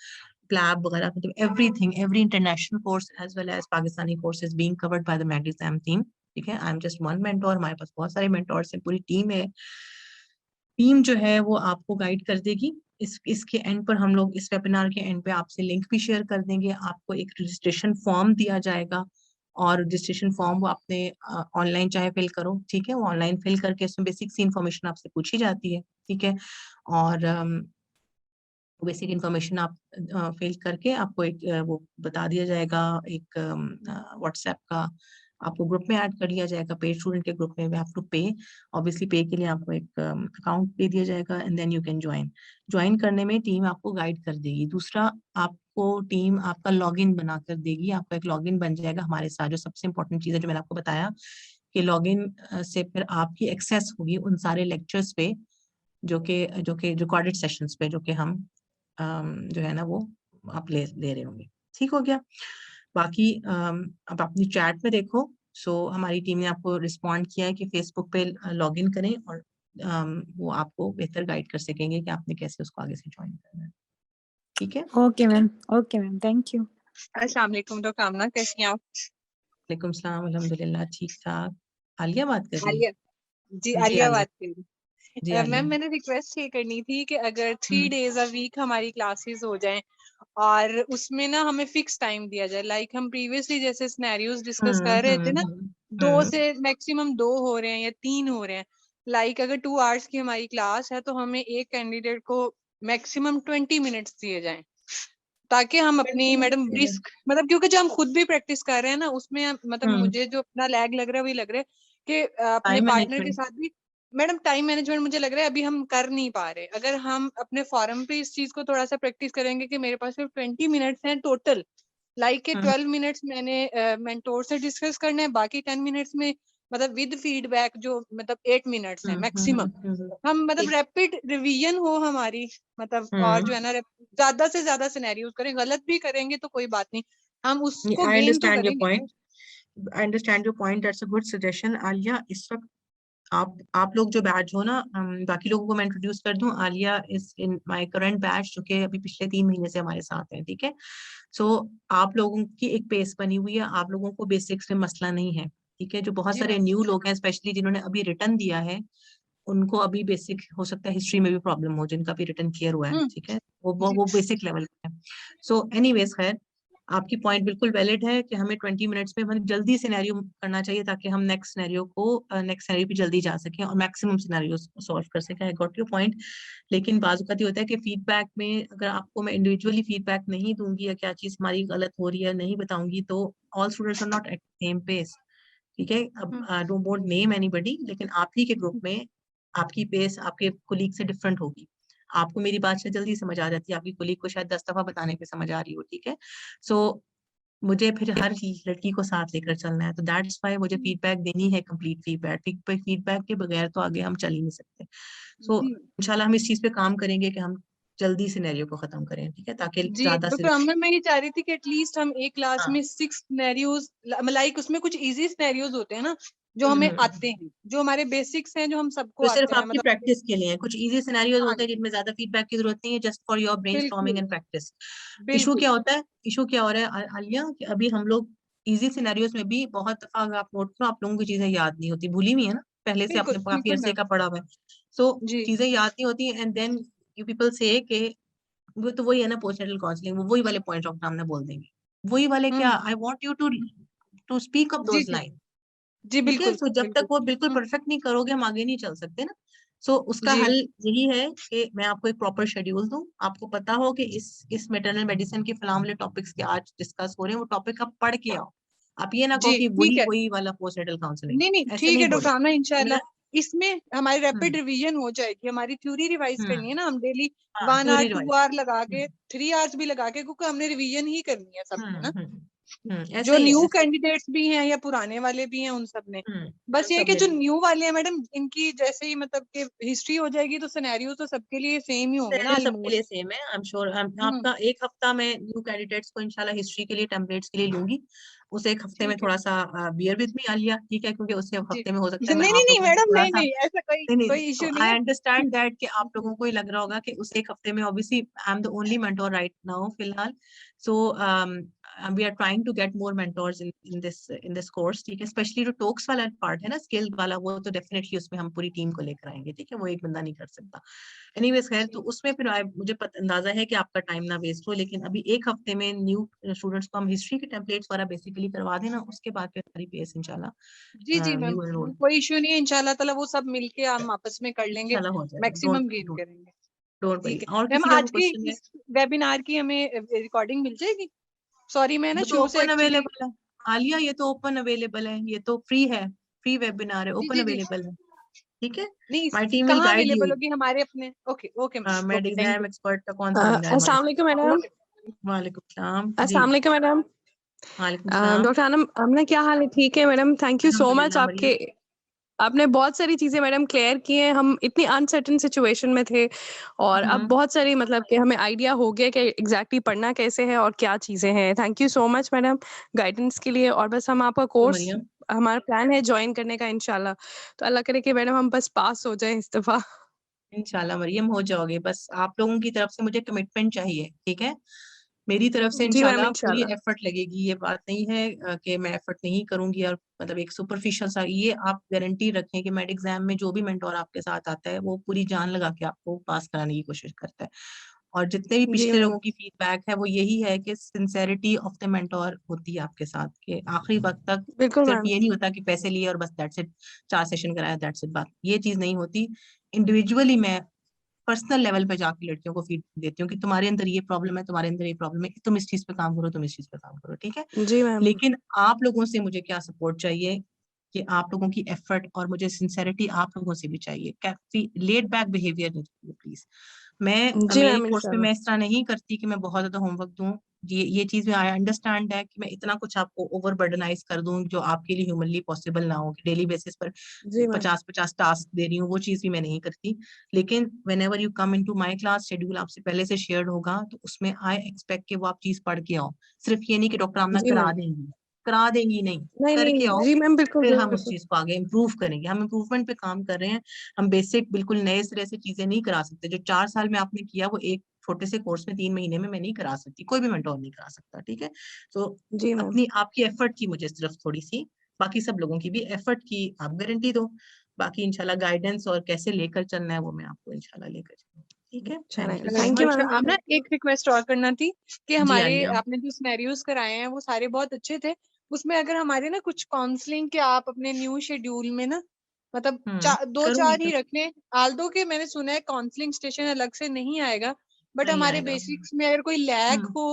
प्लैब वगैरह, मतलब everything, every international course as well as Pakistani courses being covered by the med exam team, ठीक है। I am just one mentor, हमारे पास बहुत सारे मेंटोर्स हैं, पूरी टीम है। टीम जो है वो आपको गाइड कर देगी। इसके एंड पर हम लोग, इस वेबिनार के एंड पे आपसे लिंक भी शेयर कर देंगे, आपको एक रजिस्ट्रेशन फॉर्म दिया जाएगा, और रजिस्ट्रेशन फॉर्म वो आपने ऑनलाइन चाहे फिल करो, ठीक है, वो ऑनलाइन फिल करके उसमें बेसिक सी इन्फॉर्मेशन आपसे पूछी जाती है, ठीक है, और बेसिक इन्फॉर्मेशन आप फिल करके आपको एक वो बता दिया जाएगा, एक व्हाट्सएप का आपको ग्रुप में ऐड कर लिया जाएगा, पेड स्टूडेंट के ग्रुप में। We have to pay, obviously pay के लिए आपको एक अकाउंट दे दिया जाएगा and then you can join करने में टीम आपको गाइड कर देगी। दूसरा, आपको टीम आपका लॉगिन बना कर देगी, आपका एक लॉगिन बन जाएगा हमारे साथ। जो सबसे इंपॉर्टेंट चीज है जो मैंने आपको बताया कि लॉगिन से फिर आपकी एक्सेस होगी उन सारे लेक्चर्स पे जो कि रिकॉर्डेड सेशंस पे जो कि हम जो है ना वो आप ले रहे होंगे। ठीक हो गया। बाकी अब अपनी चैट में देखो, सो हमारी टीम ने आपको रिस्पॉन्ड किया है कि फेसबुक पे लॉगिन करें और वो आपको बेहतर गाइड कर सकेंगे कि आपने कैसे उसको आगे से ज्वाइन करना है। ठीक है, ओके मैम, थैंक यू। अस्सलाम वालेकुम डॉक्टर आमना, कैसी हैं आप? वालेकुम सलाम, अल्हम्दुलिल्लाह ठीक ठाक। आलिया बात कर रही है? आलिया जी, जी आलिया आलिया, बात कर रही जी हूँ। आलिया। मैम मैंने रिक्वेस्ट ये करनी थी कि अगर 3 डेज अ वीक हमारी क्लासेस हो जाएं और उसमें ना हमें फिक्स टाइम दिया जाए, लाइक हम प्रीवियसली जैसे सिनेरियोज डिस्कस कर रहे थे ना, 2 से मैक्सिमम 2 हो रहे हैं या 3 हो रहे हैं। लाइक अगर 2 आवर्स की हमारी क्लास है तो हमें एक कैंडिडेट को मैक्सिमम 20 मिनट्स दिए जाएं, ताकि हम अपनी मैडम रिस्क मतलब, क्योंकि जो हम खुद भी प्रैक्टिस कर रहे हैं ना उसमें मतलब मुझे जो अपना लैग लग रहा है वही लग रहा है कि अपने टाइम पार्टनर के मैनेजमेंट। साथ भी मैडम टाइम मैनेजमेंट मुझे लग रहा है अभी हम कर नहीं पा रहे। अगर हम अपने फॉरम पे इस चीज को थोड़ा सा प्रैक्टिस करेंगे कि मेरे पास सिर्फ 20 मिनट्स हैं टोटल, लाइक के 12 मिनट्स मैंने मेंटोर से डिस्कस करना है, बाकी 10 मिनट्स में मतलब विद फीडबैक जो मतलब 8 मिनट्स है मैक्सिमम, हम मतलब रैपिड रिवीजन हो हमारी मतलब, और जो है ना ज्यादा से ज्यादा सिनेरियोस करें, गलत भी करेंगे तो कोई बात नहीं, हम उसको I गेन तो understand your करेंगे। point. I understand your point. That's a good suggestion. Alia, इस वक्त आप लोग जो बैच हो ना, बाकी लोगों को मैं इंट्रोड्यूस कर दूं। Alia is in my current batch जो कि अभी पिछले 3 महीने से हमारे साथ है, ठीक है। सो आप लोगों की एक पेस बनी हुई है, आप लोगों को बेसिक्स में मसला नहीं है, ठीक है। जो बहुत जी सारे मैम, न्यू लोग हैं, स्पेशली जिन्होंने अभी रिटर्न दिया है, उनको अभी बेसिक हो सकता है हिस्ट्री में भी प्रॉब्लम हो, जिनका भी रिटर्न क्लियर हुआ है, ठीक है, जी वो बेसिक लेवल पे है। सो एनीवेज खैर, आपकी पॉइंट बिल्कुल वैलिड है कि हमें 20 मिनट्स में मतलब जल्दी सिनेरियो करना चाहिए ताकि हम नेक्स्ट सिनेरियो पे जल्दी जा सकें और मैक्सिमम सिनेरियो सॉल्व कर सकें। I got your point. लेकिन बाज़ औक़ात ये होता है कि फीडबैक में अगर आपको मैं इंडिविजुअली फीडबैक नहीं दूंगी या क्या चीज हमारी गलत हो रही है नहीं बताऊंगी, तो all students are not at same pace, ठीक है। अब I don't want name anybody, लेकिन आप ही के ग्रुप में आपकी पेस आपके कोलीग से डिफरेंट होगी। आपको मेरी बात से जल्दी समझ आ जाती है, आपकी कोलीग को शायद 10 दफा बताने पे समझ आ रही हो, ठीक है। सो मुझे फिर हर लड़की को साथ लेकर चलना है, तो दैट्स व्हाई मुझे फीडबैक देनी है, कंप्लीट फीडबैक के बगैर तो आगे हम चल ही नहीं सकते। सो इंशाल्लाह हम इस चीज पे काम करेंगे कि हम जल्दी सिनेरियो को खत्म करें, ठीक है, ताकि जी ज्यादा से डॉक्टर अमन, मैं ये चाह रही थी कि एटलीस्ट हम एक क्लास हाँ। में 6 सिनेरियोज, लाइक उसमें कुछ इजी सिनेरियोज होते हैं ना जो हमें आते हैं, जो हमारे बेसिक्स हैं, जो हम सबको जो सिर्फ आते हैं आपकी मतलब। प्रैक्टिस के लिए है। कुछ इजी सिनेरियोज हाँ होते हैं जिनमें ज्यादा फीडबैक की जरूरत नहीं है, जस्ट फॉर योर ब्रेनस्टॉर्मिंग बिल्कुल एंड प्रैक्टिस। इशू बिल्कुल। क्या होता है, इशू क्या हो रहा है आलिया, कि अभी हम लोग इजी सिनेरियोज में भी बहुत दफा, अगर आप नोट करो, आप लोगों को चीजें याद नहीं होती, भूली हुई है ना, पहले से बिल्कुल आपने काफी बिल्कुल अरसे मैम। का पढ़ा हुआ है। सो जी चीजें याद नहीं होती एंड देन यू पीपल से के वो तो वही है ना पोस्टनेटल काउंसलिंग, वो वही वाले पॉइंट डॉक्टर हमने बोल देंगे, वही वाले क्या, I want you to speak up जी दोज जी लाइन, जी ठीक है। बिल्कुल सो जब तक बिल्कुल। वो बिल्कुल परफेक्ट नहीं करोगे हम आगे नहीं चल सकते ना। सो उसका जी हल यही है कि मैं आपको एक प्रॉपर शेड्यूल दूं, आपको पता हो कि इस मैटरनल मेडिसिन के फलां टॉपिक्स के आज डिस्कस हो रहे हैं, वो टॉपिक आप पढ़ के आओ। आप ये ना कहो जी कि ठीक वही है। वही वाला पोस्टनेटल काउंसलिंग, नहीं नहीं ऐसे ठीक नहीं है डॉक्टर बोलना, आमना, इंशाल्लाह समझा? इसमें हमारी रैपिड हम्म रिवीजन हो जाएगी। हमारी थ्योरी रिवाइज करनी है हम्म ना, हम डेली हाँ 1 आवर थ्योरी 2 रिवाइज। आवर लगा के, हम्म 3 आवर्स भी लगा के, क्योंकि हमने रिवीजन ही करनी है सबने ना, ऐसा जो ही है, न्यू ऐसा ही कैंडिडेट्स भी हैं या पुराने वाले भी हैं, उन सब ने। है। बस उन ये है सब कि ने जो भी न्यू वाले हैं मैडम, इनकी जैसे ही मतलब कि हिस्ट्री हो जाएगी तो सिनेरियो तो सबके लिए सेम ही होंगे ना सिनेरियो सबके लिए ऑलमोस्ट। सेम है, आई एम श्योर। हम्म आपका एक हफ्ता मैं न्यू कैंडिडेट्स को इंशाल्लाह हिस्ट्री के लिए टेम्पलेट्स के लिए लूंगी, उस एक हफ्ते में ठीक है थोड़ा सा बियर विद मी आलिया, ठीक है, क्योंकि उस जी। हफ्ते में हो सकता है मैं नहीं नहीं आप नहीं लोगों को मैडम, थोड़ा नहीं सा, नहीं ऐसा कोई नहीं नहीं, कोई इशू नहीं आई है। अंडरस्टैंड दैट कि आप लोगों को ही लग रहा होगा कि उस एक हफ्ते में obviously I am the only mentor right now फिलहाल। सो we are trying to get more mentors in this course, ठीक है। स्पेशली जो टॉक्स वाला पार्ट है ना, स्किल वाला, वो तो डेफिनेटली उसमें हम पूरी टीम को लेकर आएंगे, ठीक है, वो एक बंदा नहीं कर सकता। एनीवेज खैर, तो उसमें फिर मुझे अंदाजा है कि आपका टाइम ना वेस्ट हो, लेकिन अभी एक हफ्ते में न्यू स्टूडेंट्स को हम हिस्ट्री के टेम्पलेट्स वाला बेसिकली करवा देना, उसके बाद फिर हमारी पेस इंशाल्लाह जी मैम, न्यू एनरोल कोई इशू नहीं है, इंशाल्लाह ताला वो सब मिलके हम आपस में कर लेंगे, इंशाल्लाह हो जाएगा। मैक्सिमम गेन करेंगे। Don't worry. ठीक है और मैम, किसी का आज की क्वेश्चन है? इस वेबिनार की हमें रिकॉर्डिंग मिल जाएगी? सॉरी मैं ना वो तो शुरू से ओपन एक्चुअली अवेलेबल है आलिया, ये तो ओपन अवेलेबल है, ये तो फ्री है, फ्री वेबिनार है, जी ओपन जी जी अवेलेबल है, ठीक है। नहीं, माय टीम विल कहाँ गाइड अवेलेबल यू। होगी हमारे अपने? Okay okay ma'am, made okay, thank exam you. Expert का कौन सा बंदा है हमारे अस्सलाम साथ? वालेकुम मैडम। वालेकुम सलाम जी। अस्सलाम वालेकुम मैडम। वालेकुम सलाम। डॉक्टर अमना क्या हाल है? ठीक है madam, thank you so much. अल्हम्दुलिल्लाह मरियम। आपने बहुत सारी चीजें मैडम क्लियर की हैं। हम इतनी अनसर्टेन सिचुएशन में थे और अब बहुत सारी मतलब कि हमें आइडिया हो गया कि एग्जैक्टली पढ़ना कैसे है और क्या चीजें हैं। Thank you so much madam guidance के लिए। और बस हम आपका कोर्स, मरियम, हमारा प्लान है ज्वाइन करने का इंशाल्लाह। तो अल्लाह करे कि मैडम हम बस पास हो जाएं इस दफा। इंशाल्लाह मरियम हो जाओगे, बस आप लोगों की तरफ से मुझे कमिटमेंट चाहिए, ठीक है। मेरी तरफ से जी मैम इंशाल्लाह पूरी इंशाल्लाह। एफर्ट लगेगी, ये बात नहीं है कि मैं एफर्ट नहीं करूंगी और मतलब एक सुपरफिशियल सा, ये आप गारंटी रखें कि मेड एग्जाम में जो भी मेंटोर आपके साथ आता है वो पूरी जान लगा के आपको पास कराने की कोशिश करता है। और जितने भी जी पिछले मैम। लोगों की फीडबैक है वो यही है कि सिंसेरिटी ऑफ द मेंटोर होती है आपके साथ, कि आखिरी वक्त तक बिल्कुल सिर्फ मैम। ये नहीं होता कि पैसे लिए और बस दैट्स इट, 4 सेशन कराया दैट्स इट, बात ये चीज नहीं होती। इंडिविजुअली मैं पर्सनल लेवल पे जाके लड़कियों को फीड देती हूँ कि तुम्हारे अंदर ये प्रॉब्लम है, तुम्हारे अंदर ये प्रॉब्लम है, तुम इस चीज पे काम करो, तुम इस चीज पे काम करो, ठीक है। जी मैम। लेकिन आप लोगों से मुझे क्या सपोर्ट चाहिए कि आप लोगों की एफर्ट, और मुझे सिंसेरिटी आप लोगों से भी चाहिए। काफी लेट बैक बिहेवियर नहीं चाहिए प्लीज। जी मेरे मैम कोर्स में इंशाल्लाह। मैं इस तरह नहीं करती कि मैं बहुत ज्यादा होमवर्क दूं। ये चीज में आई अंडरस्टैंड है कि मैं इतना कुछ आपको ओवर बर्डनाइज कर दूं जो आपके लिए ह्यूमनली पॉसिबल ना हो, कि डेली बेसिस पर जी मैम। 50-50 टास्क दे रही हूँ, वो चीज भी मैं नहीं करती। लेकिन whenever you come into my class, schedule आपसे पहले से शेयर्ड होगा, तो उसमें आई एक्सपेक्ट कि वो आप चीज पढ़ के आओ। सिर्फ ये नहीं कि डॉक्टर आमना जी मैम। करा देंगी नहीं, नहीं करके नहीं आओ, जी मैम, बिल्कुल फिर हम उस बिल्कुल। चीज को आगे इम्प्रूव करेंगे। हम इम्प्रूवमेंट पे काम कर रहे हैं। हम बेसिक बिल्कुल नए सिरे से चीजें नहीं करा सकते। जो 4 साल में आपने किया वो एक छोटे से कोर्स में 3 महीने में मैं नहीं करा सकती, कोई भी मेंटोर नहीं करा सकता, ठीक है। तो जी मैम। अपनी आपकी एफर्ट की मुझे सिर्फ थोड़ी सी, बाकी सब लोगों की भी एफर्ट की आप गारंटी दो। बाकी इंशाल्लाह गाइडेंस और कैसे लेकर चलना है वो मैं आपको इंशाल्लाह लेकर चलूंगी, ठीक है। अच्छा थैंक यू रहेगा। So thank you much. Madam. आप ना एक रिक्वेस्ट और करना थी कि जी हमारे आलिया। आपने जो सिनेरियोज कराए हैं वो सारे बहुत अच्छे थे। उसमें अगर हमारे ना कुछ काउंसलिंग के आप अपने न्यू शेड्यूल में ना मतलब दो करूंगी चार ही रखने। आल्दो के मैंने सुना है काउंसलिंग स्टेशन अलग से नहीं आएगा, बट नहीं हमारे आएगा। बेसिक्स में अगर कोई लैग हो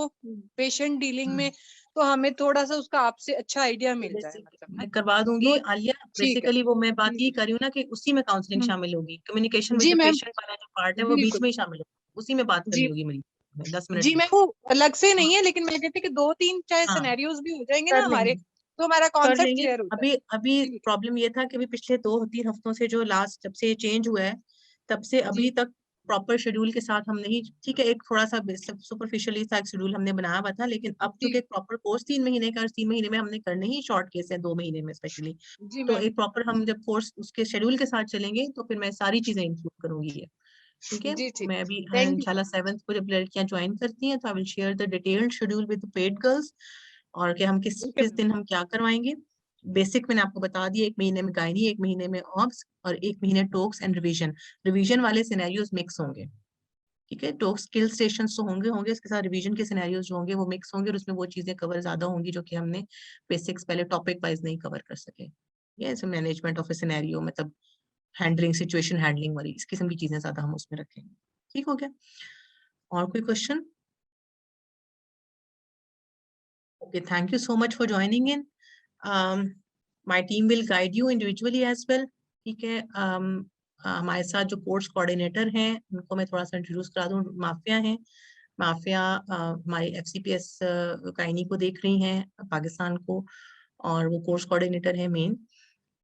पेशेंट डीलिंग में तो हमें थोड़ा सा उसका आपसे अच्छा आइडिया मिल जाए, मतलब ना मैं करवा दूंगी दो। आलिया। ठीक है। बेसिकली वो मैं बात ये कर रही हूँ ना कि उसी में काउंसलिंग हम्म, शामिल होगी, कम्युनिकेशन में जी जो मैम, पेशेंट वाला जो पार्ट है वो बीच बिल्कुल। में ही शामिल होगा, उसी में बात करनी जी होगी मेरी 10 मिनट जी की। मैं वो अलग से हाँ नहीं है, लेकिन मैं कहती कि 2-3 चाहे हाँ, सिनेरियोज भी हो जाएंगे ना कर हमारे, लेंगे तो हमारा कर कॉन्सेप्ट लेंगे। क्लियर होता है। अभी अभी ठीक है। प्रॉब्लम ये था कि अभी पिछले 2-3 हफ्तों से जो लास्ट जब से चेंज हुआ है तब से जी अभी तक प्रॉपर शेड्यूल के साथ हम नहीं, ठीक है, एक थोड़ा सा सुपरफिशियली सा शेड्यूल हमने बनाया हुआ था, लेकिन अब जी चूंकि एक प्रॉपर कोर्स 3 महीने का, और 3 महीने में हमने करने ही शॉर्ट केस है, 2 महीने में स्पेशली। जी तो मैम। एक प्रॉपर हम जब कोर्स उसके शेड्यूल के साथ चलेंगे तो फिर मैं सारी चीजें इंक्लूड करूंगी ये, ठीक है। जी ठीक। मैं अभी थैंक यू। इंशाल्लाह 7th को जब लड़कियां ज्वाइन करती हैं तो I will share the detailed schedule with paid girls, और कि हम किस ओके किस दिन हम क्या करवाएंगे। बेसिक मैंने आपको बता दिया, 1 महीने में गायनी, 1 महीने में ऑब्स, और 1 महीने टोक्स एंड रिवीजन। रिवीजन वाले सिनेरियोज मिक्स होंगे, ठीक है। टोक्स स्किल स्टेशन तो होंगे होंगे इसके साथ रिवीजन के सिनेरियोज जो होंगे वो मिक्स होंगे, और उसमें वो चीजें कवर ज्यादा होंगी जो कि हमने बेसिक्स पहले टॉपिक वाइज नहीं कवर कर सके। ये मैनेजमेंट ऑफ ए सिनेरियो, मतलब हैंडलिंग, सिचुएशन हैंडलिंग वाली इस किस्म की चीजें ज्यादा हम उसमें रखेंगे, ठीक हो गया। और कोई question? Okay, thank you so much for joining in. My team will guide you individually as well, ठीक है। हमारे साथ जो कोर्स कोऑर्डिनेटर हैं उनको मैं थोड़ा सा इंट्रोड्यूस करा दूं। माफिया हैं, माफिया हमारी FCPS काइनी को देख रही हैं, पाकिस्तान को, और वो कोर्स कोऑर्डिनेटर है मेन।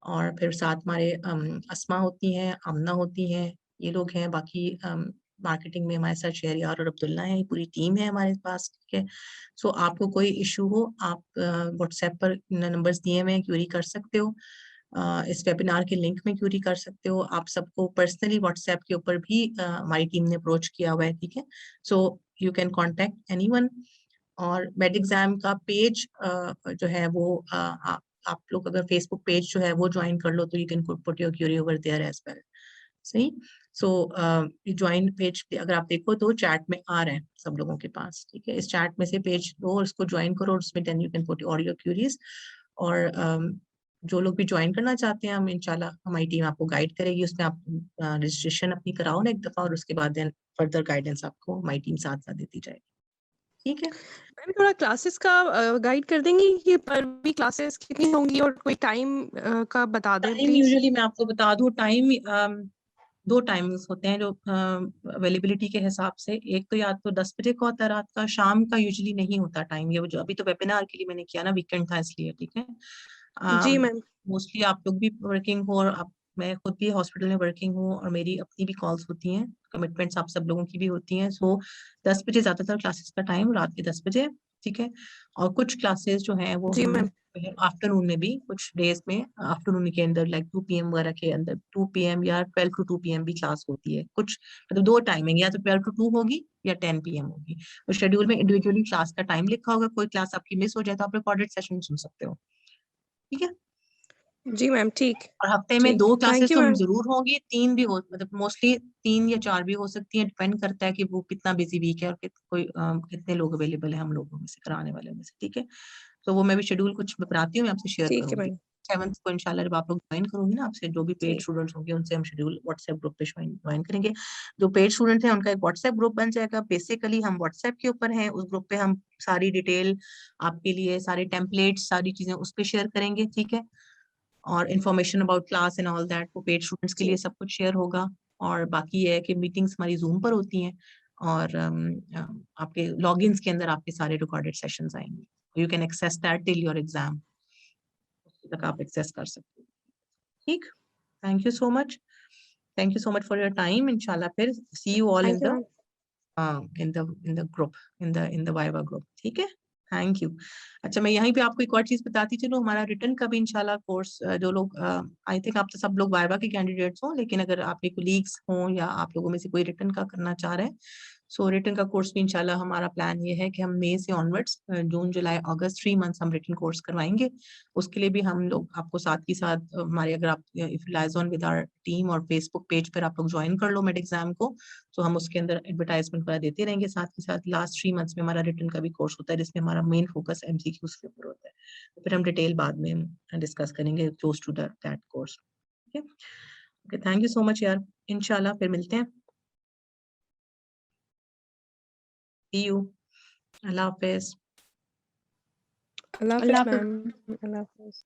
और फिर साथ हमारे अस्मा होती हैं, आमना होती हैं, ये लोग हैं। बाकी मार्केटिंग में हमारे साथ शहरियार और अब्दुल्ला है, पूरी टीम है हमारे पास, ठीक है। सो आपको कोई इशू हो आप व्हाट्सएप पर नंबर्स दिए हुए हैं, क्यूरी कर सकते हो। इस वेबिनार के लिंक में क्यूरी कर सकते हो। आप सबको पर्सनली व्हाट्सएप के ऊपर भी हमारी टीम ने अप्रोच किया हुआ है, ठीक है। So you can contact anyone. और मेड एग्जाम का पेज जो है वो आप लोग अगर फेसबुक पेज जो है वो ज्वाइन कर लो तो you can put your query over there as well. सही। सो ज्वाइन पेज अगर आप देखो तो चैट में आ रहे हैं सब लोगों के पास, ठीक है। इस चैट में से पेज लो और इसको ज्वाइन करो और उसमें then you can put all your queries. और जो लोग भी ज्वाइन करना चाहते हैं हम इंशाल्लाह हमारी टीम आपको गाइड करेगी, उसमें आप रजिस्ट्रेशन अपनी कराओ ना एक दफा, और उसके बाद देन फर्दर गाइडेंस आपको हमारी टीम साथ साथ देती जाएगी, ठीक है। मैम थोड़ा क्लासेस का गाइड कर देंगी कि पर वीक क्लासेस कितनी होंगी और कोई टाइम का बता दें टाइम प्लीज। यूजुअली मैं आपको बता दूं, टाइम 2 टाइमिंग्स होते हैं जो अवेलेबिलिटी के हिसाब से। एक तो या तो 10 बजे का होता है रात का, शाम का यूजुअली नहीं होता टाइम। ये जो अभी तो वेबिनार के लिए मैंने किया ना, वीकेंड था इसलिए, ठीक है। जी मैम। मोस्टली आप लोग भी वर्किंग हो और मैं खुद भी हॉस्पिटल में वर्किंग हूँ और मेरी अपनी भी कॉल्स होती हैं, कमिटमेंट्स आप सब लोगों की भी होती हैं। सो 10 बजे ज्यादातर क्लासेस का टाइम, रात के 10 बजे, ठीक है। और कुछ क्लासेस जो हैं वो जी हम मैम। आफ्टरनून में भी, कुछ डेज में आफ्टरनून के अंदर लाइक 2 PM वगैरह के अंदर 2 PM या 12 to 2 PM भी क्लास होती है। कुछ मतलब 2 टाइमिंग, या तो 12 to 2 होगी या 10 PM होगी। तो शेड्यूल में इंडिविजुअली क्लास का टाइम लिखा होगा, कोई क्लास आपकी मिस हो जाए तो आप रिकॉर्डेड सेशन सुन सकते हो, ठीक है। जी मैम ठीक। और हफ्ते में ठीक 2 थैंक क्लासेस यू तो मैम। जरूर होंगी, 3 भी हो, मतलब मोस्टली 3 या 4 भी हो सकती है, डिपेंड करता है कि वो कितना बिजी वीक है और कितने लोग अवेलेबल है हम लोगों में से, कराने वाले में से, ठीक है। तो वो मैं भी शेड्यूल कुछ बनाती हूँ, मैं आपसे शेयर ठीक है करूंगी। मैम। 7th को इंशाल्लाह जब आप लोग ज्वाइन करोगे ना, आपसे जो भी पेड ठीक। स्टूडेंट्स होंगे उनसे हम शेड्यूल व्हाट्सएप ग्रुप पे ज्वाइन करेंगे। जो पेड स्टूडेंट हैं उनका एक व्हाट्सएप ग्रुप बन जाएगा। बेसिकली हम व्हाट्सएप के ऊपर हैं, उस ग्रुप पे हम सारी डिटेल आपके लिए, सारे टेम्पलेट्स, सारी चीजें उस पे शेयर करेंगे, ठीक है। और information about class and all that, वो पेड स्टूडेंट्स के लिए जी। सब कुछ शेयर होगा। और बाकी ये है कि मीटिंग्स हमारी जूम पर होती हैं और आपके लॉगिन्स के अंदर आपके सारे रिकॉर्डेड सेशंस आएंगे। You can access that till your exam, तक आप एक्सेस कर सकते हो, ठीक। Thank you so much, thank you so much for your time. इंशाल्लाह फिर see you all thank you ma'am. In the group, in the viva group, ठीक है। Thank you. अच्छा, मैं यहीं पे आपको एक और चीज बताती चलूं, हमारा रिटर्न का भी इंशाल्लाह कोर्स, जो लोग आई थिंक आप तो सब लोग वाइवा के कैंडिडेट्स हो, लेकिन अगर आपके कोलीग्स हों या आप लोगों में से कोई रिटर्न का करना चाह रहे हैं, सो रिटर्न का कोर्स भी इंशाल्लाह हमारा प्लान ये है कि हम मई से ऑनवर्ड्स जून जुलाई अगस्त 3 मंथ्स हम रिटर्न कोर्स करवाएंगे। उसके लिए भी हम लोग आपको साथ ही साथ हमारे, अगर आप if lies on with our team और फेसबुक पेज पर आप लोग ज्वाइन कर लो मेड एग्जाम को, तो हम उसके अंदर एडवर्टाइजमेंट वगैरह देते रहेंगे। साथ ही साथ लास्ट 3 मंथ्स में हमारा रिटर्न का भी कोर्स होता है, जिसमें हमारा मेन फोकस MCQs के ऊपर होता है। तो फिर हम डिटेल बाद में डिस्कस करेंगे क्लोज टू दैट कोर्स, ठीक है। Okay, thank you so much यार, इंशाल्लाह फिर मिलते हैं। See you. Allah Hafiz. Allah Hafiz ma'am. Allah Hafiz.